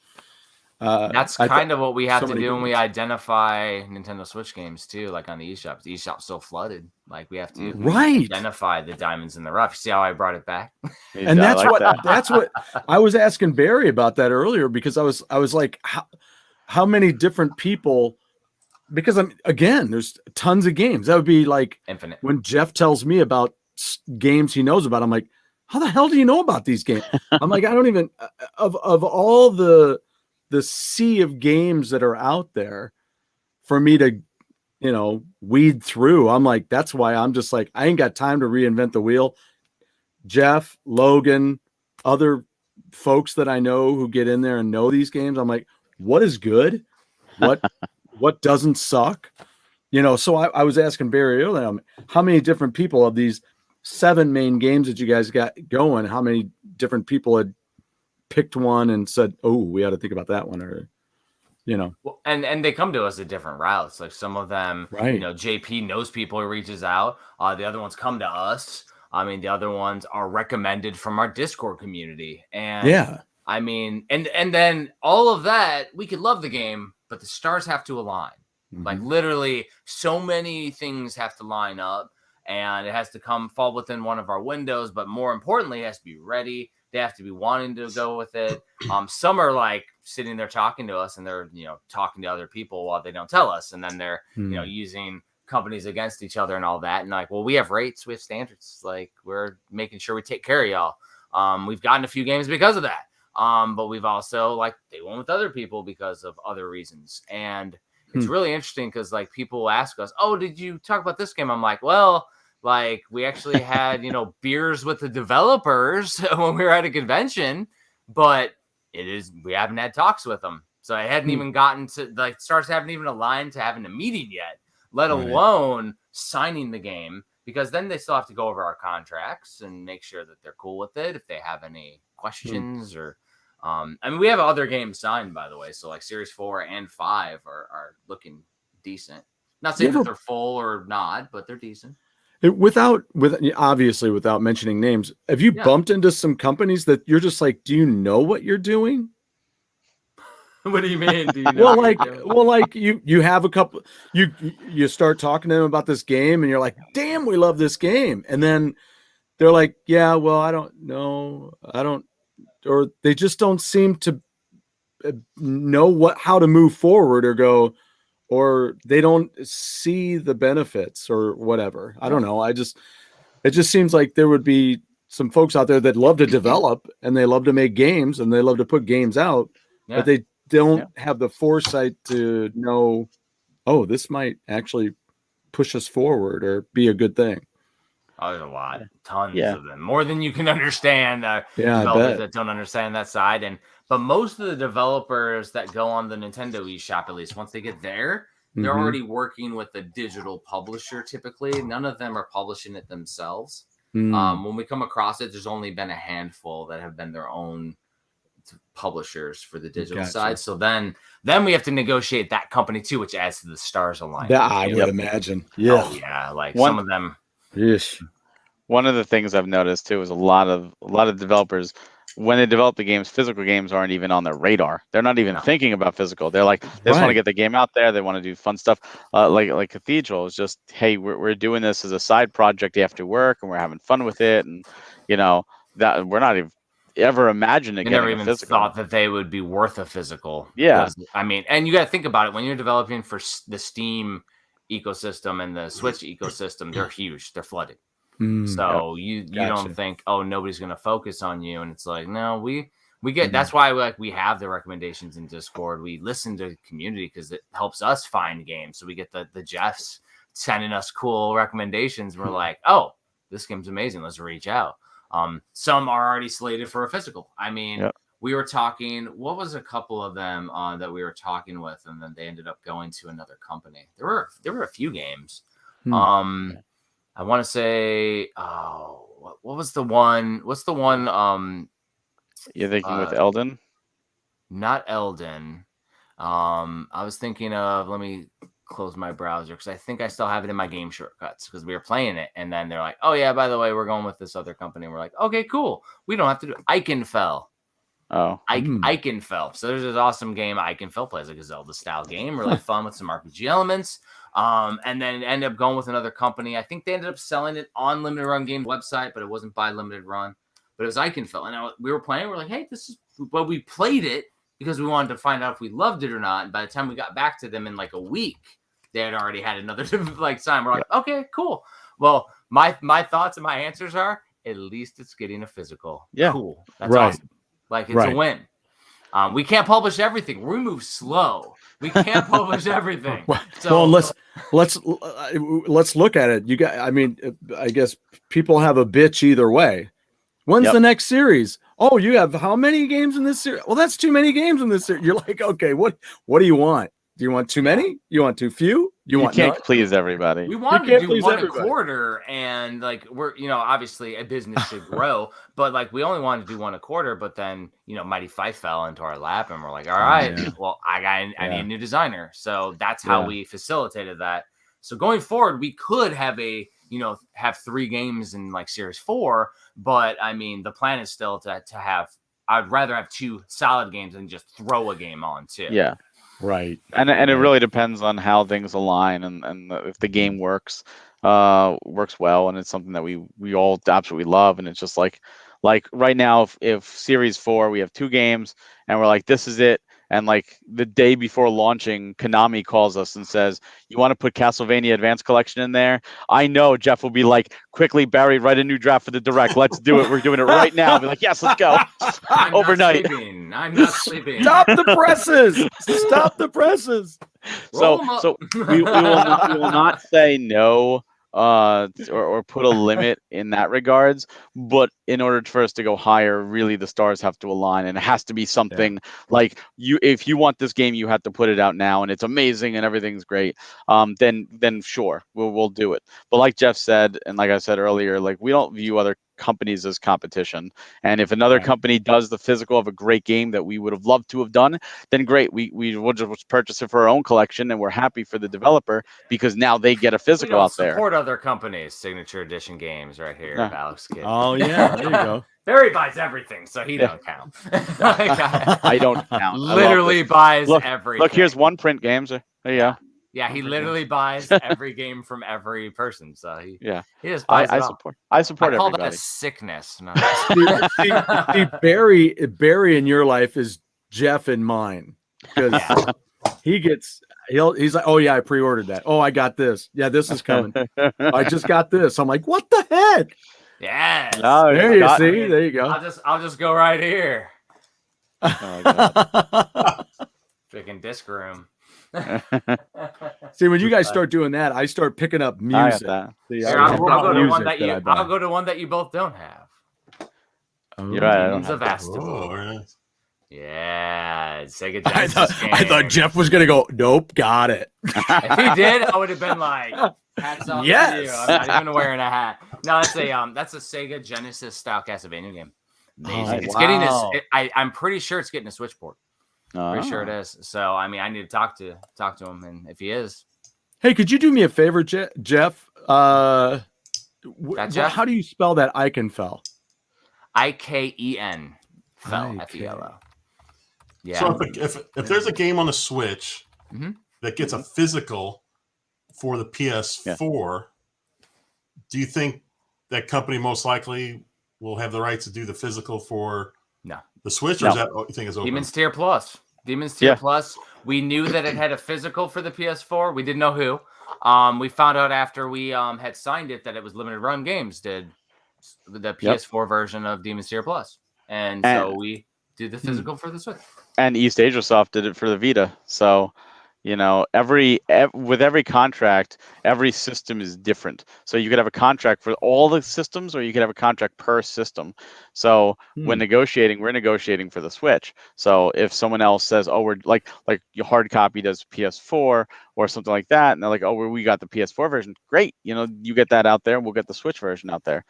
That's kind of what we have so to many do good when we ones. identify Nintendo Switch games too, like on the eShop. The eShop's so flooded. Like we have to Right. identify the diamonds in the rough. See how I brought it back? And I that's like what that. that's what I was asking Barry about that earlier, because I was like, how many different people, because there's tons of games. That would be like Infinite. when Jeff tells me about games he knows about, I'm like, how the hell do you know about these games? I'm like, I don't even of all the sea of games that are out there for me to, you know, weed through. I'm like, that's why I'm just like, I ain't got time to reinvent the wheel. Jeff, Logan, other folks that I know who get in there and know these games, I'm like, what is good? What doesn't suck? You know, so I was asking Barry earlier, how many different people of these 7 main games that you guys got going, how many different people had picked one and said, oh, we ought to think about that one, or, you know. Well, and they come to us at different routes. Like some of them, Right. you know, JP knows people who reaches out. The other ones come to us. I mean, the other ones are recommended from our Discord community. And Yeah. I mean, and then all of that, we could love the game, but the stars have to align. Like literally so many things have to line up, and it has to fall within one of our windows, but more importantly, it has to be ready. They have to be wanting to go with it. Some are like sitting there talking to us and they're, you know, talking to other people while they don't tell us. And then they're, you know, using companies against each other and all that. And like, well, we have rates, we have standards. Like we're making sure we take care of y'all. We've gotten a few games because of that. But we've also like they went with other people because of other reasons. And it's really interesting because like people ask us, oh, did you talk about this game? I'm like, well, like we actually had, you know, beers with the developers when we were at a convention, but we haven't had talks with them. So I hadn't even gotten to like stars haven't even aligned to having a meeting yet, let alone signing the game, because then they still have to go over our contracts and make sure that they're cool with it. If they have any questions or, I mean, we have other games signed, by the way. So like Series 4 and 5 are looking decent. Not saying that they're full or not, but they're decent. Obviously without mentioning names, have you bumped into some companies that you're just like, do you know what you're doing? What do you mean? Do you know like you have a couple, you start talking to them about this game and you're like, damn, we love this game. And then they're like, yeah, well, I don't know. Or they just don't seem to know how to move forward or go, or they don't see the benefits or whatever. I don't know. It just seems like there would be some folks out there that love to develop and they love to make games and they love to put games out, but they don't have the foresight to know, oh, this might actually push us forward or be a good thing. Oh, there's a lot, tons of them, more than you can understand. Developers that don't understand that side, but most of the developers that go on the Nintendo eShop, at least once they get there, they're already working with a digital publisher. Typically, none of them are publishing it themselves. When we come across it, there's only been a handful that have been their own publishers for the digital side. So then we have to negotiate that company too, which adds to the stars alignment. I would imagine. Yeah. Oh, yeah. Like some of them. Yes. One of the things I've noticed too is a lot of developers, when they develop the games, physical games aren't even on their radar. They're not even thinking about physical. They're like, they just want to get the game out there. They want to do fun stuff. Like Cathedral is just, hey, we're doing this as a side project after work, and we're having fun with it, and you know that we're not even ever imagining. They never even thought that they would be worth a physical. Yeah, I mean, and you got to think about it when you're developing for the Steam ecosystem and the Switch ecosystem, they're huge. They're flooded. Mm, So you Gotcha. don't think, oh, nobody's going to focus on you. And it's like, no, we get, that's why we have the recommendations in Discord. We listen to the community because it helps us find games. So we get the Jeffs sending us cool recommendations. We're like, oh, this game's amazing. Let's reach out. Some are already slated for a physical. I mean, we were talking, what was a couple of them that we were talking with, and then they ended up going to another company. There were a few games. I want to say, what was the one? What's the one? You're thinking with Elden? Not Elden. I was thinking of, let me close my browser because I think I still have it in my game shortcuts because we were playing it. And then they're like, oh, yeah, by the way, we're going with this other company. And we're like, okay, cool. We don't have to do Eichenfell. Oh. Eichenfell. So there's this awesome game. Eichenfell plays like a Zelda style game, really fun with some RPG elements. And then ended up going with another company. I think they ended up selling it on Limited Run Games website, but it wasn't by Limited Run. But it was Eichenfell. And we were playing. We're like, hey, this is. Well, we played it because we wanted to find out if we loved it or not. And by the time we got back to them in like a week, they had already had another like time. We're like, okay, cool. Well, my thoughts and my answers are at least it's getting a physical. Yeah. Cool. That's awesome. Like it's a win. We can't publish everything. We move slow. We can't publish everything. Well, let's look at it. You got. I mean, I guess people have a bitch either way. When's the next series? Oh, you have how many games in this series? Well, that's too many games in this series. You're like, okay, what do you want? Do you want too many? You want too few? You want can't none? please everybody. We wanted to do one a quarter, and like we're obviously a business should grow, but like we only wanted to do one a quarter. But then Mighty Five fell into our lap, and we're like, all right, well, I need a new designer, so that's how we facilitated that. So going forward, we could have have 3 games in like Series 4, but I mean the plan is still to have. I'd rather have 2 solid games than just throw a game on too. Yeah. Right. And it really depends on how things align and if the game works well and it's something that we all absolutely love. And it's just like right now, if Series 4, we have 2 games and we're like, this is it. And like the day before launching, Konami calls us and says, you want to put Castlevania Advanced Collection in there? I know Jeff will be like, quickly, Barry, write a new draft for the Direct. Let's do it. We're doing it right now. I'll be like, yes, let's go. Overnight. I'm not sleeping. Stop the presses. Stop the presses. So we will not say no or put a limit in that regards, but in order for us to go higher, really the stars have to align, and it has to be something like if you want this game, you have to put it out now and it's amazing and everything's great. Then sure, we'll do it. But like Jeff said, and like I said earlier, like we don't view other companies as competition, and if another company does the physical of a great game that we would have loved to have done, then great, we will just purchase it for our own collection, and we're happy for the developer because now they get a physical out there. Support other companies, Signature Edition Games right here, Alex Kidd. Oh yeah, there you go. Barry buys everything, so he don't count. I don't count. Literally buys everything. Look, here's one print games. There you go. Yeah, he literally buys every game from every person. So he just buys I support I call everybody. that a sickness. See, Barry in your life is Jeff in mine because he's like, oh yeah, I pre-ordered that. Oh, I got this. Yeah, this is coming. I just got this. I'm like, what the heck? Yes. No, there you see. There you go. I'll just go right here. Oh, God. Freaking disc room. See, when you guys start doing that, I start picking up music. I'll go to one that you both don't have. You're right. Demons of Astable. Yeah, Sega Genesis game. I thought Jeff was gonna go. Nope, got it. If he did, I would have been like, hats off to you. I'm not even wearing a hat. No, that's a Sega Genesis style Castlevania game. Amazing. It's getting this. I'm pretty sure it's getting a Switch port. Pretty sure it is. So I mean, I need to talk to him, and if he is, hey, could you do me a favor, Jeff? Jeff? How do you spell that? Eichenfell. IKEN. Fell. FELO. Yeah. So if there's a game on the Switch that gets a physical for the PS4, do you think that company most likely will have the rights to do the physical for the Switch, or is that you think is open? Demon's Tier Plus. Demon's Tier Plus. We knew that it had a physical for the PS4. We didn't know who. We found out after we had signed it that it was Limited Run Games did the PS4 version of Demon's Tier Plus, and so we did the physical for the Switch. And East Asia Soft did it for the Vita. So, you know, with every contract, every system is different. So you could have a contract for all the systems, or you could have a contract per system. So when negotiating, we're negotiating for the Switch. So if someone else says, "Oh, we're like your hard copy does PS4 or something like that," and they're like, "Oh, we got the PS4 version," great. You know, you get that out there, and we'll get the Switch version out there.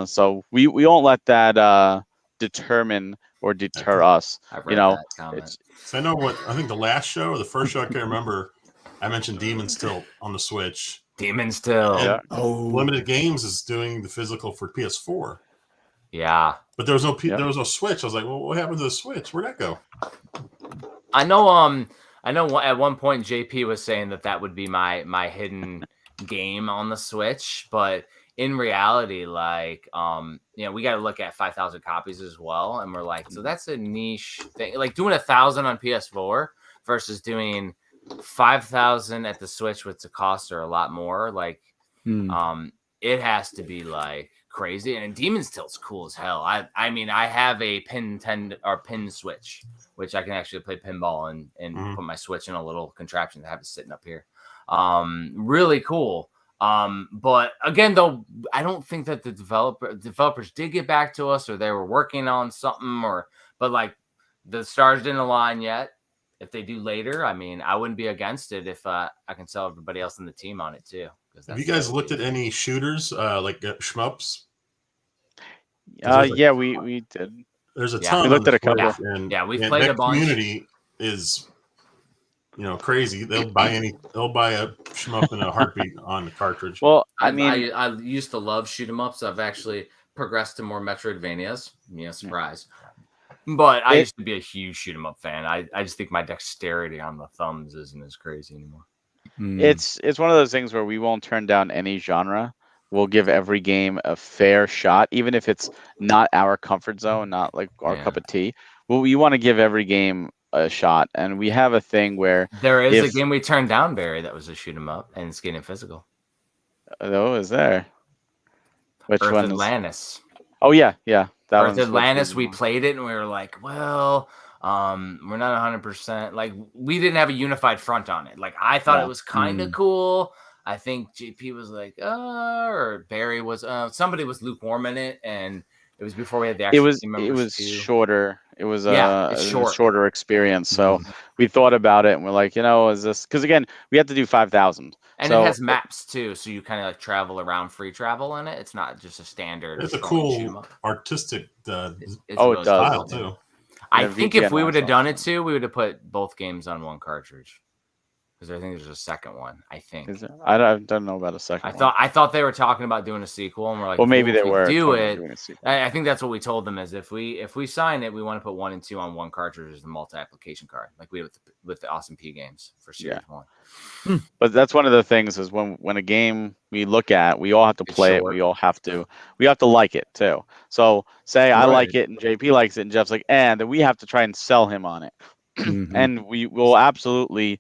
So we won't let that determine or deter us. I've read You know, that comment. it's So I know what I think the last show or the first show I can remember, I mentioned Demon's Tilt on the Switch. Demon's Tilt. And Oh, Limited Games is doing the physical for PS4, Yeah. but there was no Switch. I was like, well, what happened to the Switch? Where'd that go? I know. At one point JP was saying that would be my hidden game on the Switch, but in reality, like, we got to look at 5,000 copies as well, and we're like, so that's a niche thing. Like doing 1,000 on PS4 versus doing 5,000 at the Switch, which the costs are a lot more. Like, it has to be like crazy. And Demon's Tilt's cool as hell. I mean, I have a pin Switch, which I can actually play pinball and put my Switch in a little contraption to have it sitting up here. Really cool. But again, though, I don't think that the developers did get back to us, or they were working on something, but like the stars didn't align yet. If they do later, I mean, I wouldn't be against it if I can sell everybody else in the team on it too. Have you guys looked at any shooters like shmups? yeah, we did. There's a Yeah. ton. We looked at a couple. And, we've and played that a bunch. community is, crazy. They'll buy a shmup in a heartbeat on the cartridge. Well, I used to love shoot 'em ups. I've actually progressed to more Metroidvanias. Surprise. But I used to be a huge shoot 'em up fan. I just think my dexterity on the thumbs isn't as crazy anymore. It's one of those things where we won't turn down any genre. We'll give every game a fair shot, even if it's not our comfort zone, not like our cup of tea. Well, we want to give every game a shot, and we have a thing where there is a game we turned down, Barry, that was a shoot 'em up, and it's getting physical. Oh, is there? Which Earth one? Atlantis. Oh yeah. That Earth Atlantis. We played it, and we were like, well, we're not 100%. Like, we didn't have a unified front on it. Like, I thought it was kind of cool. I think JP was like, or Barry was, somebody was lukewarm in it, and it was before we had the actual team members. It was too. shorter. It was it's a short. shorter experience. So we thought about it, and we're like, is this? Because again, we have to do 5,000. And it has maps too, so you kind of like travel around, free travel in it. It's not just a standard. It's a cool artistic it style does too. I think if we would have done it too, we would have put both games on one cartridge. Because I think there's a second one. I think. Is there? I don't know about a second. I thought they were talking about doing a sequel, and we're like, well, maybe they were. Do it. I think that's what we told them is if we sign it, we want to put 1 and 2 on one cartridge as the multi-application card, like we did with the Awesome P games for Series 1. But that's one of the things is when a game we look at, we all have to play it. We all have to like it too. So say I like it and JP likes it and Jeff's like, and then we have to try and sell him on it, and we will absolutely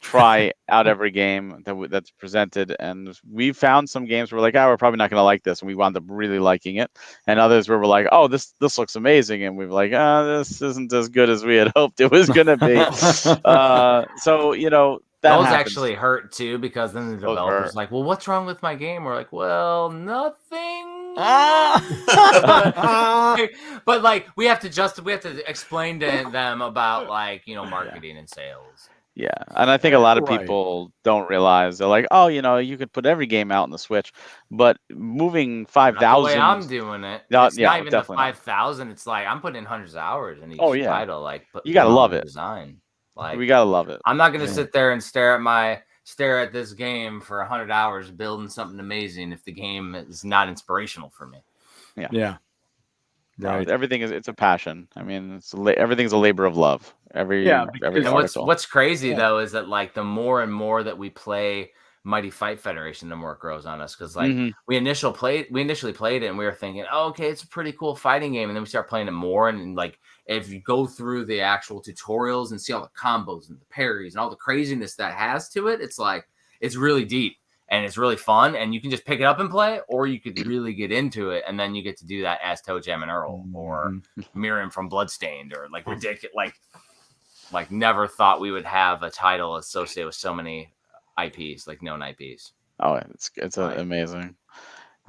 try out every game that's presented. And we found some games where we're like, we're probably not going to like this, and we wound up really liking it. And others where we're like, oh, this looks amazing, and we're like, this isn't as good as we had hoped it was going to be. So those happens. actually hurt too, because then the developer's like, well, what's wrong with my game? We're like, well, nothing. But like we have to explain to them about like marketing and sales. Yeah, and I think a lot of people don't realize. They're like, oh, you could put every game out on the Switch, but moving 5,000. The way I'm doing it, it's not even the 5,000. It's like I'm putting in hundreds of hours in each title. Like, you gotta love it. Design. Like, we gotta love it. I'm not gonna sit there and stare at this game for 100 hours building something amazing if the game is not inspirational for me. Yeah. Right. Everything it's a passion. I mean, everything's a labor of love. Every what's crazy though is that like the more and more that we play Mighty Fight Federation, the more it grows on us, because like we initially played it and we were thinking, oh, okay, it's a pretty cool fighting game, and then we start playing it more, and like if you go through the actual tutorials and see all the combos and the parries and all the craziness that has to it, it's like it's really deep and it's really fun, and you can just pick it up and play, or you could really get into it, and then you get to do that as Toe Jam and Earl or Miriam from Bloodstained, or like ridiculous, like never thought we would have a title associated with so many IPs, like known IPs. Oh, it's amazing.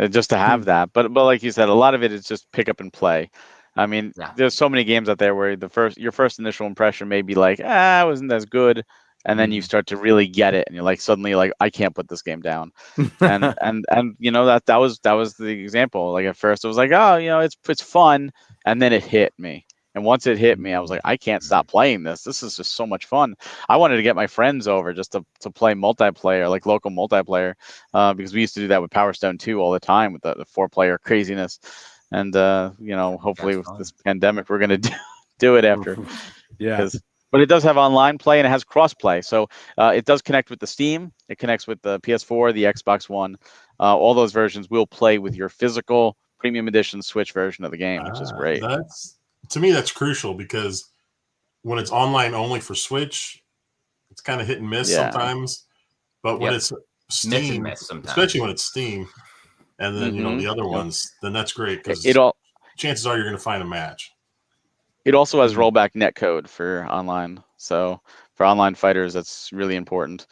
Just to have that, but like you said, a lot of it is just pick up and play. I mean, there's so many games out there where your first initial impression may be like, it wasn't as good, and then you start to really get it, and you're like, suddenly like, I can't put this game down, and you know that was the example. Like at first it was like, oh, you know, it's fun, and then it hit me. And once it hit me, I was like, I can't stop playing this. This is just so much fun. I wanted to get my friends over just to play multiplayer, like local multiplayer, because we used to do that with Power Stone 2 all the time with the 4-player craziness. And, you know, hopefully with this pandemic, we're going to do it after. Yeah. But it does have online play, and it has cross-play. So it does connect with the Steam. It connects with the PS4, the Xbox One. All those versions will play with your physical premium edition Switch version of the game, which is great. To me, that's crucial, because when it's online only for Switch, it's kind of hit and miss sometimes. But when it's Steam, especially when it's Steam, and then you know the other ones, then that's great, because chances are you're going to find a match. It also has rollback netcode for online, so for online fighters, that's really important.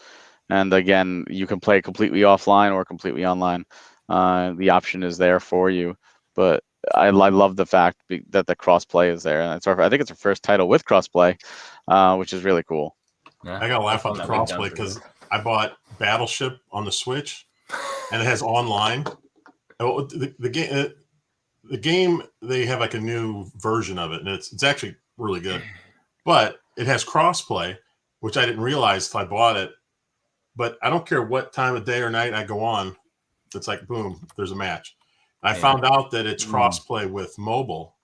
And again, you can play completely offline or completely online. The option is there for you, but I love the fact that the crossplay is there, and I think it's our first title with crossplay, which is really cool. Yeah, I gotta laugh at the crossplay, because I bought Battleship on the Switch, and it has online. The game, they have like a new version of it, and it's actually really good, but it has crossplay, which I didn't realize till I bought it. But I don't care what time of day or night I go on, it's like boom, there's a match. I found out that it's crossplay with mobile,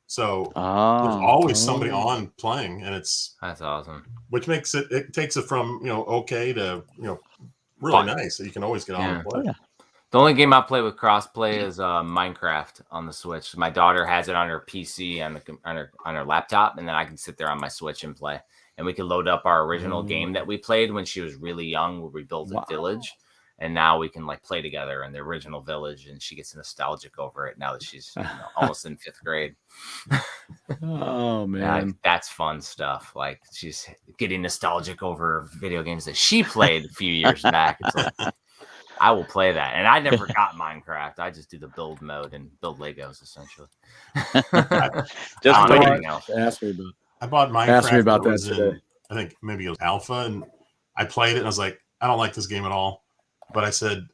so there's always somebody on playing, and that's awesome. Which makes it takes it from okay to really nice. So you can always get on and play. Yeah. The only game I play with crossplay is Minecraft on the Switch. My daughter has it on her PC on her laptop, and then I can sit there on my Switch and play. And we can load up our original game that we played when she was really young, where we built a village. And now we can like play together in the original village, and she gets nostalgic over it now that she's almost in 5th grade. Oh man, that's fun stuff. Like she's getting nostalgic over video games that she played a few years back. It's like, I will play that, and I never got Minecraft. I just do the build mode and build Legos essentially. Just anything else. Ask me about. I bought Minecraft. Ask me about that today. I think maybe it was alpha, and I played it, and I was like, I don't like this game at all. But I said,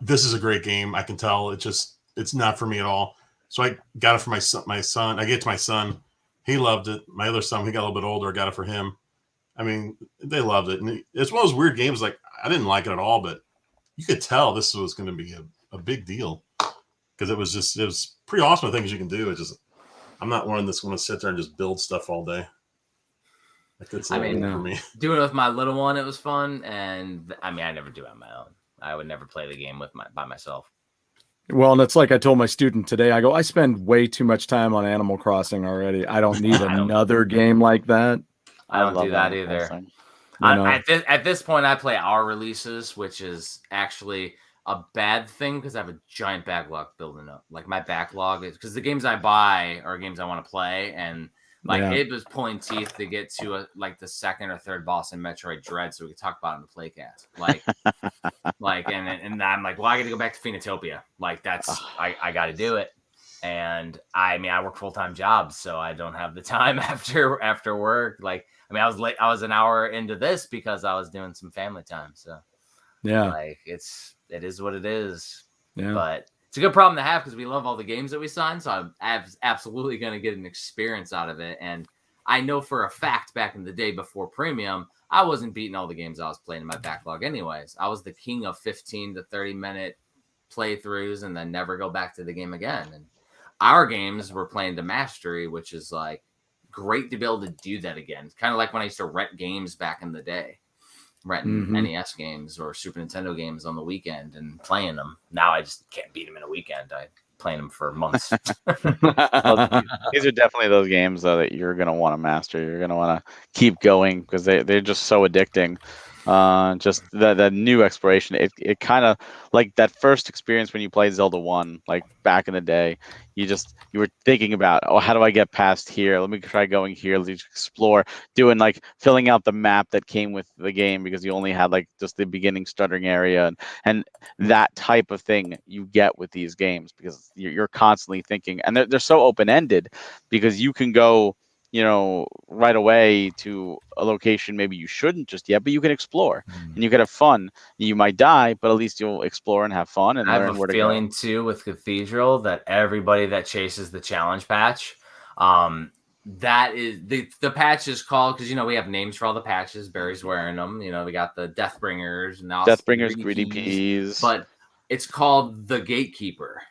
this is a great game. I can tell it's not for me at all. So I got it for my son. I gave it to my son. He loved it. My other son, he got a little bit older. I got it for him. I mean, they loved it. And it's one of those weird games. Like, I didn't like it at all, but you could tell this was going to be a big deal, because it was pretty awesome. The things you can do. It's just, I'm not one that's going to sit there and just build stuff all day. For me. Doing it with my little one, it was fun, and I never do it on my own. I would never play the game by myself. Well, and it's like I told my student today. I go, I spend way too much time on Animal Crossing already. I don't need another game like that. I don't do that either. At this point, I play our releases, which is actually a bad thing, because I have a giant backlog building up. Like my backlog is because the games I buy are games I want to play, and it was pulling teeth to get to the second or third boss in Metroid Dread, so we could talk about it in the playcast. And I'm like, well, I got to go back to Phoenotopia. Like that's I got to do it. And I work full-time jobs, so I don't have the time after work. Like, I was late. I was an hour into this because I was doing some family time. So yeah, it is what it is. Yeah, but it's a good problem to have, because we love all the games that we sign. So I'm absolutely going to get an experience out of it. And I know for a fact back in the day before Premium, I wasn't beating all the games I was playing in my backlog anyways. I was the king of 15 to 30-minute playthroughs and then never go back to the game again. And our games were playing to mastery, which is like great to be able to do that again. It's kind of like when I used to rent games back in the day. Renting NES games or Super Nintendo games on the weekend and playing them. Now I just can't beat them in a weekend. I playing them for months. These are definitely those games though that you're gonna want to master. You're gonna want to keep going, because they're just so addicting. Just the new exploration. It kind of like that first experience when you played Zelda 1, like back in the day. You were thinking about, oh, how do I get past here? Let me try going here. Let's explore, doing like filling out the map that came with the game because you only had like just the beginning stuttering area and that type of thing you get with these games because you're constantly thinking, and they're so open ended because you can go, right away to a location maybe you shouldn't just yet, but you can explore and you can have fun. You might die, but at least you'll explore and have fun and I learn have where a to go. feeling too with Cathedral that everybody that chases the challenge patch, that is the patch is called, because we have names for all the patches. Barry's wearing them. We got the Deathbringers and now Deathbringers, Greedy Peas, but it's called the Gatekeeper.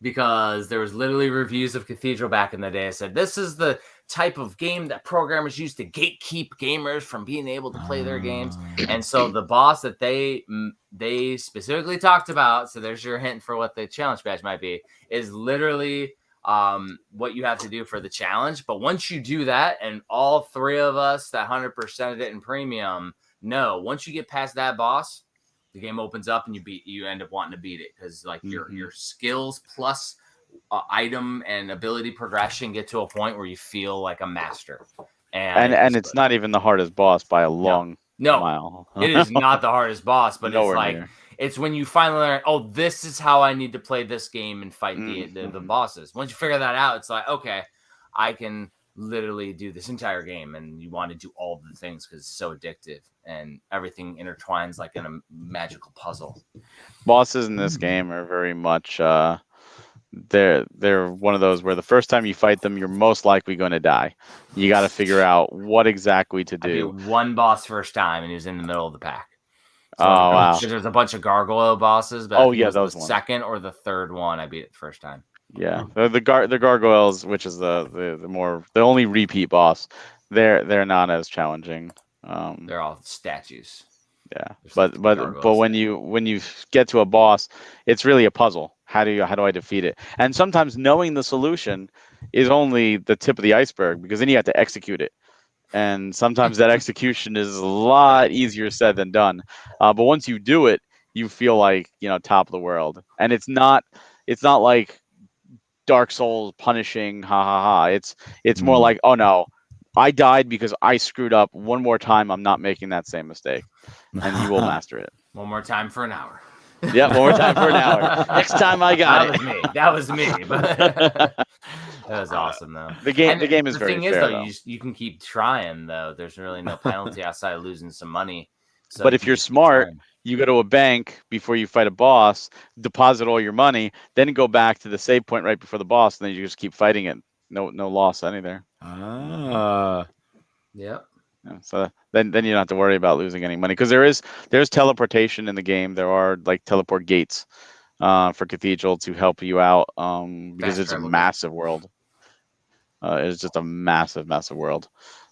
Because there was literally reviews of Cathedral back in the day that said this is the type of game that programmers use to gatekeep gamers from being able to play their games. And so the boss that they specifically talked about, so there's your hint for what the challenge badge might be, is literally what you have to do for the challenge. But once you do that, and all three of us that 100%ed it in premium, once you get past that boss, the game opens up and you end up wanting to beat it because like your skills plus item and ability progression get to a point where you feel like a master. And it's not even the hardest boss by a long mile. It is not the hardest boss, but Nowhere it's like near. It's when you finally learn, oh, this is how I need to play this game and fight the bosses. Once you figure that out, it's like, okay, I can literally do this entire game, and you want to do all the things because it's so addictive and everything intertwines like in a magical puzzle. Bosses in this game are very much they're one of those where the first time you fight them, you're most likely going to die. You got to figure out what exactly to do. I beat one boss first time, and he was in the middle of the pack. So wow! There's a bunch of gargoyle bosses, but those the second or the third one I beat it the first time. Yeah, the gargoyles, which is the only repeat boss, they're not as challenging. They're all statues. Yeah, but when you get to a boss, it's really a puzzle. How do I defeat it? And sometimes knowing the solution is only the tip of the iceberg because then you have to execute it. And sometimes that execution is a lot easier said than done. But once you do it, you feel like top of the world. And it's not like Dark Souls punishing, ha ha ha. It's more like, oh no, I died because I screwed up one more time. I'm not making that same mistake, and you will master it. One more time for an hour. Yeah, one more time for an hour. Next time I got it. That was me. But that was awesome though. The game is very fair. Though, you can keep trying though. There's really no penalty outside of losing some money. So but if you're smart, you go to a bank before you fight a boss, deposit all your money, then go back to the save point right before the boss, and then you just keep fighting it. No loss any there. Yep. Yeah, so then you don't have to worry about losing any money because there's teleportation in the game. There are like teleport gates for Cathedral to help you out because it's a massive world. It's just a massive world.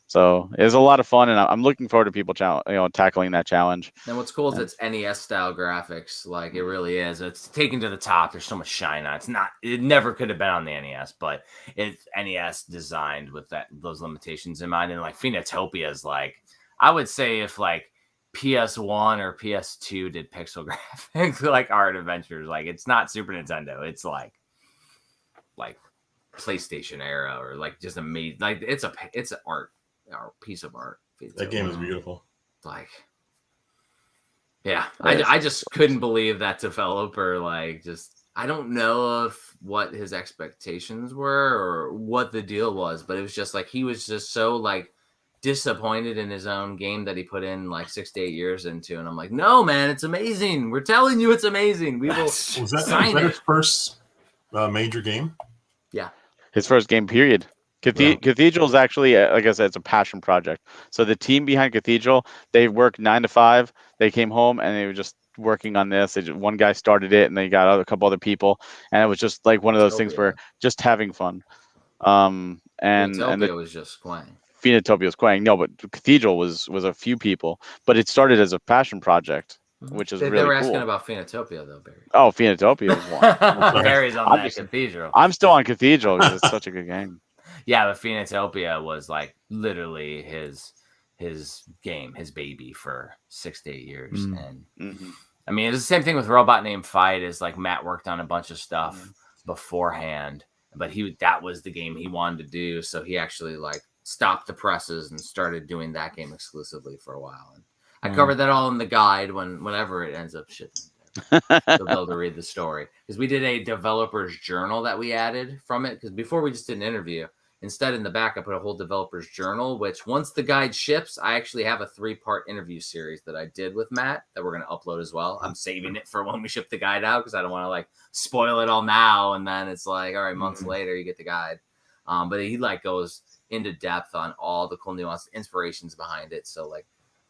So it's a lot of fun, and I'm looking forward to people tackling that challenge. And what's cool is it's NES style graphics, like it really is. It's taken to the top. There's so much shine on it. It never could have been on the NES, but it's NES designed with those limitations in mind. And like Phoenotopia is like, I would say if like PS1 or PS2 did pixel graphics, like Art Adventures, like it's not Super Nintendo. It's like PlayStation era or like just amazing. Like it's an art. Our piece of art. That game is beautiful. Like, yeah, I just couldn't believe that developer. Like, I don't know if what his expectations were or what the deal was, but it was just like he was just so like disappointed in his own game that he put in like 6 to 8 years into, and I'm like, no, man, it's amazing. We're telling you, it's amazing. We will. Was that his first major game? Yeah, his first game. Period. Cathedral is actually, like I said, it's a passion project. So the team behind Cathedral, they worked 9 to 5. They came home and they were just working on this. One guy started it, and they got a couple other people, and it was just like one of those things where just having fun. And Phoenotopia was just Quang. Phoenotopia was Quang. No, but Cathedral was a few people, but it started as a passion project. Which is really cool. They were asking about Phoenotopia, though, Barry. Oh, Phoenotopia is one. Barry's on that Cathedral. I'm still on Cathedral because it's such a good game. Yeah, but Phoenotopia was like literally his his game, his baby for 6 to 8 years. And Mm-hmm. I mean, it's the same thing with Robot Named Fight. Is like Matt worked on a bunch of stuff beforehand, but that was the game he wanted to do. So he actually like stopped the presses and started doing that game exclusively for a while. And I covered that all in the guide whenever it ends up shipping. You'll be able to read the story, because we did a developer's journal that we added from it, because before we just did an interview. Instead, in the back, I put a whole developer's journal, which once the guide ships, I actually have a 3-part interview series that I did with Matt that we're going to upload as well. I'm saving it for when we ship the guide out, because I don't want to like spoil it all now. And then it's like, all right, months later, you get the guide. But he like goes into depth on all the cool nuance inspirations behind it. So like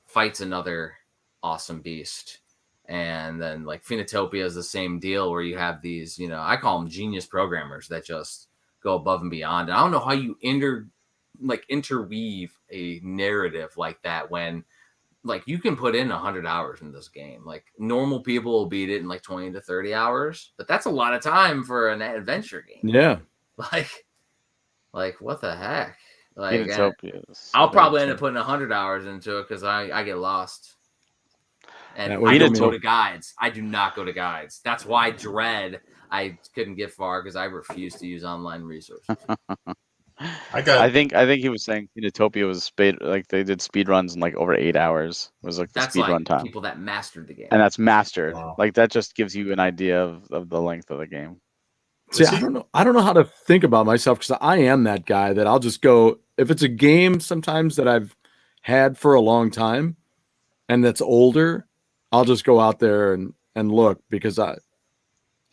Fight's another awesome beast. And then like Phenotopia is the same deal, where you have these, I call them genius programmers that just go above and beyond. And I don't know how you interweave a narrative like that when like you can put in 100 hours in this game. Like normal people will beat it in like 20 to 30 hours, but that's a lot of time for an adventure game. Yeah. Like what the heck? Like I'll probably end up putting 100 hours into it, because I get lost. And I I don't don't go to guides. I do not go to guides. That's why Dread, I couldn't get far, because I refuse to use online resources. I think he was saying Utopia was like they did speed runs in like over 8 hours. It was like the speed run time. People that mastered the game. And that's mastered. Wow. Like that just gives you an idea of the length of the game. See, I don't know how to think about myself, because I am that guy that I'll just go, if it's a game sometimes that I've had for a long time and that's older, I'll just go out there and look, because I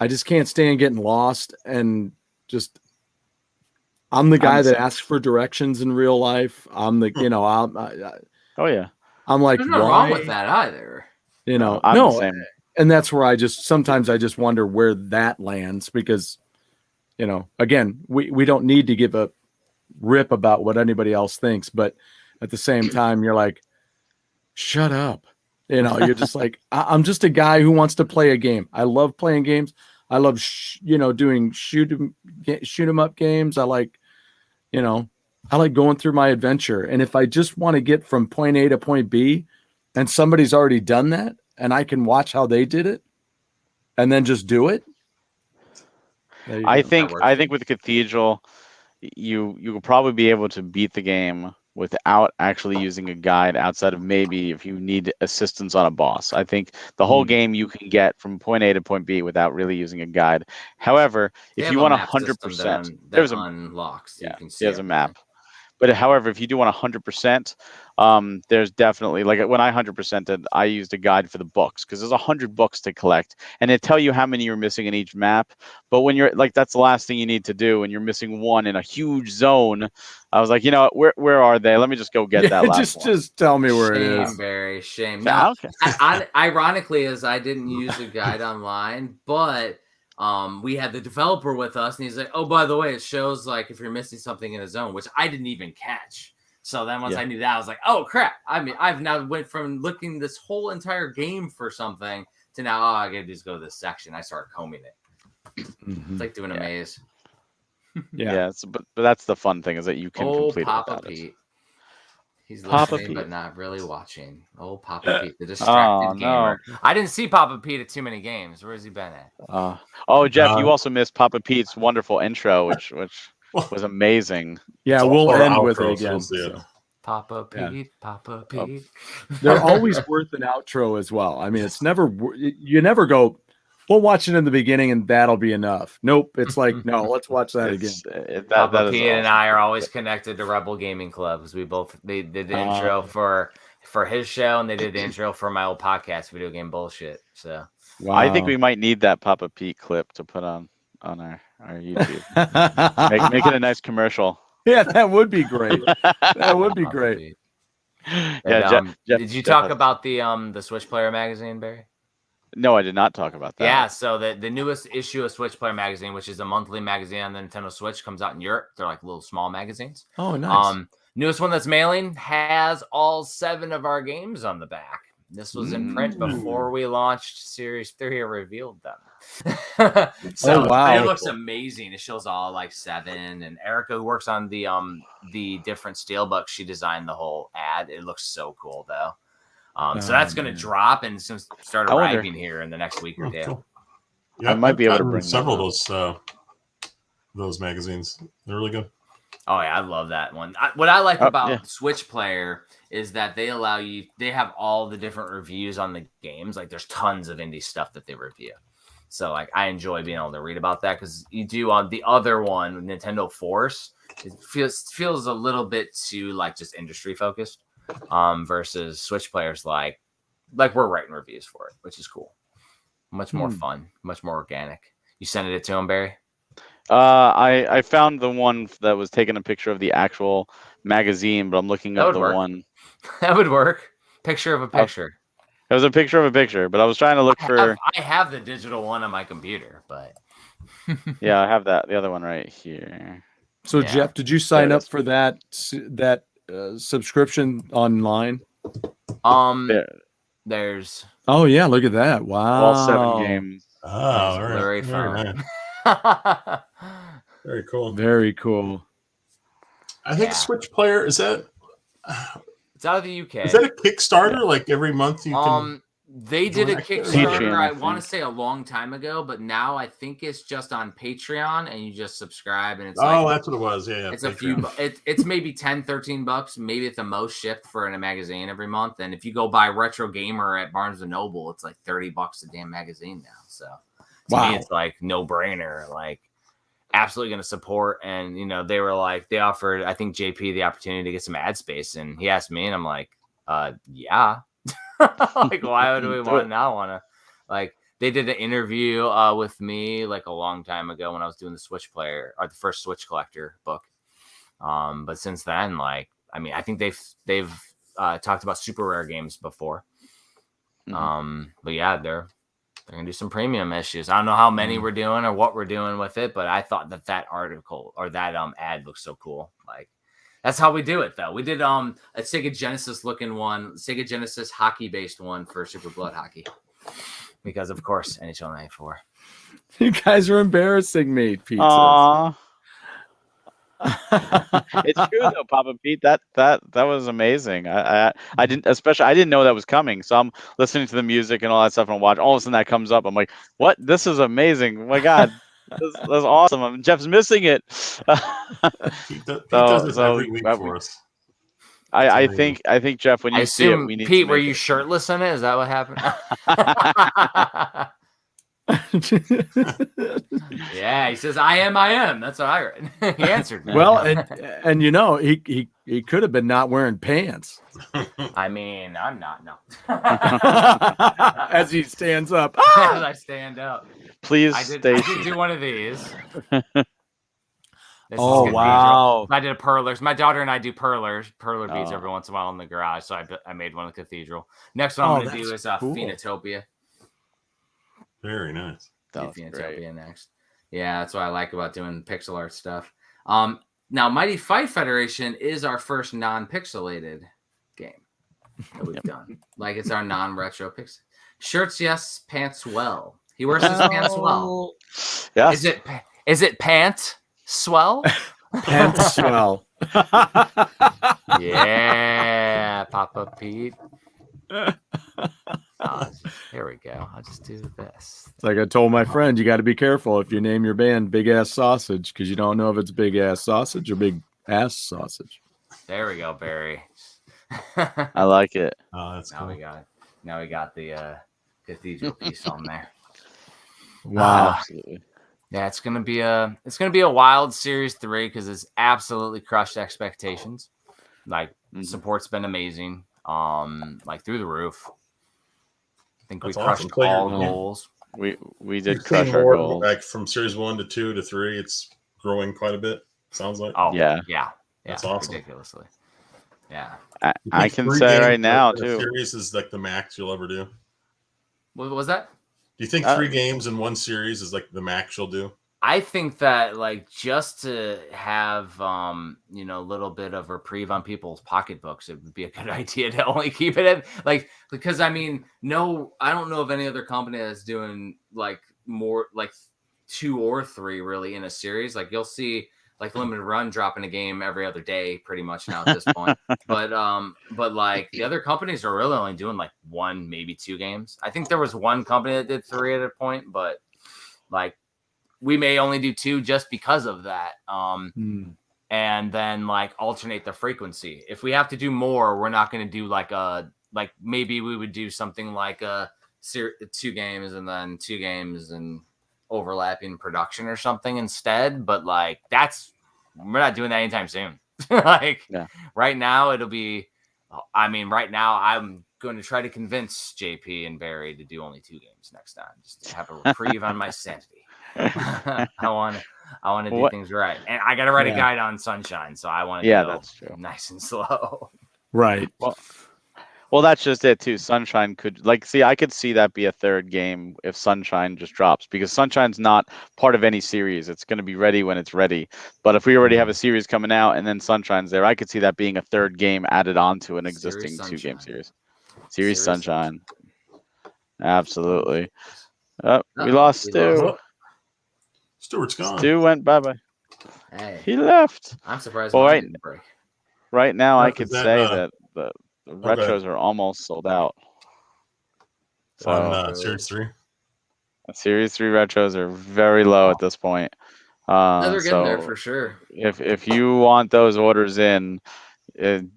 just can't stand getting lost, and just I'm the guy that asks for directions in real life. I'm the Oh yeah. I'm like, There's nothing wrong with that either. I'm the No, same. and that's where sometimes I just wonder where that lands, because again, we don't need to give a rip about what anybody else thinks, but at the same time you're like, shut up. You're just like, I'm just a guy who wants to play a game. I love playing games. I love doing shoot 'em up games. I like going through my adventure, and if I just want to get from point A to point B and somebody's already done that and I can watch how they did it and then just do it. I think with the Cathedral, you will probably be able to beat the game without actually using a guide, outside of maybe if you need assistance on a boss. I think the whole game you can get from point A to point B without really using a guide. However, if you want 100%, there's unlocks. Yeah, there's a map. But however, if you do want 100%, there's definitely, like when I 100%ed, I used a guide for the books, because there's 100 books to collect, and they tell you how many you're missing in each map. But when you're like, that's the last thing you need to do, and you're missing one in a huge zone. I was like, where are they? Let me just go get that last one. Just tell me where it is. Barry, shame. Yeah, Now, ironically, as I didn't use a guide online, but we had the developer with us, and he's like, oh, by the way, it shows like if you're missing something in a zone, which I didn't even catch. So then once I knew that, I was like, oh crap. I mean, I've now went from looking this whole entire game for something to now, I gotta just go to this section. I started combing it. It's like doing a maze. Yeah. But that's the fun thing, is that you can complete Papa it. Pete. He's Papa listening, Pete. but not really watching. Oh, Papa Pete, the distracted gamer. No. I didn't see Papa Pete at too many games. Where has he been at? Jeff, you also missed Papa Pete's wonderful intro, which was amazing. Yeah, we'll end with it again. So. Papa Pete, Papa Pete. They're always worth an outro as well. I mean, it's never, you never go, we'll watch it in the beginning and that'll be enough. Nope. It's like, no, let's watch that again. Papa Pete and I are always connected to Rebel Gaming Club, because they did the intro for his show, and they did the intro for my old podcast, Video Game Bullshit. So wow. I think we might need that Papa Pete clip to put on our YouTube. make it a nice commercial. Yeah, that would be great. That would be great. Yeah, Jeff, did you talk about the Switch Player magazine, Barry? No, I did not talk about that. Yeah, so the newest issue of Switch Player magazine, which is a monthly magazine on the Nintendo Switch, comes out in Europe. They're like little small magazines. Oh, nice. Newest one that's mailing has all 7 of our games on the back. This was in print before we launched Series 3 or revealed them. Oh, wow. It looks amazing. It shows all like 7. And Erica, who works on the different steelbooks, she designed the whole ad. It looks so cool, though. So that's going to drop and start arriving here in the next week or two. Cool. Yeah, I might be able to bring several of those magazines. They're really good. Oh yeah, I love that one. What I like about Switch Player is that they have all the different reviews on the games. Like there's tons of indie stuff that they review. So like I enjoy being able to read about that, because you do on the other one, Nintendo Force, it feels a little bit too like just industry focused, versus Switch Players like we're writing reviews for it, which is cool. Much more fun, much more organic. You sent it to him, Barry? I found the one that was taking a picture of the actual magazine, but I'm looking at the one. That would work. Picture of a picture. It was a picture of a picture, but I was trying to look for. I have the digital one on my computer, but yeah, I have that. The other one right here. So Jeff, did you sign up for that subscription online? There's. Oh yeah, look at that! Wow, all 7 games. Oh, very fun. Very cool. Very cool. I think Switch Player is that. It's out of the UK. Is that a Kickstarter? Like every month you can. They did a Kickstarter, I want to say a long time ago, but now I think it's just on Patreon and you just subscribe and it's that's what it was. Yeah. It's Patreon. It's maybe $10-$13, maybe at the most shipped for in a magazine every month. And if you go buy Retro Gamer at Barnes & Noble, it's like $30 a damn magazine now. So to me, it's like no brainer, like absolutely going to support. And, they were like, they offered, I think JP the opportunity to get some ad space. And he asked me and I'm like, yeah. Like, why do we want to like, they did an interview with me like a long time ago when I was doing the Switch Player or the first Switch Collector book. But since then, like, I mean, I think they've talked about super rare games before. But yeah, they're gonna do some premium issues. I don't know how many we're doing or what we're doing with it, but I thought that article or that ad looks so cool. Like, that's how we do it, though. We did a Sega Genesis looking one, Sega Genesis hockey based one for Super Blood Hockey, because of course NHL 94. You guys are embarrassing me, Pete. It's true though, Papa Pete. That was amazing. I didn't know that was coming. So I'm listening to the music and all that stuff and watch. All of a sudden that comes up. I'm like, what? This is amazing. Oh my God. That's awesome. Jeff's missing it. He does this every week for us. I think Jeff, when you see it, we need. Pete, were you shirtless in it? Is that what happened? Yeah, he says, I am. That's what I read. He answered me. Well, and he could have been not wearing pants. I mean, I'm not. No. As he stands up. As I stand up. Please I did do one of these. Oh, wow. I did a perlers. My daughter and I do perler beads every once in a while in the garage. So I made one of the cathedral. Next one I'm going to do is cool. Phoenotopia. Very nice. Phoenotopia next. Yeah, that's what I like about doing pixel art stuff. Now, Mighty Fight Federation is our first non-pixelated game that we've done. Like, it's our non-retro pixel. Shirts, yes. Pants, well. He wears his pants well. Yeah. Is it pant swell? Pants swell. Yeah, Papa Pete. Here we go. I'll just do this. It's like I told my friend, you got to be careful if you name your band Big Ass Sausage, because you don't know if it's Big Ass Sausage or Big Ass Sausage. There we go, Barry. I like it. Oh, that's cool. Now we got the cathedral piece on there. Wow. Absolutely. Yeah, it's gonna be a wild Series 3 because it's absolutely crushed expectations. Like, support's been amazing. Like through the roof. I think we crushed all goals. We did crush our goals. Like from Series 1 to 2 to 3, it's growing quite a bit. Sounds like. Oh yeah. That's awesome. Ridiculously. Yeah. I can say right now too. Series is like the max you'll ever do. What was that? Do you think 3 games in one series is like the max you'll do? I think that like just to have a little bit of reprieve on people's pocketbooks, it would be a good idea to only keep it in because I don't know of any other company that's doing like more like 2 or 3 really in a series. Like you'll see like Limited Run dropping a game every other day pretty much now at this point. But like the other companies are really only doing like 1, maybe 2 games. I think there was one company that did 3 at a point, but like we may only do 2 just because of that. And then like alternate the frequency. If we have to do more, we're not going to do like maybe we would do something like 2 games and then 2 games and overlapping production or something instead. But like we're not doing that anytime soon. Right now it'll be. Right now I'm going to try to convince JP and Barry to do only 2 games next time, just to have a reprieve on my sanity. I want to do things right, and I got to write a guide on Sunshine, so I want to go that's true. nice and slow. Right. Well, that's just it too. Sunshine could I could see that be a 3rd game if Sunshine just drops, because Sunshine's not part of any series. It's going to be ready when it's ready. But if we already have a series coming out and then Sunshine's there, I could see that being a 3rd game added on to an existing 2-game series. Series Sunshine. Absolutely. We lost Stu. Stuart's gone. Stu went bye-bye. Hey, He left. I'm surprised. Well, mine didn't break. Right now, I could that, say that the retros are almost sold out. So On Series 3. Series 3 retros are very low at this point. They're getting there for sure. If you want those orders in,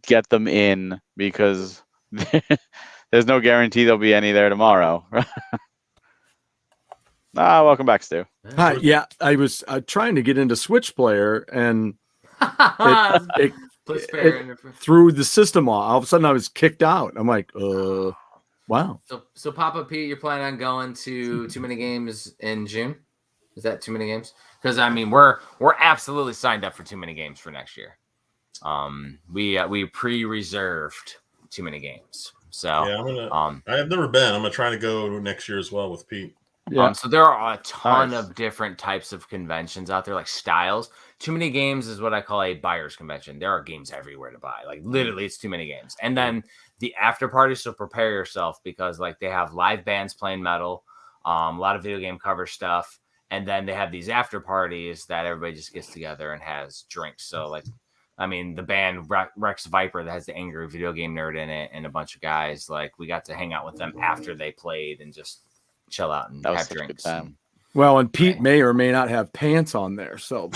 get them in, because there's no guarantee there'll be any there tomorrow. Welcome back, Stu. Hi, yeah, I was trying to get into Switch Player, and it threw the system off. All of a sudden, I was kicked out. I'm like, wow. So Papa Pete, you're planning on going to Too Many Games in June? Is that Too Many Games? Because we're absolutely signed up for Too Many Games for next year. We pre-reserved Too Many Games. So yeah, I'm gonna. I have never been. I'm gonna try to go next year as well with Pete. Yeah. So there are a ton of different types of conventions out there, like styles. Too Many Games is what I call a buyer's convention. There are games everywhere to buy. Like literally, it's too many games. And then the after party. So prepare yourself, because like they have live bands playing metal, a lot of video game cover stuff, and then they have these after parties that everybody just gets together and has drinks. So like, the band Rex Viper that has the Angry Video Game Nerd in it, and a bunch of guys, like we got to hang out with them after they played and just chill out and have drinks. Well, and Pete may or may not have pants on there, so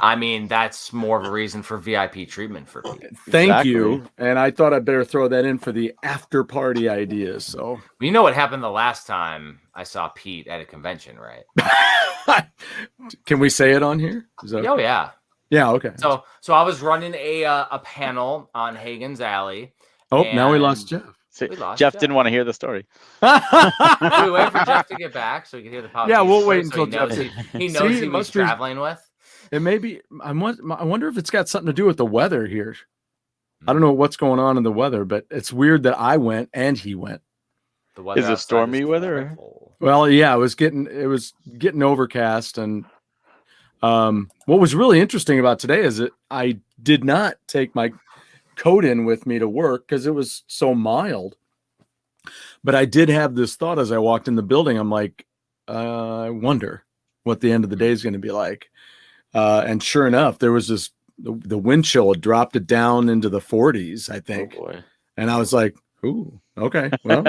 that's more of a reason for VIP treatment for Pete. Thank you. And I thought I'd better throw that in for the after party ideas. So you know what happened the last time I saw Pete at a convention, right? Can we say it on here? Oh yeah. Yeah, okay. So I was running a panel on Hagen's Alley. Oh, now we lost Jeff. See, Jeff didn't want to hear the story. We wait for Jeff to get back so we can hear the podcast. Yeah, we'll wait until Jeff. He knows who he's traveling with. It may be. I wonder if it's got something to do with the weather here. I don't know what's going on in the weather, but it's weird that I went and he went. The weather is it stormy weather? Well, yeah, it was getting overcast, and what was really interesting about today is that I did not take my coat in with me to work because it was so mild. But I did have this thought as I walked in the building. I'm like, I wonder what the end of the day is going to be like. And sure enough, there was the wind chill had dropped it down into the 40s, I think. Oh boy. And I was like, ooh, okay, well,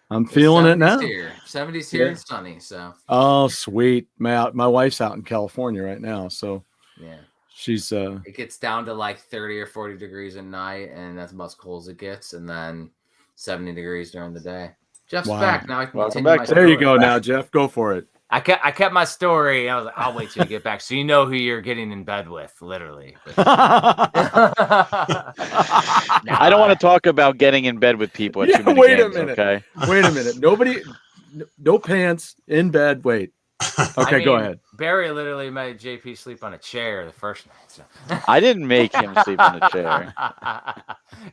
I'm feeling it now. 70s here and sunny. So. Oh, sweet. My wife's out in California right now. So yeah. She's it gets down to like 30 or 40 degrees at night, and that's about as cold as it gets, and then 70 degrees during the day. Jeff's back now. I can welcome back. There you go. Now, Jeff, go for it. I kept my story. I was like, I'll wait till you get back, so you know who you're getting in bed with, literally. I don't want to talk about getting in bed with people. At too many wait games, a minute. Okay. Wait a minute. Nobody, no pants in bed. Wait. Okay, go ahead. Barry literally made JP sleep on a chair the first night. So. I didn't make him sleep on a chair.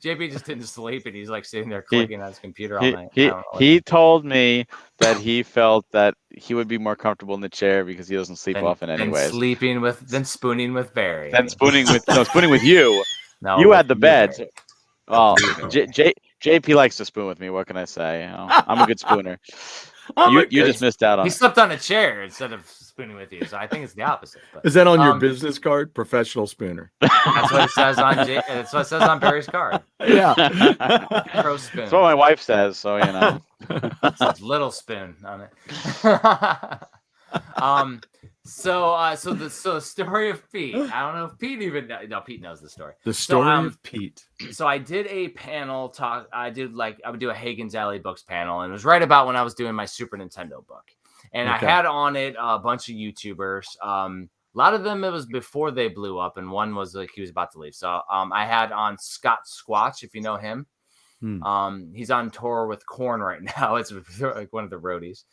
JP just didn't sleep, and he's like sitting there clicking on his computer all night. He told me that he felt that he would be more comfortable in the chair because he doesn't sleep often anyways. Then spooning with Barry. Then spooning with you. No, you had the bed. Oh, JP likes to spoon with me. What can I say? I'm a good spooner. You just missed out on. He slept on a chair instead of spooning with you, so I think it's the opposite. But, is that on your business card? Professional spooner. That's what it says on. That's what it says on Barry's card. Yeah. Pro spoon. That's what my wife says. So you know. It says little spoon on it. So the story of Pete. I don't know if Pete even knows. No, Pete knows the story. The story of Pete. So I did a panel talk. I would do a Hagen's Alley Books panel, and it was right about when I was doing my Super Nintendo book. And I had on it a bunch of YouTubers. A lot of them, it was before they blew up, and one was like he was about to leave. So I had on Scott Squatch, if you know him. He's on tour with Korn right now. It's like one of the roadies.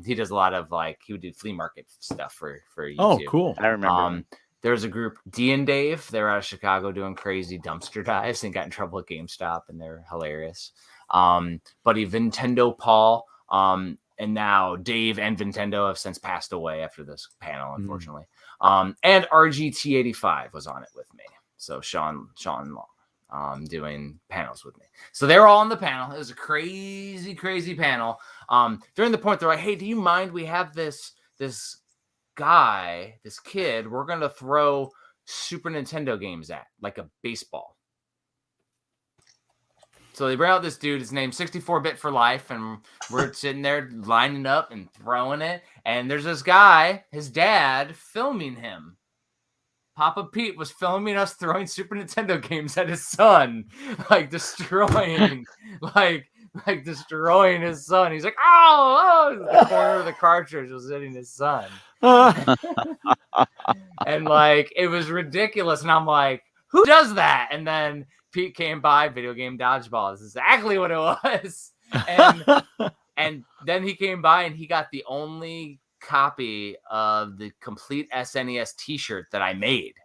He does a lot of he would do flea market stuff for YouTube. Oh, cool. I remember. There's a group, D and Dave. They're out of Chicago doing crazy dumpster dives and got in trouble at GameStop, and they're hilarious. Buddy Nintendo Paul, and now Dave and Nintendo have since passed away after this panel, unfortunately. And RGT85 was on it with me. So Sean Long. Doing panels with me. So they were all on the panel. It was a crazy, crazy panel. During the point, they're like, hey, do you mind? We have this kid, we're going to throw Super Nintendo games at, like a baseball. So they bring out this dude, his name's 64-Bit for Life, and we're sitting there lining up and throwing it. And there's this guy, his dad, filming him. Papa Pete was filming us throwing Super Nintendo games at his son, destroying his son. He's like, oh, the corner of the cartridge was hitting his son. And it was ridiculous. And I'm like, who does that? And then Pete came by, Video Game Dodgeball. This is exactly what it was. And then he came by and he got the only copy of the complete SNES t-shirt that I made.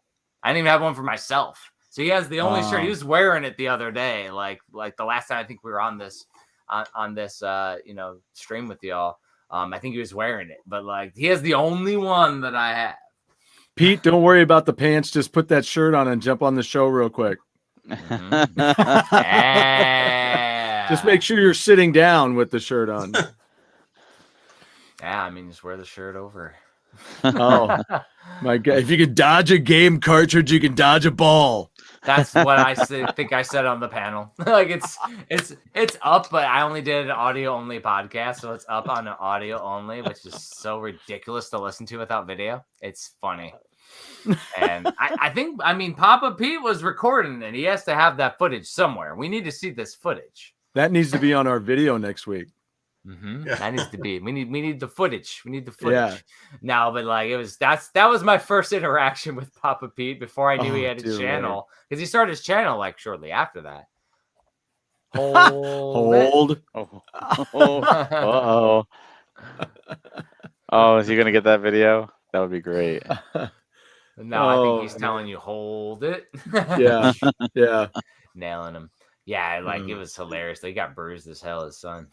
I didn't even have one for myself. So he has the only shirt. He was wearing it the other day. Like the last time I think we were on this stream with y'all. I think he was wearing it, but he has the only one that I have. Pete, don't worry about the pants. Just put that shirt on and jump on the show real quick. Mm-hmm. Just make sure you're sitting down with the shirt on. Yeah, I mean, just wear the shirt over. Oh my God! If you can dodge a game cartridge, you can dodge a ball. That's what I think I said on the panel. It's up, but I only did an audio only podcast, so it's up on an audio only, which is so ridiculous to listen to without video. It's funny. And I think Papa Pete was recording it. He has to have that footage somewhere. We need to see this footage. That needs to be on our video next week. Mm-hmm. Yeah. That needs to be. We need the footage. We need the footage. Yeah. No, but that was my first interaction with Papa Pete before I knew he had a channel, because he started his channel shortly after that. Hold. Oh, is he gonna get that video? That would be great. No, I think he's telling you hold it. Yeah. Nailing him. Yeah, it was hilarious. They got bruised as hell, his son.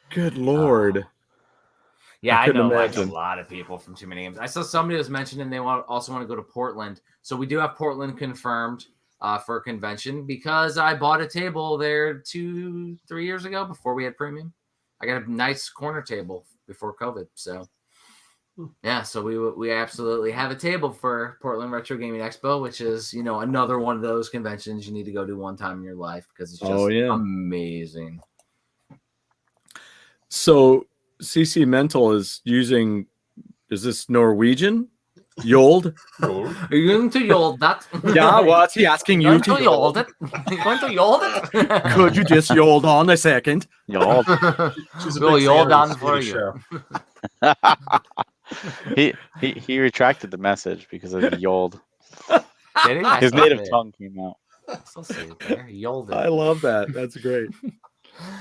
Good Lord. Yeah, I know a lot of people from Too Many Games. I saw somebody was mentioning they also want to go to Portland. So we do have Portland confirmed for a convention, because I bought a table there 2-3 years ago before we had premium. I got a nice corner table before COVID. So yeah, so we absolutely have a table for Portland Retro Gaming Expo, which is, another one of those conventions you need to go to one time in your life, because it's just amazing. So CC Mental is this Norwegian? Yold? Are you going to yold that? Yeah, what's he asking you to yold it? You going to yold it? Could you just yold on a second? Yold. We'll yold on for you. He retracted the message because of the yold. Did he? His native tongue came out. Still see it there. Yold it. I love that. That's great.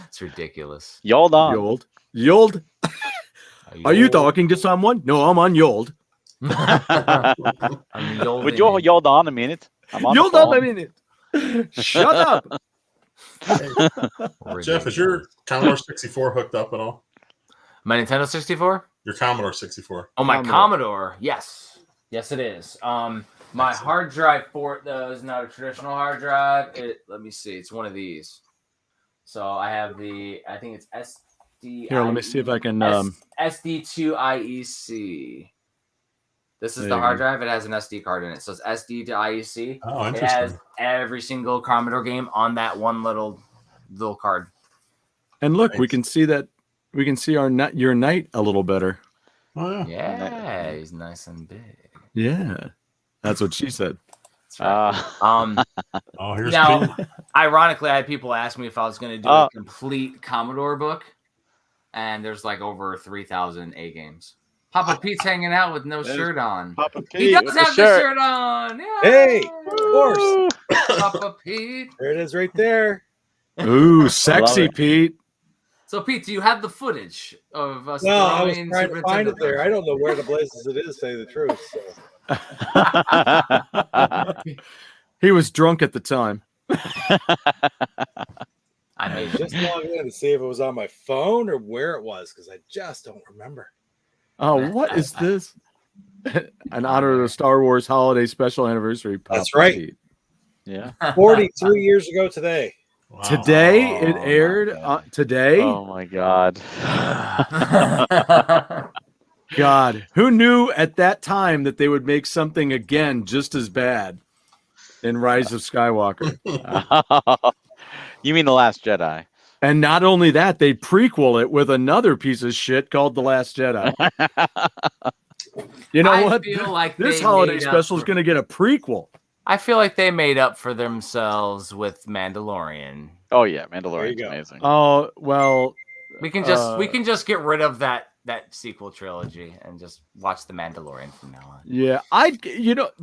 It's ridiculous. Yold on. Yold. Are you talking to someone? No, I'm on Yold. Would you hold on a minute? I'm on the Yold up a phone. minute. Shut up. Jeff, is your Commodore 64 hooked up at all? My Nintendo 64? Your Commodore 64. Oh, my Commodore. Yes. Yes, it is. My hard drive for it, though, is not a traditional hard drive. Let me see. It's one of these. So I have I think it's SD. Here, let me see if I can. SD2 IEC. This is There the you hard go. drive. It has an SD card in it. So it's SD to IEC. Oh, It interesting. has every single Commodore game on that one little card. And look, we Nice. can see that. We can see your knight a little better. Oh, yeah. Yeah, he's nice and big. Yeah, that's what she said. That's right. Oh, here's Now, Pete. ironically, I had people ask me if I was going to do a complete Commodore book, and there's like over 3,000 A games. Papa Pete's hanging out with no shirt on. Papa He Pete does with have the the shirt on. Yeah. Hey, of course. Papa Pete. There it is right there. Ooh, sexy it. Pete. So, Pete, do you have the footage of us? No, I was throwing trying Super to find Nintendo it there. I don't know where the places it is, to say the truth. So. He was drunk at the time. I made Just log in to see if it was on my phone or where it was, because I just don't remember. Oh, what is this? In honor of the Star Wars Holiday Special Anniversary. That's Papa right. Pete. Yeah. 43 years ago today. Wow. Today it Oh, aired. my Today, Oh my God. God, who knew at that time that they would make something again just as bad in Rise of Skywalker? You mean The Last Jedi? And not only that, they prequel it with another piece of shit called The Last Jedi. You know I what? feel like This they holiday made up special is for- going to get a prequel. I feel like they made up for themselves with Mandalorian. Oh yeah, There you Mandalorian's go. amazing. Oh, well, We can just get rid of that sequel trilogy and just watch The Mandalorian from now on. yeah.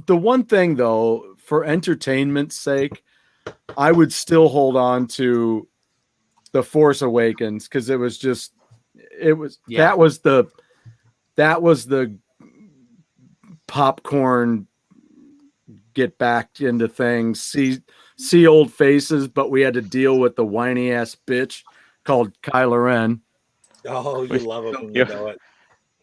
The one thing though, for entertainment's sake, I would still hold on to The Force Awakens because that was the popcorn get back into things, see old faces, but we had to deal with the whiny ass bitch called Kylo Ren. Oh, you love it when you know it.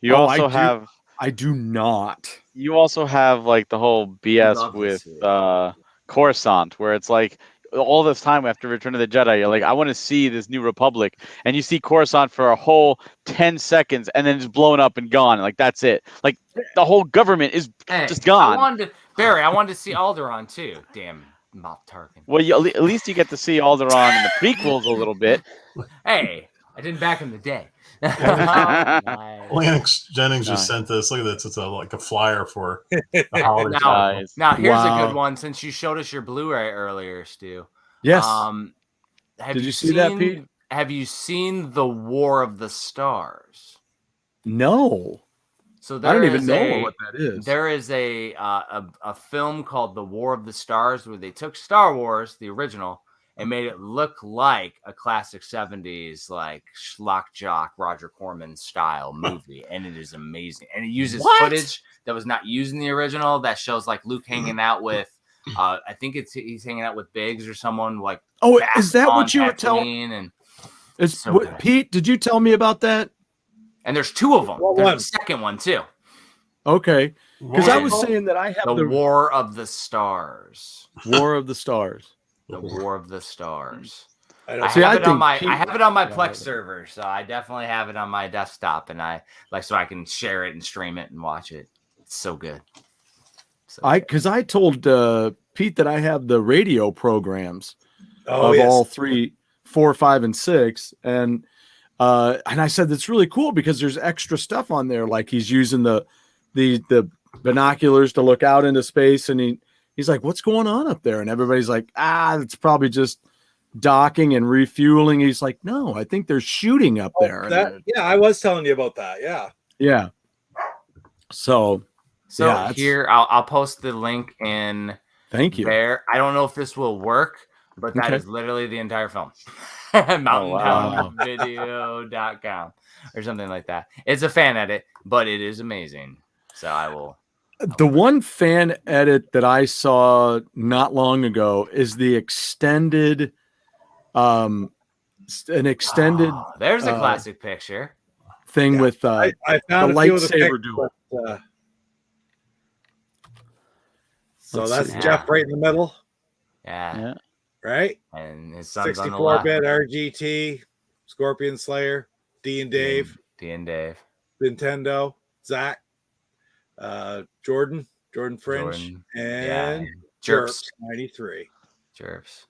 You Oh, also have I do not. you also have like the whole BS love with this Coruscant, where it's like all this time after Return of the Jedi, you're like, I want to see this New Republic, and you see Coruscant for a whole 10 seconds, and then it's blown up and gone. Like that's it. Like the whole government is just gone. I wanted to see Alderaan too. Damn, Moff Tarkin. Well, at least you get to see Alderaan in the prequels a little bit. Hey, I did back in the day. Lennox Jennings just sent this. Look at this. It's like a flyer for the holiday. Now, Nice. now here's Wow. a good one. Since you showed us your Blu-ray earlier, Stu. Yes. Did you see that, Pete? Have you seen The War of the Stars? No. So I don't even is know what that is. There is a film called The War of the Stars where they took Star Wars, the original, and made it look like a classic 70s, like schlock jock Roger Corman style movie. And it is amazing. And it uses footage that was not used in the original that shows like Luke hanging out with, I think he's hanging out with Biggs or someone like. Oh, back is that on what you were telling? Tatooine, Is so what, good. Pete, did you tell me about that? And there's two of them. What There's one? a second one too. Okay. Because I was War- saying that I have The the War of the Stars. War of the Stars. The War of the Stars. I I don't See, have I it on think my Pete- I have it on my Yeah. Plex server, so I definitely have it on my desktop, and I like so I can share it and stream it and watch it. It's so good. So Because I told Pete that I have the radio programs Oh, of yes. all 3, 4, 5, and 6, and I said that's really cool because there's extra stuff on there, like he's using the binoculars to look out into space, and he's like, "What's going on up there?" And everybody's like, it's probably just docking and refueling. He's like, "No, I think they're shooting up there." And Yeah, I was telling you about that. Yeah. yeah. So so yeah, here I'll post the link in thank you. there. I don't know if this will work, But that Okay. is literally the entire film. wow. MountainTownVideo.com or something like that. It's a fan edit, but it is amazing. So I will. The one fan edit that I saw not long ago is the extended, an extended Oh, there's a classic picture. thing Yeah. with I found the a few of the lightsaber pics, duel. but, so Let's that's see. Jeff right in the middle, Yeah. Yeah. right? And his son's on the left. 64-bit RGT, Scorpion Slayer, D and Dave, D and Dave. Nintendo, Zach, Jordan Fringe, Jordan. and Jerps. Jerps 93. Jerps.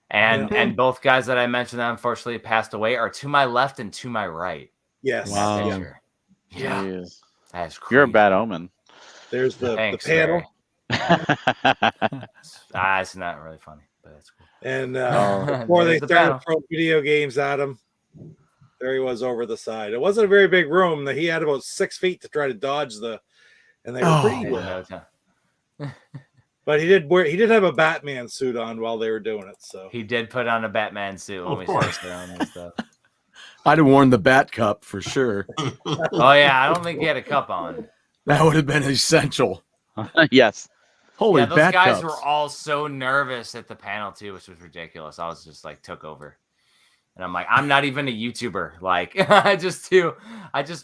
And both guys that I mentioned that unfortunately passed away are to my left and to my right. Yes. Wow. Picture. Yeah. Jeez. That is crazy. You're a bad omen. There's the Thanks, panel. It's not really funny, but that's cool. And before they There's the started panel. throwing video games at him, there he was over the side. It wasn't a very big room. He had about 6 feet to try to dodge and they were pretty good. But he did have a Batman suit on while they were doing it. So He did put on a Batman suit when Of we course. started throwing and stuff. I'd have worn the Bat Cup for sure. Oh yeah, I don't think he had a cup on. That would have been essential. Yes. Holy Yeah, those Bat guys Cups. were all so nervous at the panel too, which was ridiculous. I was just like took over. And I'm like, I'm not even a YouTuber. Like I just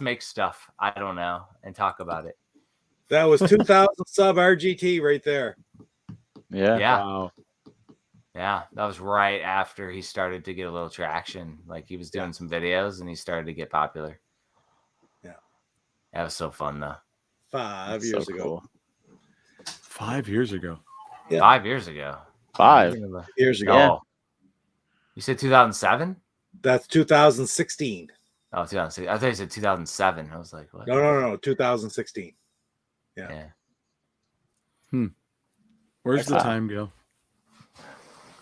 make stuff. I don't know and talk about it. that was 2,000 sub RGT right there. Yeah. Yeah. Wow. Yeah. That was right after he started to get a little traction. Like he was doing some videos and he started to get popular. Yeah. That was so fun though. 5 That's years so ago. cool. 5 years ago. Yeah. 5 years ago. 5. Years ago. Yeah. Oh. You said 2007? That's 2016. Oh, 2006. I thought you said 2007. I was like, what? No, 2016. Yeah. Where's the Wow. time go?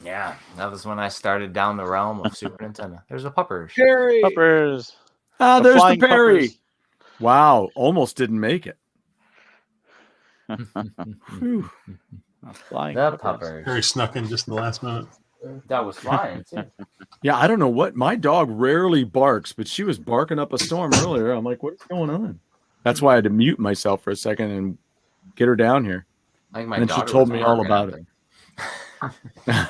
Yeah. That was when I started down the realm of Super Nintendo. There's a puppers. Jerry. Puppers. Ah, there's the flying Perry. puppers. Wow, almost didn't make it. Phew. Flying The puppers. puppers. Harry snuck in just in the last minute. That was flying too. Yeah, I don't know what my dog rarely barks, but she was barking up a storm earlier. I'm like, what's going on? That's why I had to mute myself for a second and get her down here. I think my And she daughter told was me all barking about out there.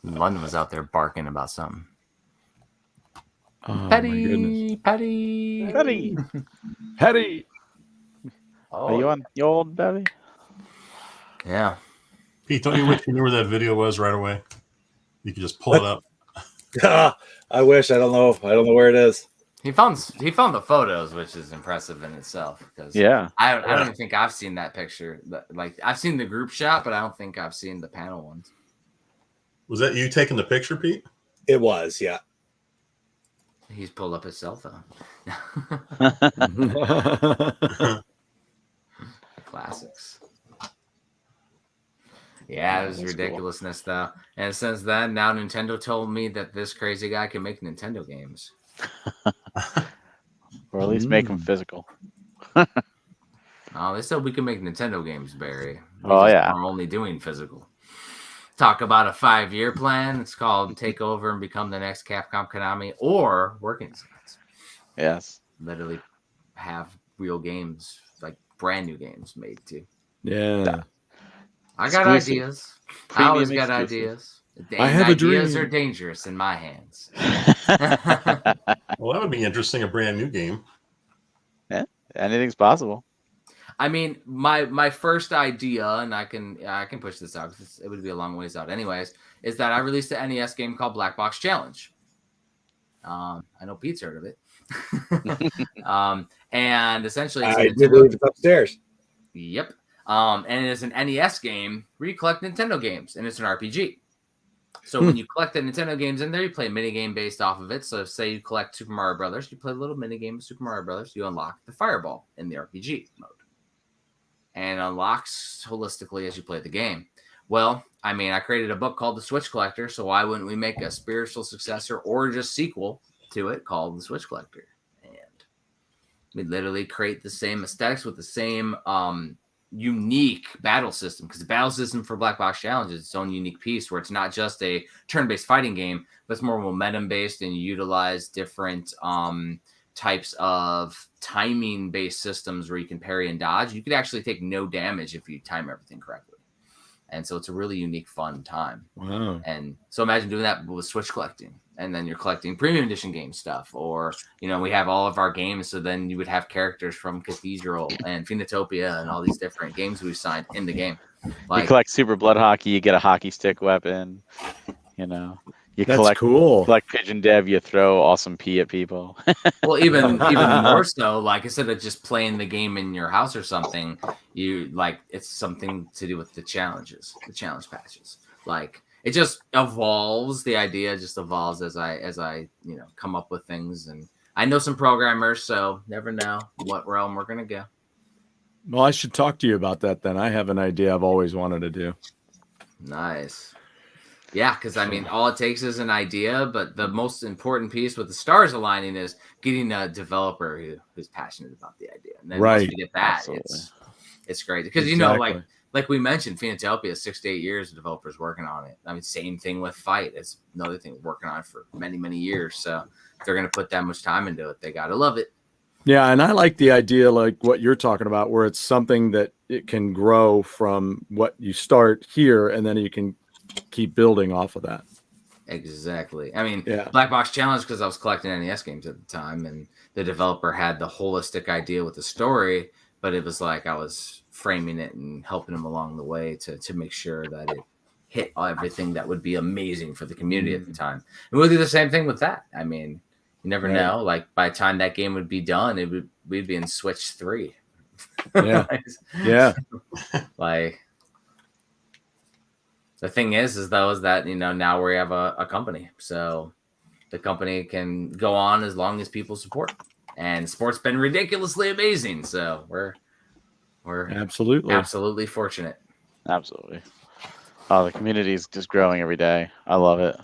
London was out there barking about something. Oh my goodness. Petty. Betty. Hetty. Oh, Are you on your old Betty? Yeah. Pete, don't you wish you knew where that video was right away? You could just pull it up. I wish. I don't know where it is. He found the photos, which is impressive in itself. Because Yeah. I don't even think I've seen that picture. Like I've seen the group shot, but I don't think I've seen the panel ones. Was that you taking the picture, Pete? It was, yeah. He's pulled up his cell phone. Classics. Yeah, it was That's ridiculousness though. And since then, now Nintendo told me that this crazy guy can make Nintendo games. Or at least make them physical. Oh, they said we can make Nintendo games, Barry. We're only doing physical. Talk about a 5-year plan. It's called Take Over and Become the Next Capcom Konami or Working Science. Yes. Literally have real games, like brand new games made too. Yeah. I got Exclusive. ideas. I always got exclusive. ideas. I have a Ideas dream. are dangerous in my hands. Well, that would be interesting. A brand new game. Anything's possible. I mean, my first idea, and I can push this out because it would be a long ways out, anyways, is that I released an NES game called Black Box Challenge. I know Pete's heard of it. And essentially, it's a I do Nintendo- believe it's upstairs. Yep. And it is an NES game where you collect Nintendo games, and it's an RPG. So when you collect the Nintendo games in there, you play a mini game based off of it. So say you collect Super Mario Brothers, you play a little mini game of Super Mario Brothers, you unlock the Fireball in the RPG mode. And unlocks holistically as you play the game. Well, I mean, I created a book called The Switch Collector, so why wouldn't we make a spiritual successor or just sequel to it called The Switch Collector? And we literally create the same aesthetics with the same unique battle system, because the battle system for Black Box Challenge is its own unique piece where it's not just a turn-based fighting game, but it's more momentum-based, and you utilize different types of timing-based systems where you can parry and dodge. You could actually take no damage if you time everything correctly. And so it's a really unique, fun time. Wow. And so imagine doing that with Switch collecting, and then you're collecting premium edition game stuff, or, we have all of our games. So then you would have characters from Cathedral and Phoenotopia and all these different games we've signed in the game. You collect Super Blood Hockey, you get a hockey stick weapon. You That's cool. collect Pigeon Dev, you throw awesome pee at people. Well, even more so, like instead of just playing the game in your house or something, it's something to do with the challenges, the challenge patches. Like it just evolves. The idea just evolves as I come up with things. And I know some programmers, so never know what realm we're gonna go. Well, I should talk to you about that then. I have an idea I've always wanted to do. Nice. Yeah, because all it takes is an idea, but the most important piece with the stars aligning is getting a developer who's passionate about the idea. And then once we get that, it's great. Because like we mentioned, Phoenotopia, 6 to 8 years of developers working on it. Same thing with Fight. It's another thing working on it for many, many years. So if they're gonna put that much time into it, they gotta love it. Yeah, and I like the idea like what you're talking about, where it's something that it can grow from what you start here, and then you can keep building off of that. Exactly. Black Box Challenge, because I was collecting NES games at the time, and the developer had the holistic idea with the story, but it was like I was framing it and helping him along the way to make sure that it hit everything that would be amazing for the community at the time. And we'll do the same thing with that. You never know. Like by the time that game would be done, we'd be in Switch 3. Yeah. Yeah. Like the thing is that, now we have a company. So the company can go on as long as people support. And sport's been ridiculously amazing. So we're absolutely fortunate. Absolutely. Oh, the community is just growing every day. I love it.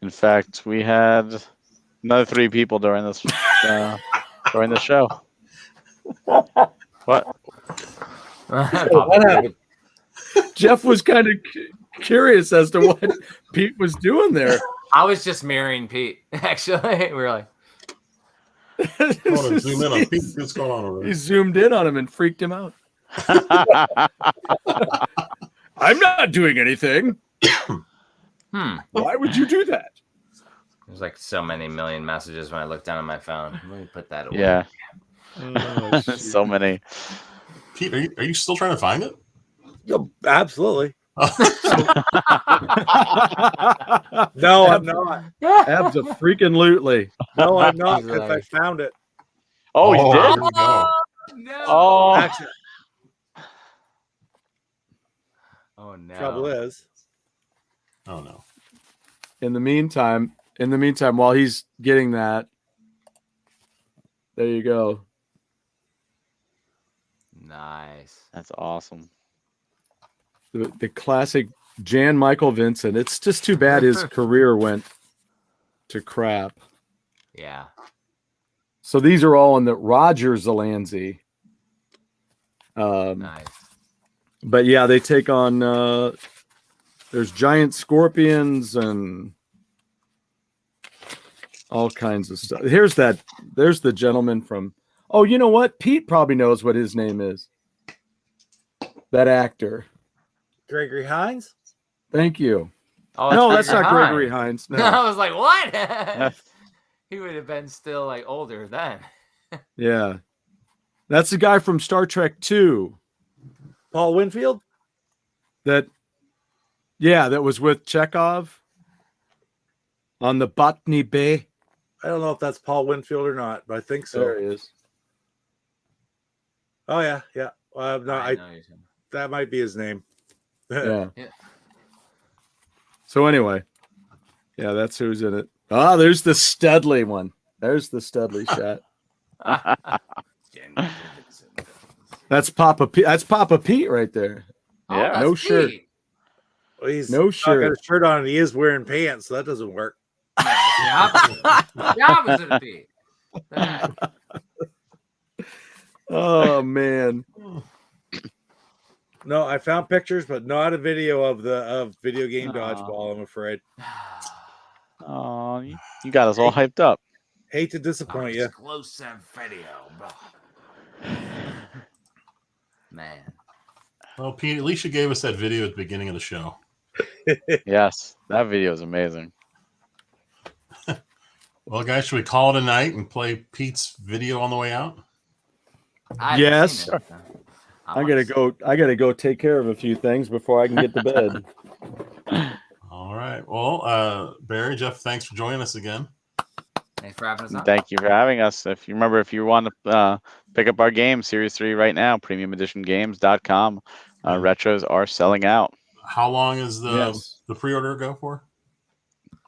In fact, we had another 3 people during this during the show. What? What happened? Jeff was kind of curious as to what Pete was doing there. I was just mirroring Pete, actually. We're like, I want to zoom in on Pete. What's going on over there? He zoomed in on him and freaked him out. I'm not doing anything. Why would you do that? There's like so many million messages when I look down at my phone. Let me put that away. Yeah. Oh, so many. Pete, are you still trying to find it? Yo, absolutely. No, I'm not. Abso-freaking-lutely. No, I'm not, because I found it. Oh, you did? No. Oh. Actually, Oh no. trouble is, Oh no. In the meantime, while he's getting that, there you go. Nice. That's awesome. The classic Jan Michael Vincent. It's just too bad his career went to crap. Yeah. So these are all in the Roger Zelanzi. Nice. But yeah, they take on there's giant scorpions and all kinds of stuff. There's the gentleman from, oh, you know what? Pete probably knows what his name is. That actor. Gregory Hines. Thank you. Oh, No, that's not Gregory Hines. No. I was like, what? He would have been still like older then. Yeah. That's the guy from Star Trek 2. Paul Winfield. That was with Chekhov on the Botany Bay. I don't know if that's Paul Winfield or not, but I think so. There he is. Oh yeah. No, I know you're saying. that might be his name. Yeah. Yeah. So anyway, yeah, that's who's in it. Ah, there's the Studley one. There's the Studley shot. That's Papa Pete. That's Papa Pete right there. Oh, Yeah. that's No shirt. Pete. Well, he's No not got shirt. a shirt on and he is wearing pants, so that doesn't work. The opposite of Pete. That. Oh man. No, I found pictures, but not a video of video game Aw. dodgeball. I'm afraid. Oh, you got us all hyped up. Hate to disappoint you. Exclusive video, bro. Man. Well, Pete, at least you gave us that video at the beginning of the show. Yes, that video is amazing. Well, guys, should we call it a night and play Pete's video on the way out? I haven't Yes. seen it. I gotta go take care of a few things before I can get to bed. All right. Well, Barry, Jeff, thanks for joining us again. Thanks for having us on. Thank you for having us. If you want to pick up our game, Series 3 right now, premiumeditiongames.com. Retros are selling out How long is Yes. the pre-order go for?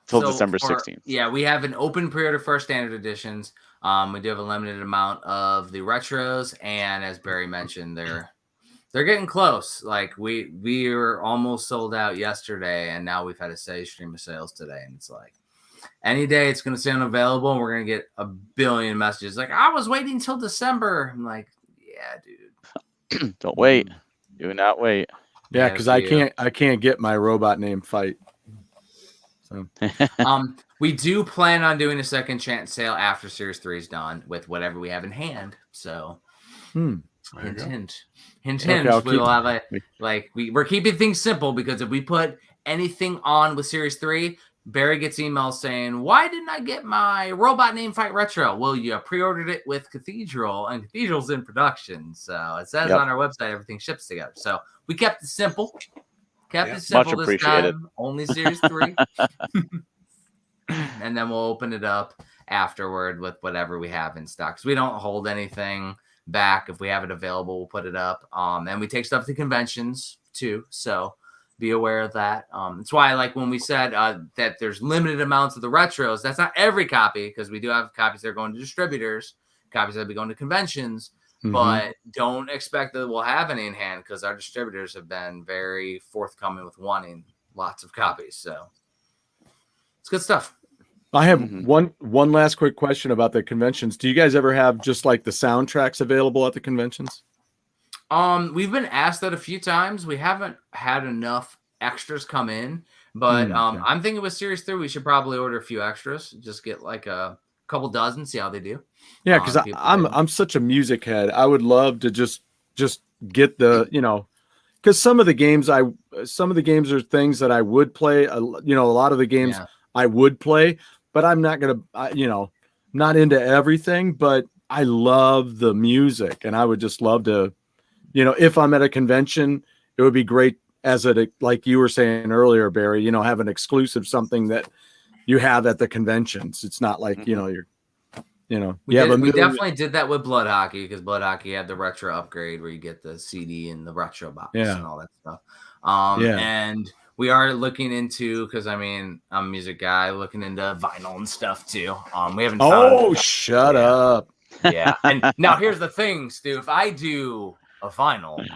till So December for- 16th. Yeah, we have an open pre-order for our standard editions. We do have a limited amount of the retros, and as Barry mentioned, they're getting close. Like we were almost sold out yesterday, and now we've had a steady stream of sales today, and it's like any day it's going to stay unavailable, and we're going to get a billion messages like, "I was waiting till December." I'm like, "Yeah, dude." Don't wait. Do not wait. Yeah, Yeah, because see I can't get my robot name fight. So We do plan on doing a second chance sale after Series 3 is done with whatever we have in hand. So, There you hint, go. hint, Okay, hint. I'll We'll keep- have we're keeping things simple because if we put anything on with Series 3, Barry gets emails saying, "Why didn't I get my robot name fight retro?" Well, you pre-ordered it with Cathedral, and Cathedral's in production, so it says Yep. on our website everything ships together. So we kept it simple. Kept Yeah. it simple Much this appreciated. time. Only Series 3. And then we'll open it up afterward with whatever we have in stock. So we don't hold anything back. If we have it available, we'll put it up. And we take stuff to conventions too. So be aware of that. That's why, like when we said that there's limited amounts of the retros, that's not every copy because we do have copies that are going to distributors, copies that will be going to conventions. But don't expect that we'll have any in hand because our distributors have been very forthcoming with wanting lots of copies. So it's good stuff. I have Mhm. one last quick question about the conventions. Do you guys ever have just like the soundtracks available at the conventions? We've been asked that a few times. We haven't had enough extras come in, but okay. I'm thinking with Series 3, we should probably order a few extras. Just get like a couple dozen, see how they do. Yeah, because people I'm such a music head. I would love to just get the because some of the games are things that I would play. A lot of the games Yeah. I would play, but I'm not gonna not into everything. But I love the music, and I would just love to, if I'm at a convention, it would be great like you were saying earlier, Barry. Have an exclusive something that you have at the conventions. It's not like you're. We definitely did that with Blood Hockey because Blood Hockey had the retro upgrade where you get the CD and the retro box Yeah. and all that stuff. Yeah. And we are looking into, because I'm a music guy, looking into vinyl and stuff too. We haven't. Oh, found- shut Yeah. up! Yeah. And now here's the thing, Stu. If I do a vinyl,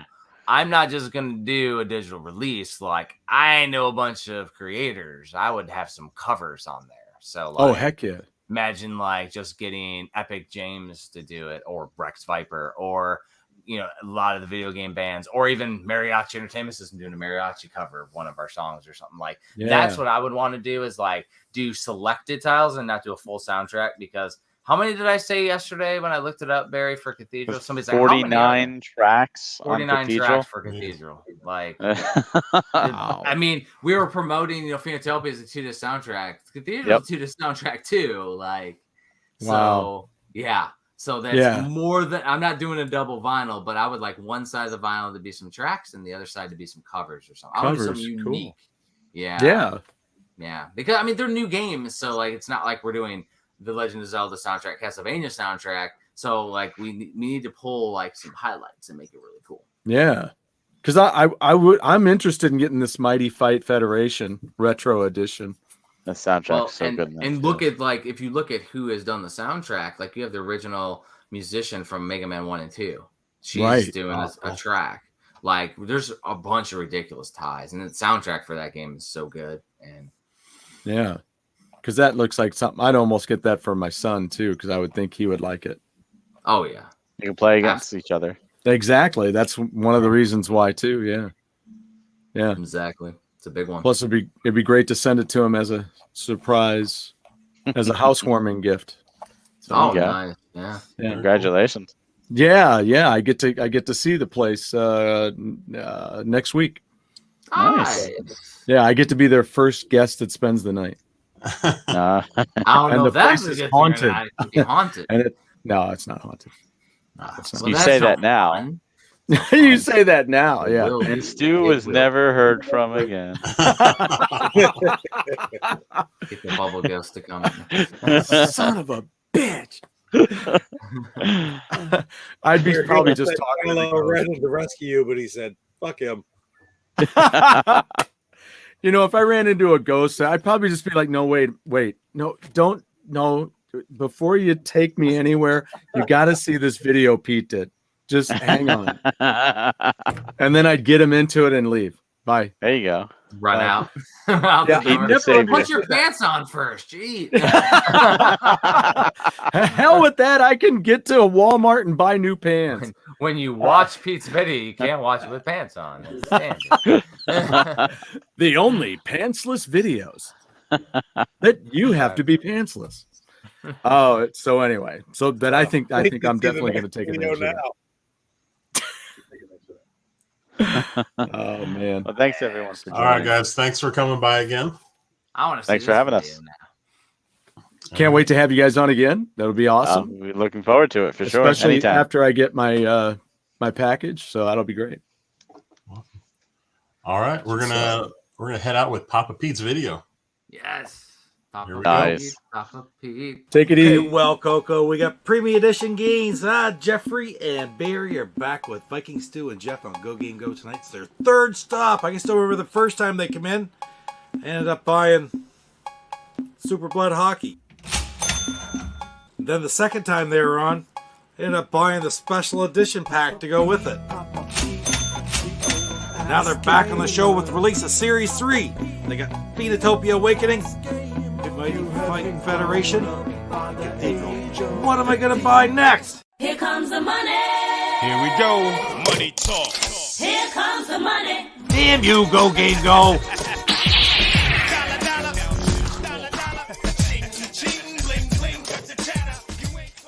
I'm not just gonna do a digital release. Like I know a bunch of creators. I would have some covers on there. So Oh, like, heck yeah! imagine like just getting Epic James to do it, or Rex Viper, or a lot of the video game bands, or even Mariachi Entertainment System doing a mariachi cover of one of our songs or something. Like that's what I would want to do, is like do selected tiles and not do a full soundtrack. Because how many did I say yesterday when I looked it up, Barry, for Cathedral? Somebody's like, how many are there? 49 tracks 49 on Cathedral. tracks for Cathedral. Like, I mean, we were promoting, Phoenotopia as a 2-disc soundtrack. Cathedral is a 2-disc soundtrack too. Like, Wow. so yeah. So that's more than, I'm not doing a double vinyl, but I would like one side of the vinyl to be some tracks and the other side to be some covers or something. I want to do something Covers, cool. unique. Yeah. Yeah. Yeah. Because I mean, they're new games. So like, it's not like we're doing the Legend of Zelda soundtrack, Castlevania soundtrack. So like we need to pull like some highlights and make it really cool. Yeah. Because I'm interested in getting this Mighty Fight Federation retro edition. The soundtrack's so good. And look at, like, if you look at who has done the soundtrack, like you have the original musician from Mega Man 1 and 2. She's doing a track. Like there's a bunch of ridiculous ties, and the soundtrack for that game is so good. And yeah, because that looks like something I'd almost get that for my son too, because I would think he would like it. oh yeah, You can play against each other. Exactly. That's one of the reasons why too. Yeah. Exactly. It's a big one. Plus, it'd be great to send it to him as a surprise, as a housewarming gift. Oh, you go. nice. Yeah. Congratulations. Yeah. I get to see the place next week. Nice. Yeah, I get to be their first guest that spends the night. Uh, I don't And know the if that's place a is good haunted. thing or not. It could be haunted. And no, it's not haunted. Well, You that's say no that now. fun. You say that now, yeah. Will and be. Stu It was will. never heard from again. Get the bubble ghost to come. Son of a bitch. I'd be probably just talking to the Hello, ready to rescue you, but he said, "Fuck him." You know, if I ran into a ghost, I'd probably just be like, no, wait, no, don't, no. Before you take me anywhere, you got to see this video Pete did. Just hang on. And then I'd get him into it and leave. Bye. There you go. Run out. Out Yeah, the door. never saved Put you. your pants on first. Gee. Hell with that. I can get to a Walmart and buy new pants. When you watch Pete's video, you can't watch it with pants on. It's standard. The only pantsless videos that you have to be pantsless. Oh, so anyway, so that I think I'm definitely going to take advantage of that. Oh man. Well, thanks everyone for joining. All right, guys. Thanks for coming by again. I want to see Thanks for this having video us. now. Can't wait to have you guys on again. That'll be awesome. We're looking forward to it for sure. Especially Anytime. after I get my my package, so that'll be great. All right, we're gonna head out with Papa Pete's video. Yes. Here we Papa go. Pete, Papa Pete. Take it Hey, easy. well, Coco, we got Premium Edition games. Jeffrey and Barry are back with Viking Stu and Jeff on GoGameGo tonight. It's their third stop. I can still remember the first time they come in. Ended up buying Super Blood Hockey. Then the second time they were on, ended up buying the special edition pack to go with it. Now they're back on the show with the release of Series 3. They got Phoenotopia Awakening, Mighty Fighting Federation. April. What am I going to buy next? Here comes the money. Here we go. Money talk. Here comes the money. Damn you, Go Game Go!